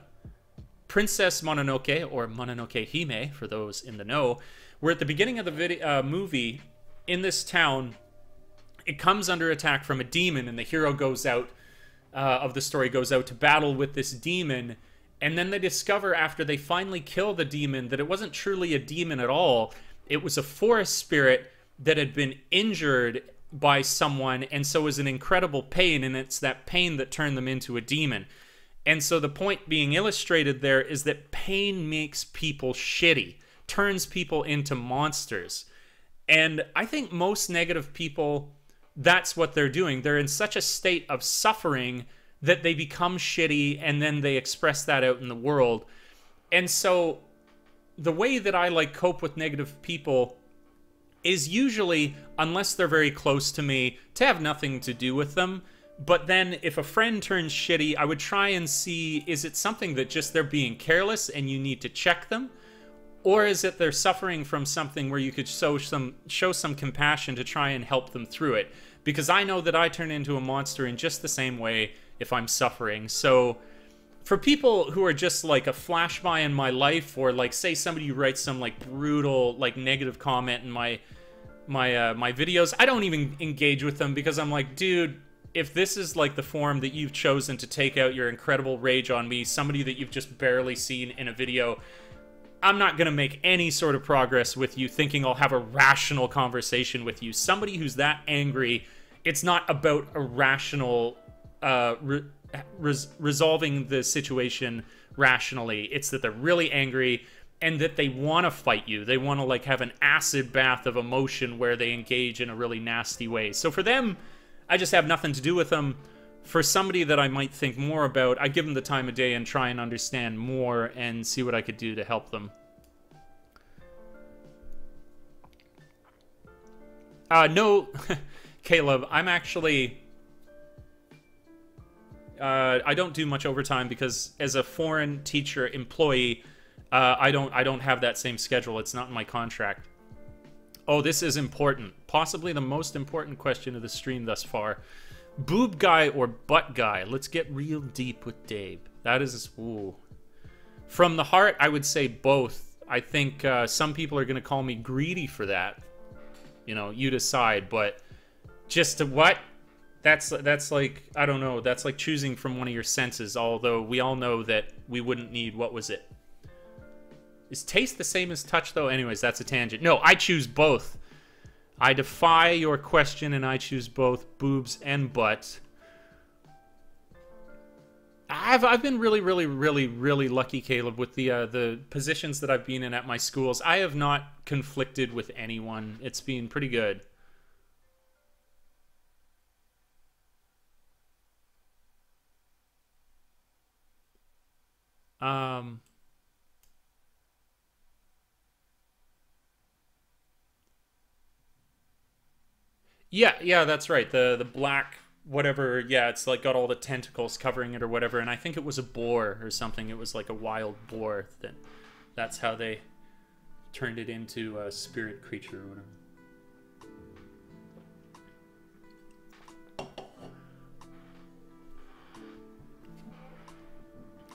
Princess Mononoke, or Mononoke Hime, for those in the know, where at the beginning of the movie, in this town, it comes under attack from a demon, and the hero goes out, of the story goes out to battle with this demon, and then they discover after they finally kill the demon that it wasn't truly a demon at all. It was a forest spirit that had been injured by someone, and so was in incredible pain, and it's that pain that turned them into a demon. And so the point being illustrated there is that pain makes people shitty, turns people into monsters. And I think most negative people, that's what they're doing. They're in such a state of suffering that they become shitty, and then they express that out in the world. And so the way that I like cope with negative people is usually, unless they're very close to me, to have nothing to do with them. But then if a friend turns shitty, I would try and see, is it something that just they're being careless and you need to check them? Or is it they're suffering from something where you could show some compassion to try and help them through it? Because I know that I turn into a monster in just the same way if I'm suffering. So for people who are just like a flashby in my life, or like say somebody writes some like brutal like negative comment in my videos, I don't even engage with them, because I'm like, dude, if this is like the form that you've chosen to take out your incredible rage on me, somebody that you've just barely seen in a video, I'm not going to make any sort of progress with you thinking I'll have a rational conversation with you. Somebody who's that angry, it's not about a rational resolving the situation rationally. It's that they're really angry and that they want to fight you. They want to like have an acid bath of emotion where they engage in a really nasty way. So for them, I just have nothing to do with them. For somebody that I might think more about, I give them the time of day and try and understand more and see what I could do to help them. No, Caleb, I'm actually... I don't do much overtime because as a foreign teacher employee, I don't have that same schedule. It's not in my contract. Oh, this is important. Possibly the most important question of the stream thus far. Boob guy or butt guy? Let's get real deep with Dave. That is, ooh. From the heart, I would say both. I think some people are going to call me greedy for that. You know, you decide. But just to what? That's like, I don't know. That's like choosing from one of your senses. Although we all know that we wouldn't need, what was it? Is taste the same as touch, though? Anyways, that's a tangent. No, I choose both. I defy your question, and I choose both boobs and butt. I've been really lucky, Caleb, with the positions that I've been in at my schools. I have not conflicted with anyone. It's been pretty good. Yeah, that's right. The black whatever, yeah, it's like got all the tentacles covering it or whatever, and I think it was a boar or something. It was like a wild boar. That's how they turned it into a spirit creature or whatever.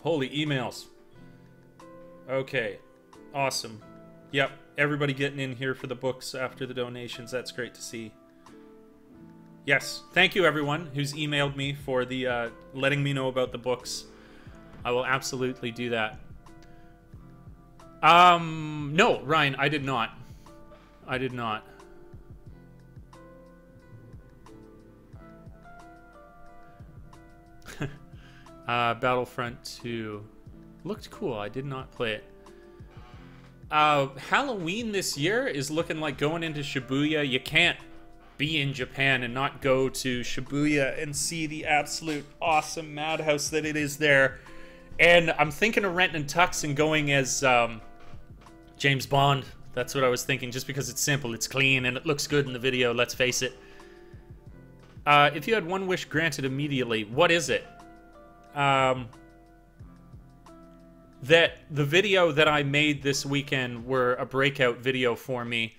Holy emails. Okay. Awesome. Yep. Everybody getting in here for the books after the donations. That's great to see. Yes. Thank you, everyone who's emailed me for the letting me know about the books. I will absolutely do that. No, Ryan, I did not. I did not. Battlefront 2 looked cool. I did not play it. Halloween this year is looking like going into Shibuya. You can't be in Japan and not go to Shibuya and see the absolute awesome madhouse that it is there. And I'm thinking of renting a tux and going as James Bond. That's what I was thinking, just because it's simple, it's clean, and it looks good in the video, let's face it. If you had one wish granted immediately, what is it? That the video that I made this weekend were a breakout video for me.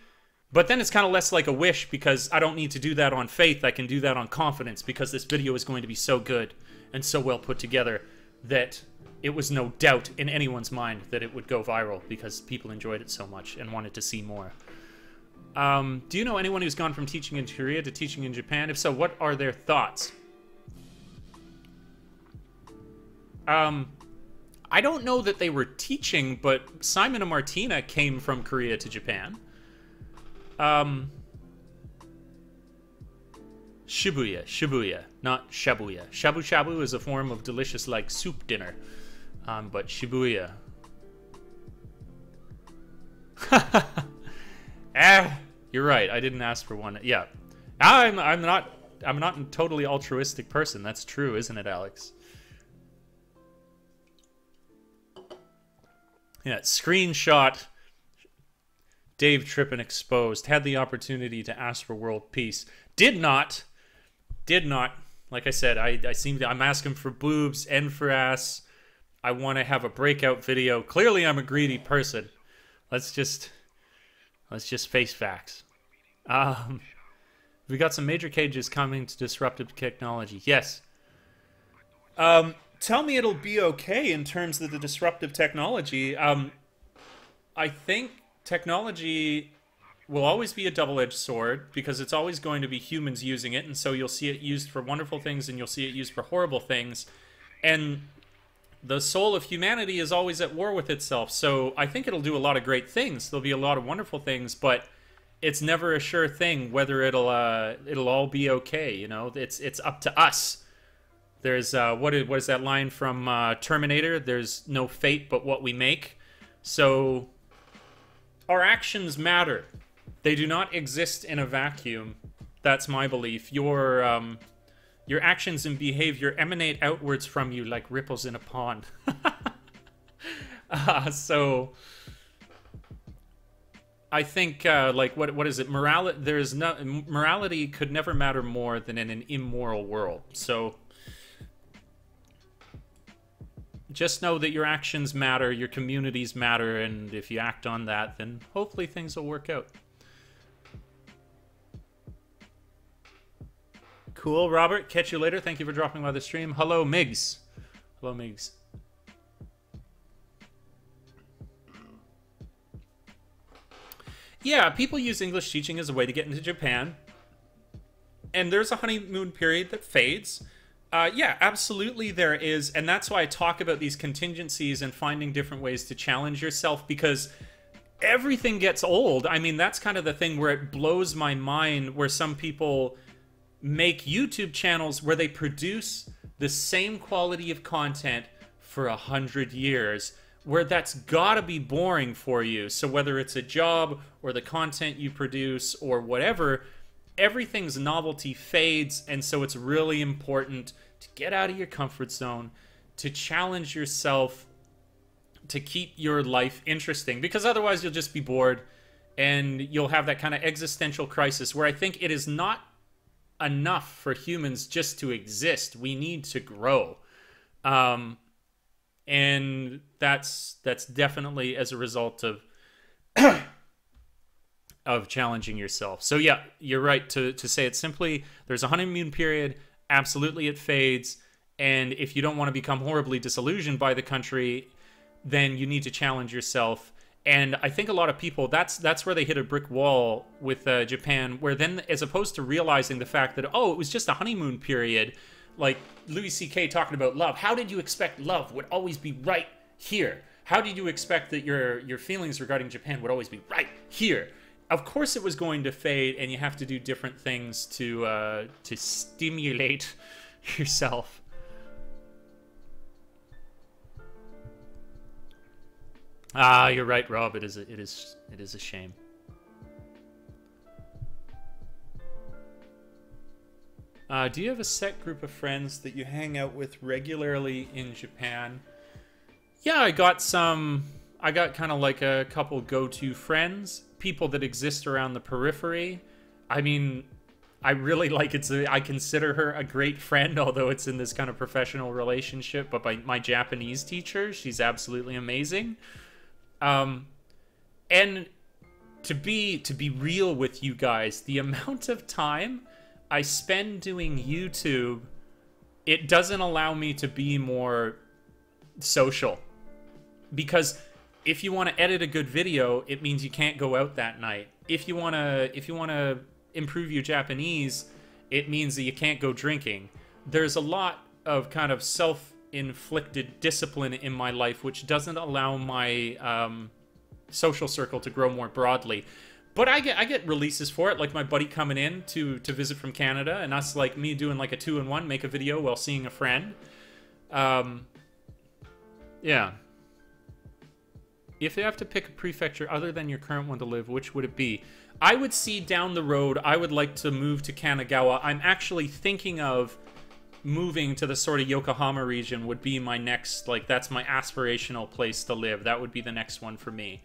But then it's kind of less like a wish, because I don't need to do that on faith. I can do that on confidence, because this video is going to be so good and so well put together that it was no doubt in anyone's mind that it would go viral, because people enjoyed it so much and wanted to see more. Do you know anyone who's gone from teaching in Korea to teaching in Japan? If so, what are their thoughts? I don't know that they were teaching, but Simon and Martina came from Korea to Japan. Shibuya, not Shabuya. Shabu Shabu is a form of delicious, like, soup dinner. But Shibuya. You're right. I didn't ask for one. Yeah. I'm not a totally altruistic person. That's true, isn't it, Alex? Yeah, screenshot. DaveTrippin exposed. Had the opportunity to ask for world peace. Did not. Like I said, I'm asking for boobs and for ass. I want to have a breakout video. Clearly, I'm a greedy person. Let's just face facts. We got some major cages coming to disruptive technology. Yes. Tell me it'll be okay in terms of the disruptive technology. I think technology will always be a double-edged sword, because it's always going to be humans using it, and so you'll see it used for wonderful things and you'll see it used for horrible things. And the soul of humanity is always at war with itself, so I think it'll do a lot of great things. There'll be a lot of wonderful things, but it's never a sure thing whether it'll all be okay, you know? It's up to us. There's what is that line from Terminator? There's no fate but what we make. So our actions matter. They do not exist in a vacuum. That's my belief. Your actions and behavior emanate outwards from you like ripples in a pond. So I think like what is it? Morality could never matter more than in an immoral world. So just know that your actions matter, your communities matter, and if you act on that, then hopefully things will work out. Cool, Robert. Catch you later. Thank you for dropping by the stream. Hello, Migs. Hello, Migs. Yeah, people use English teaching as a way to get into Japan. And there's a honeymoon period that fades. Yeah, absolutely there is. And that's why I talk about these contingencies and finding different ways to challenge yourself, because everything gets old. I mean, that's kind of the thing where it blows my mind, where some people make YouTube channels where they produce the same quality of content for 100 years, where that's gotta be boring for you. So whether it's a job or the content you produce or whatever, everything's novelty fades, and so it's really important to get out of your comfort zone, to challenge yourself, to keep your life interesting, because otherwise you'll just be bored and you'll have that kind of existential crisis where I think it is not enough for humans just to exist. We need to grow. And that's definitely as a result of of challenging yourself. So yeah, you're right to say it simply. There's a honeymoon period. Absolutely, it fades. And if you don't want to become horribly disillusioned by the country, then you need to challenge yourself. And I think a lot of people, that's where they hit a brick wall with Japan, where then, as opposed to realizing the fact that, oh, it was just a honeymoon period, like Louis C.K. talking about love. How did you expect love would always be right here? How did you expect that your feelings regarding Japan would always be right here? Of course it was going to fade, and you have to do different things to stimulate yourself. Ah, you're right, Rob. It is a shame. Do you have a set group of friends that you hang out with regularly in Japan? yeah, I got kind of like a couple go-to friends, people that exist around the periphery. I mean, I really like it. I consider her a great friend, although it's in this kind of professional relationship. But my Japanese teacher, she's absolutely amazing. And to be real with you guys, the amount of time I spend doing YouTube, it doesn't allow me to be more social. Because if you want to edit a good video, it means you can't go out that night. If you want to improve your Japanese, it means that you can't go drinking. There's a lot of kind of self-inflicted discipline in my life which doesn't allow my social circle to grow more broadly. But I get releases for it, like my buddy coming in to visit from Canada, and us, like me doing like a 2-in-1, make a video while seeing a friend. Yeah. If you have to pick a prefecture other than your current one to live, which would it be? I would see down the road, I would like to move to Kanagawa. I'm actually thinking of moving to the sort of Yokohama region would be my next, like, that's my aspirational place to live. That would be the next one for me.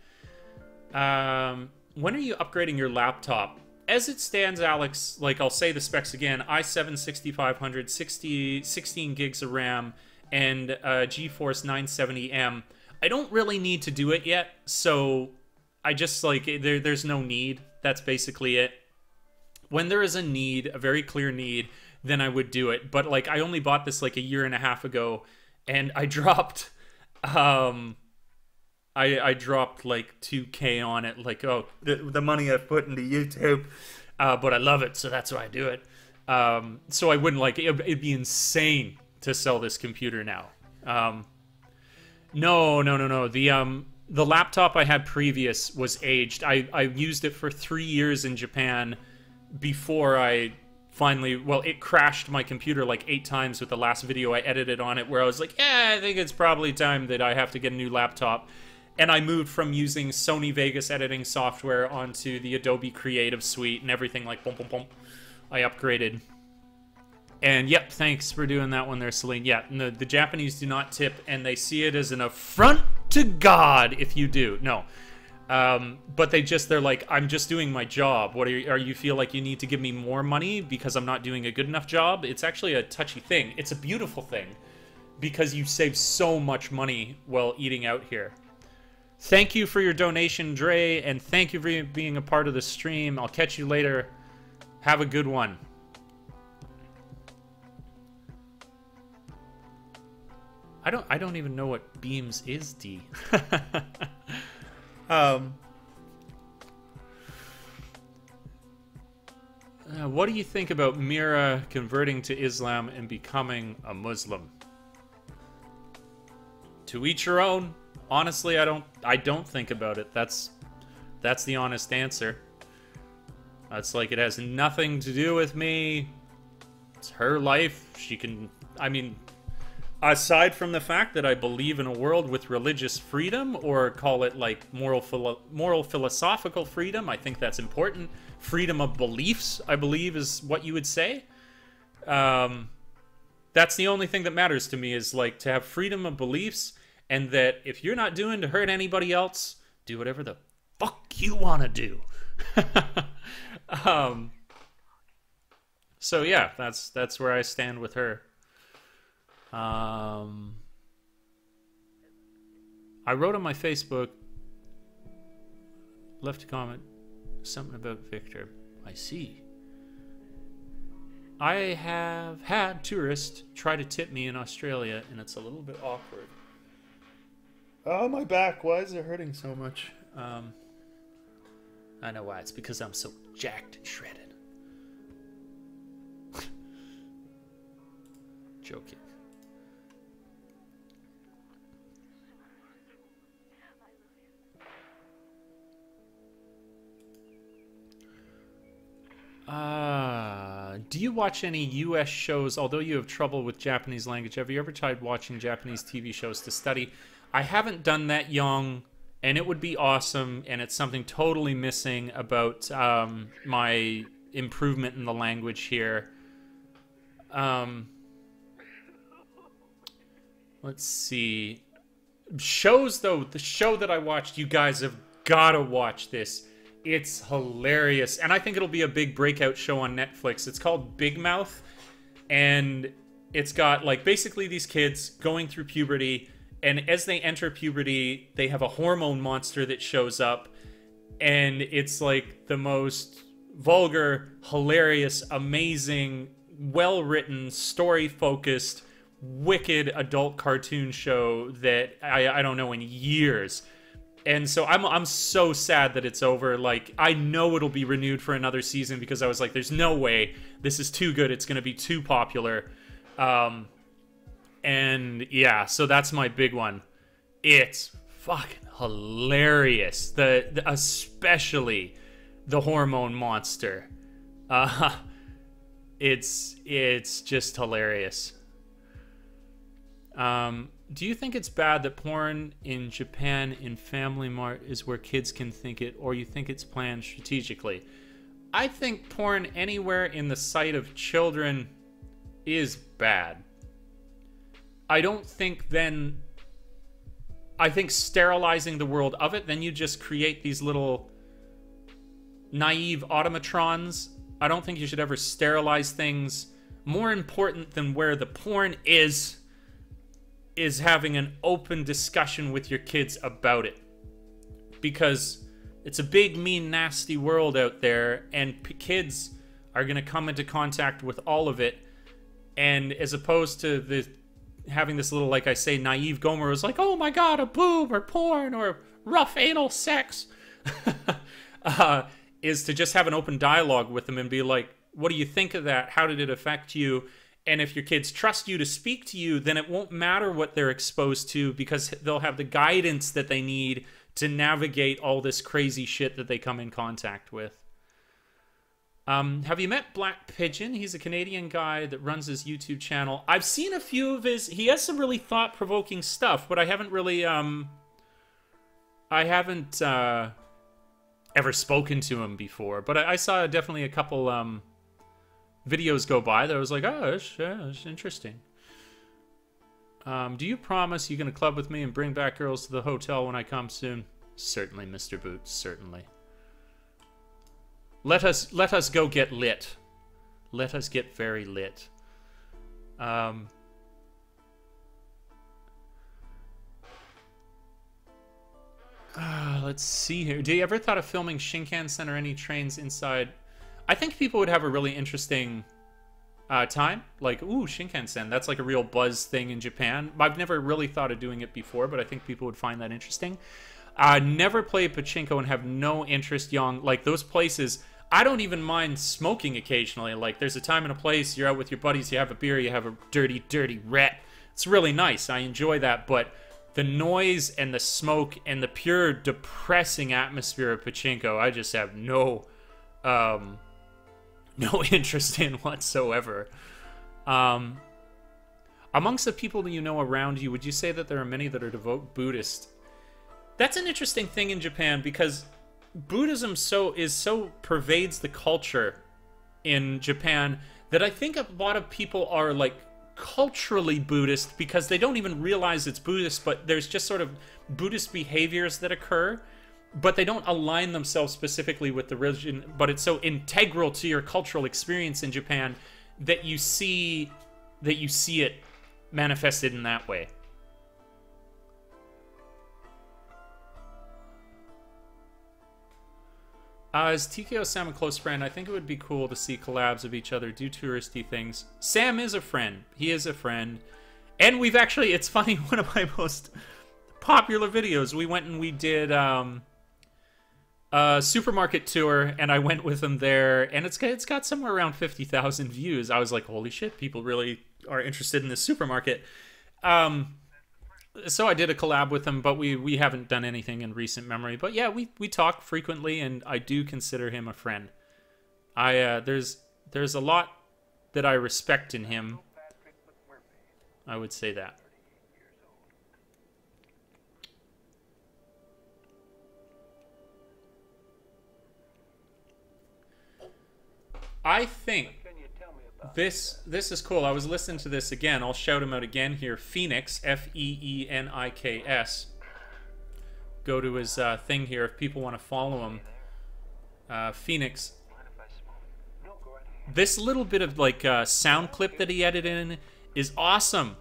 When are you upgrading your laptop? As it stands, Alex, like, I'll say the specs again, i7 6500, 16 gigs of RAM, and GeForce 970M. I don't really need to do it yet, so I just, like, there's no need. That's basically it. When there is a need, a very clear need, then I would do it. But, like, I only bought this, like, a year and a half ago, and I dropped, I dropped, like, 2K on it. Like, oh, the money I've put into YouTube. But I love it, so that's why I do it. So I wouldn't, like, it'd be insane to sell this computer now. No. The laptop I had previous was aged. I used it for 3 years in Japan before I finally... Well, it crashed my computer like 8 times with the last video I edited on it, where I was like, yeah, I think it's probably time that I have to get a new laptop. And I moved from using Sony Vegas editing software onto the Adobe Creative Suite and everything, like, boom, boom, boom. I upgraded. And, yep, thanks for doing that one there, Celine. Yeah, no, the Japanese do not tip, and they see it as an affront to God if you do. No. But they're like, I'm just doing my job. What are you feel like you need to give me more money because I'm not doing a good enough job? It's actually a touchy thing. It's a beautiful thing because you save so much money while eating out here. Thank you for your donation, Dre, and thank you for being a part of the stream. I'll catch you later. Have a good one. I don't even know what Beams is, D. What do you think about Mira converting to Islam and becoming a Muslim? To each your own. Honestly, I don't think about it. That's the honest answer. It's like it has nothing to do with me. It's her life. She can... I mean... Aside from the fact that I believe in a world with religious freedom, or call it like moral philosophical freedom, I think that's important. Freedom of beliefs, I believe, is what you would say. That's the only thing that matters to me, is like to have freedom of beliefs, and that if you're not doing to hurt anybody else, do whatever the fuck you want to do. So yeah, that's where I stand with her. I wrote on my Facebook, left a comment, something about Victor. I see. I have had tourists try to tip me in Australia, and it's a little bit awkward. Oh, my back. Why is it hurting so much? I know why. It's because I'm so jacked and shredded. Joking. Do you watch any US shows? Although you have trouble with Japanese language, have you ever tried watching Japanese TV shows to study? I haven't done that, Young, and it would be awesome, and it's something totally missing about my improvement in the language here. Let's see. Shows, though, the show that I watched, you guys have gotta watch this. It's hilarious. And I think it'll be a big breakout show on Netflix. It's called Big Mouth. And it's got, like, basically these kids going through puberty. And as they enter puberty, they have a hormone monster that shows up. And it's, like, the most vulgar, hilarious, amazing, well-written, story-focused, wicked adult cartoon show that I don't know in years. And so I'm so sad that it's over. Like, I know it'll be renewed for another season because I was like, there's no way. This is too good. It's going to be too popular. And yeah, so that's my big one. It's fucking hilarious. Especially the hormone monster. It's just hilarious. Do you think it's bad that porn in Japan in Family Mart is where kids can think it, or you think it's planned strategically? I think porn anywhere in the sight of children is bad. I don't think then... I think sterilizing the world of it, then you just create these little naive automatrons. I don't think you should ever sterilize things. More important than where the porn is having an open discussion with your kids about it. Because it's a big, mean, nasty world out there, and kids are going to come into contact with all of it. And as opposed to having this little, like I say, naive Gomer who's like, oh my god, a boob, or porn, or rough anal sex, is to just have an open dialogue with them and be like, what do you think of that? How did it affect you? And if your kids trust you to speak to you, then it won't matter what they're exposed to because they'll have the guidance that they need to navigate all this crazy shit that they come in contact with. Have you met Black Pigeon? He's a Canadian guy that runs his YouTube channel. I've seen a few of his... He has some really thought-provoking stuff, but I haven't really... ever spoken to him before. But I saw definitely a couple... videos go by that I was like, oh, that's interesting. Do you promise you're going to club with me and bring back girls to the hotel when I come soon? Certainly, Mr. Boots, certainly. Let us go get lit. Let us get very lit. Let's see here. Do you ever thought of filming Shinkansen or any trains inside? I think people would have a really interesting time. Like, ooh, Shinkansen. That's like a real buzz thing in Japan. I've never really thought of doing it before, but I think people would find that interesting. Never played pachinko and have no interest, young. Like, those places, I don't even mind smoking occasionally. Like, there's a time and a place, you're out with your buddies, you have a beer, you have a dirty, dirty rat. It's really nice. I enjoy that, but the noise and the smoke and the pure depressing atmosphere of pachinko, I just have no interest in whatsoever. Amongst the people that you know around you, would you say that there are many that are devout Buddhist? That's an interesting thing in Japan because Buddhism so pervades the culture in Japan that I think a lot of people are like culturally Buddhist because they don't even realize it's Buddhist, but there's just sort of Buddhist behaviors that occur, but they don't align themselves specifically with the religion, but it's so integral to your cultural experience in Japan that you see it manifested in that way. Is TKO Sam a close friend? I think it would be cool to see collabs of each other, do touristy things. Sam is a friend. He is a friend. And we've actually, it's funny, one of my most popular videos, we went and we did a supermarket tour, and I went with him there, and it's got somewhere around 50,000 views. I was like, holy shit, people really are interested in this supermarket. So I did a collab with him, but we haven't done anything in recent memory. But yeah, we talk frequently, and I do consider him a friend. There's a lot that I respect in him. I would say that. I think This is cool. I was listening to this again. I'll shout him out again here. Phoenix, Feenix. Go to his thing here if people want to follow him. Phoenix. This little bit of like sound clip that he edited in is awesome.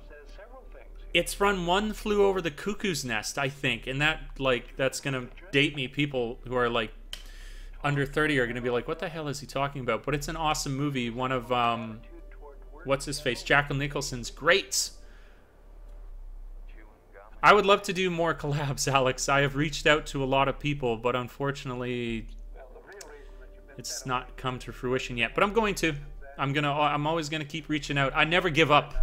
It's from One Flew Over the Cuckoo's Nest, I think, and that's gonna date me. People who are like under 30 are gonna be like, what the hell is he talking about? But it's an awesome movie. One of what's his face, Jack Nicholson's greats. I would love to do more collabs, Alex. I have reached out to a lot of people, but unfortunately it's not come to fruition yet. But I'm going to. I'm always gonna keep reaching out. I never give up.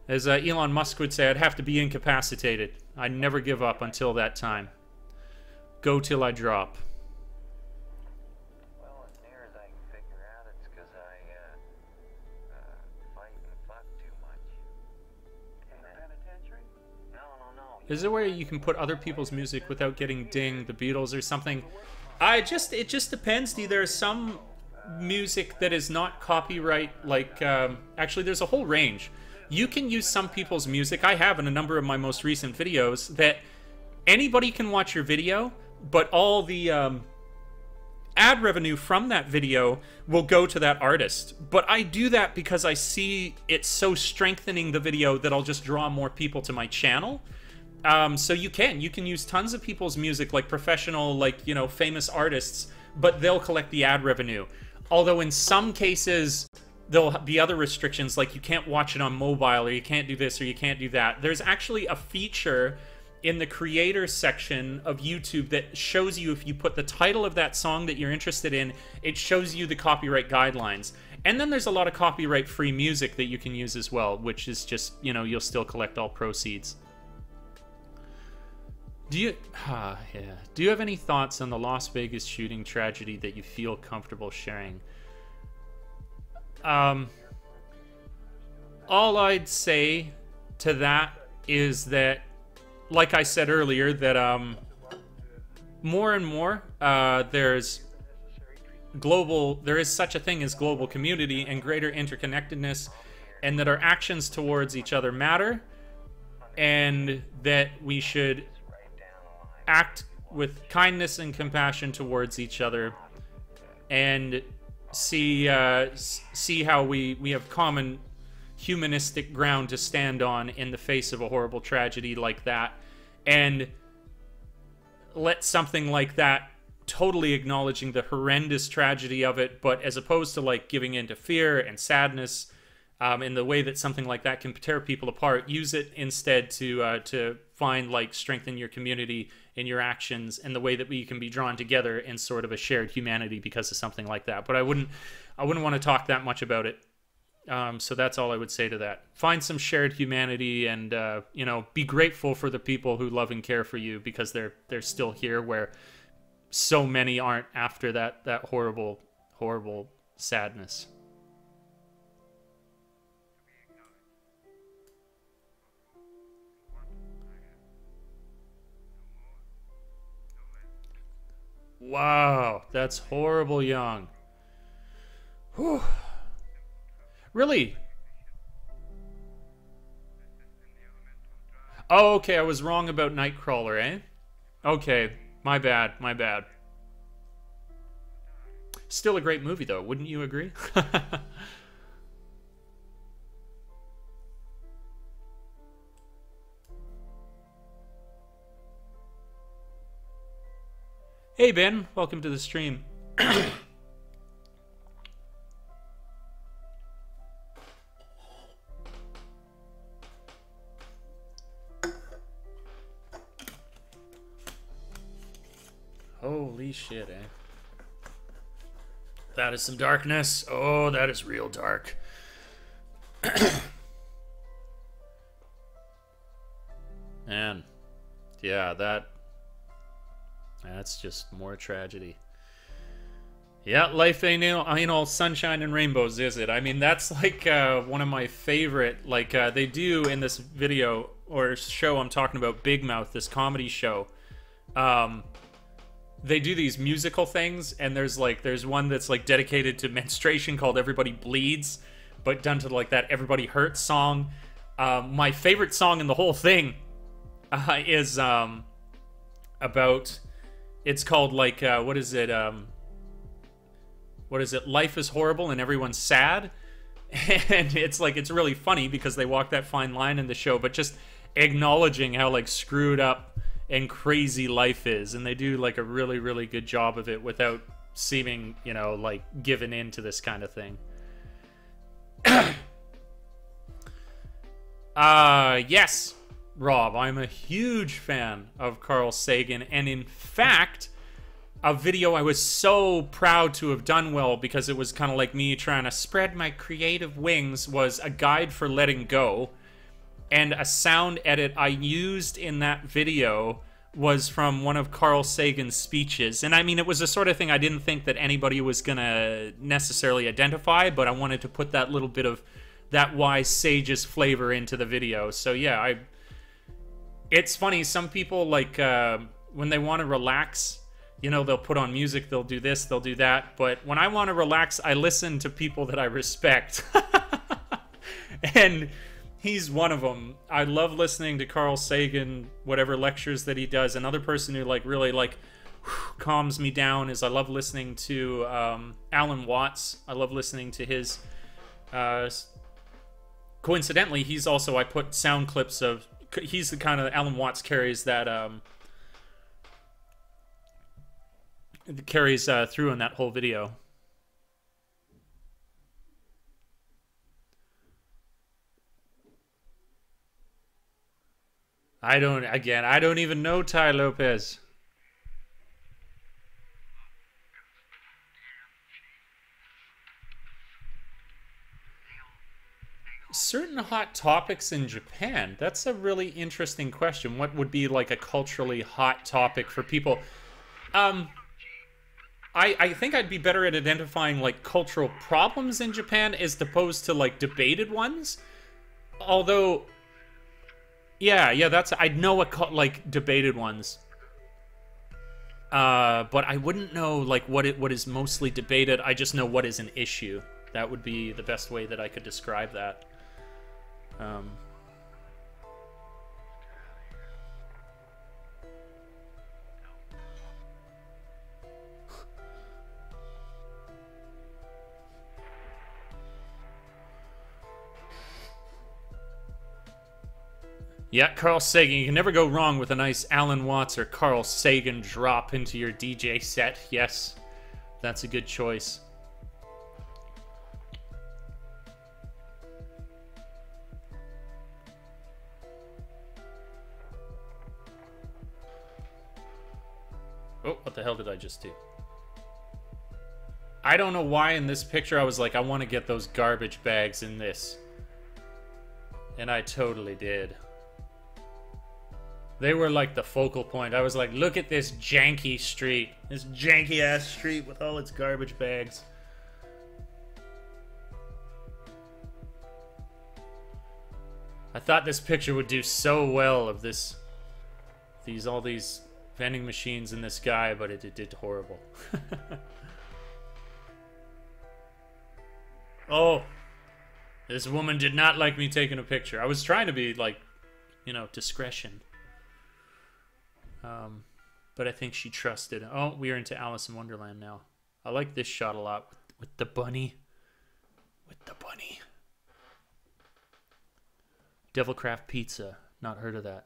As Elon Musk would say, I'd have to be incapacitated. I never give up until that time. Go till I drop. Well, as near as I can figure out, it's because I fight and fuck too much. In the penitentiary? No. Is there a way you can put other people's music without getting dinged, the Beatles or something? It just depends. There's some music that is not copyright, like actually there's a whole range. You can use some people's music. I have in a number of my most recent videos that anybody can watch your video, but all the ad revenue from that video will go to that artist. But I do that because I see it so strengthening the video that I'll just draw more people to my channel. So you can use tons of people's music, like professional, like, you know, famous artists, but they'll collect the ad revenue. Although in some cases there'll be other restrictions, like you can't watch it on mobile, or you can't do this, or you can't do that. There's actually a feature in the creators section of YouTube that shows you, if you put the title of that song that you're interested in, it shows you the copyright guidelines. And then there's a lot of copyright free music that you can use as well, which is just, you know, you'll still collect all proceeds. Do you have any thoughts on the Las Vegas shooting tragedy that you feel comfortable sharing? All I'd say to that is that, like I said earlier, that more and more there is such a thing as global community and greater interconnectedness, and that our actions towards each other matter, and that we should act with kindness and compassion towards each other, and see how we have common humanistic ground to stand on in the face of a horrible tragedy like that, and let something like that, totally acknowledging the horrendous tragedy of it, but as opposed to like giving into fear and sadness in the way that something like that can tear people apart, use it instead to find like strength in your community, in your actions, and the way that we can be drawn together in sort of a shared humanity because of something like that. But I wouldn't want to talk that much about it. So that's all I would say to that. Find some shared humanity, and you know, be grateful for the people who love and care for you, because they're still here, where so many aren't after that horrible sadness. Wow, that's horrible, Young. Whew. Really? Oh, okay, I was wrong about Nightcrawler, eh? Okay, my bad. Still a great movie, though, wouldn't you agree? Hey, Ben, welcome to the stream. Holy shit, eh? That is some darkness. Oh, that is real dark. Man, yeah, that's just more tragedy. Yeah, life ain't all sunshine and rainbows, is it? I mean, that's like one of my favorite, like they do in this video or show I'm talking about, Big Mouth, this comedy show. They do these musical things, and there's one that's like dedicated to menstruation called Everybody Bleeds, but done to like that Everybody Hurts song. My favorite song in the whole thing is about, it's called like, what is it? Life is Horrible and Everyone's Sad. And it's like, it's really funny because they walk that fine line in the show, but just acknowledging how like screwed up and crazy life is. And they do like a really, really good job of it without seeming, you know, like giving in to this kind of thing. Yes, Rob, I'm a huge fan of Carl Sagan, and in fact, a video I was so proud to have done well, because it was kind of like me trying to spread my creative wings, was a guide for letting go, and a sound edit I used in that video was from one of Carl Sagan's speeches. And I mean, it was the sort of thing I didn't think that anybody was gonna necessarily identify, but I wanted to put that little bit of that wise sage's flavor into the video. So yeah, it's funny, some people like when they want to relax, you know, they'll put on music, they'll do this, they'll do that, but when I want to relax, I listen to people that I respect. And he's one of them. I love listening to Carl Sagan, whatever lectures that he does. Another person who like really like calms me down is, I love listening to Alan Watts. I love listening to his coincidentally, he's also, I put sound clips of, he's the kind of, Alan Watts carries that through in that whole video. I don't even know Ty Lopez. Certain hot topics in Japan. That's a really interesting question. What would be like a culturally hot topic for people? I think I'd be better at identifying like cultural problems in Japan as opposed to like debated ones. Although, yeah, that's, I'd know like debated ones. But I wouldn't know like what is mostly debated. I just know what is an issue. That would be the best way that I could describe that. Yeah, Carl Sagan. You can never go wrong with a nice Alan Watts or Carl Sagan drop into your DJ set. Yes, that's a good choice. Oh, what the hell did I just do? I don't know why in this picture I was like, I want to get those garbage bags in this. And I totally did. They were like the focal point. I was like, look at this janky street. This janky ass street with all its garbage bags. I thought this picture would do so well of this, all these vending machines in this guy, but it did horrible. Oh, this woman did not like me taking a picture. I was trying to be like, you know, discretion. But I think she trusted. Oh, we are into Alice in Wonderland now. I like this shot a lot with the bunny. With the bunny. Devilcraft Pizza. Not heard of that.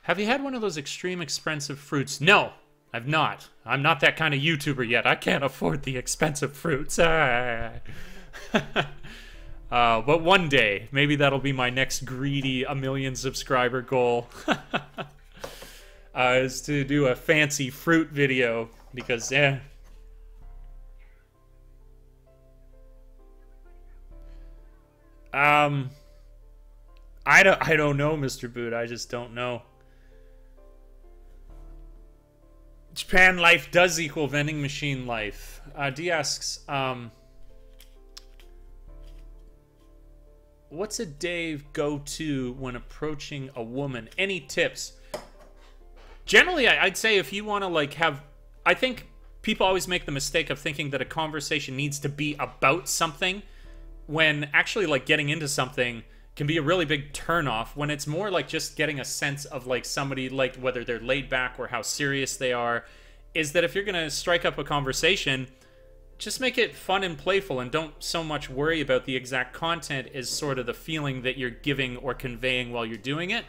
Have you had one of those extreme expensive fruits? No, I've not. I'm not that kind of YouTuber yet. I can't afford the expensive fruits. But one day, maybe that'll be my next greedy 1 million subscriber goal. Is to do a fancy fruit video, because I don't know, Mr. Boot. I just don't know. Japan life does equal vending machine life. D asks, what's a Dave go-to when approaching a woman? Any tips? Generally, I'd say if you want to like have, I think people always make the mistake of thinking that a conversation needs to be about something, when actually, like, getting into something can be a really big turnoff, when it's more like just getting a sense of, like, somebody, like, whether they're laid back or how serious they are. Is that if you're gonna strike up a conversation, just make it fun and playful, and don't so much worry about the exact content as sort of the feeling that you're giving or conveying while you're doing it.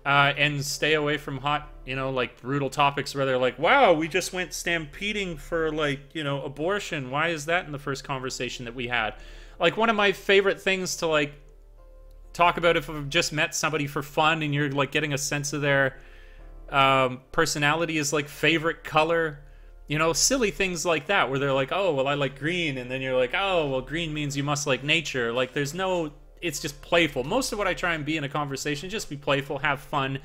And stay away from hot, you know, like, brutal topics where they're like, wow, we just went stampeding for, like, you know, abortion. Why is that in the first conversation that we had? Like, one of my favorite things to, like, talk about if I've just met somebody for fun and you're, like, getting a sense of their personality is, like, favorite color. You know, silly things like that where they're like, oh, well, I like green. And then you're like, oh, well, green means you must like nature. Like, there's no... It's just playful. Most of what I try and be in a conversation, just be playful, have fun,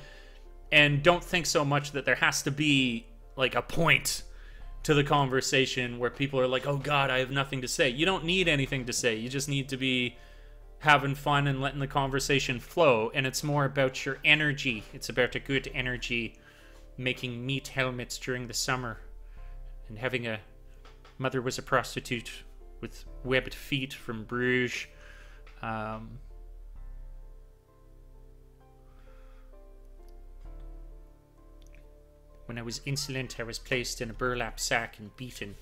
and don't think so much that there has to be, like, a point to the conversation where people are like, oh God, I have nothing to say. You don't need anything to say. You just need to be having fun and letting the conversation flow, and it's more about your energy. It's about a good energy, making meat helmets during the summer, and having a mother was a prostitute with webbed feet from Bruges. When I was insolent, I was placed in a burlap sack and beaten.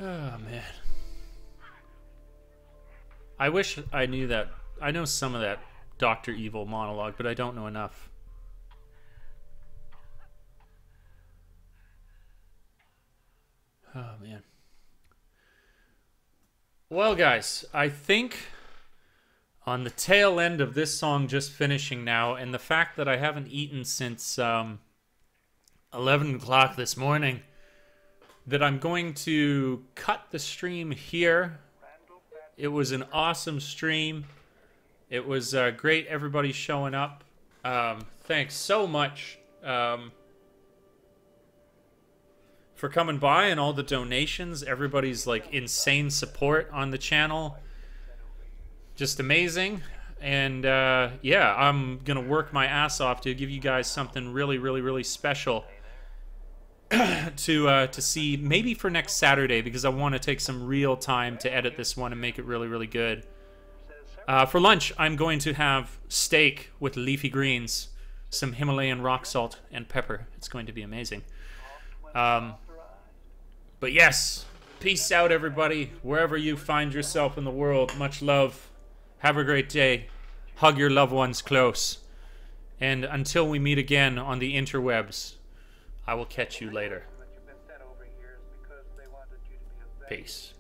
Oh, man. I wish I knew that. I know some of that Dr. Evil monologue, but I don't know enough. Oh, man. Well, guys, I think on the tail end of this song just finishing now, and the fact that I haven't eaten since 11 o'clock this morning, that I'm going to cut the stream here. It was an awesome stream. It was great, everybody showing up. Thanks so much for coming by and all the donations. Everybody's, like, insane support on the channel. Just amazing. And yeah, I'm gonna work my ass off to give you guys something really, really, really special to see maybe for next Saturday, because I want to take some real time to edit this one and make it really, really good. For lunch, I'm going to have steak with leafy greens, some Himalayan rock salt, and pepper. It's going to be amazing. But yes, peace out, everybody. Wherever you find yourself in the world, much love. Have a great day. Hug your loved ones close. And until we meet again on the interwebs, I will catch you later. Peace.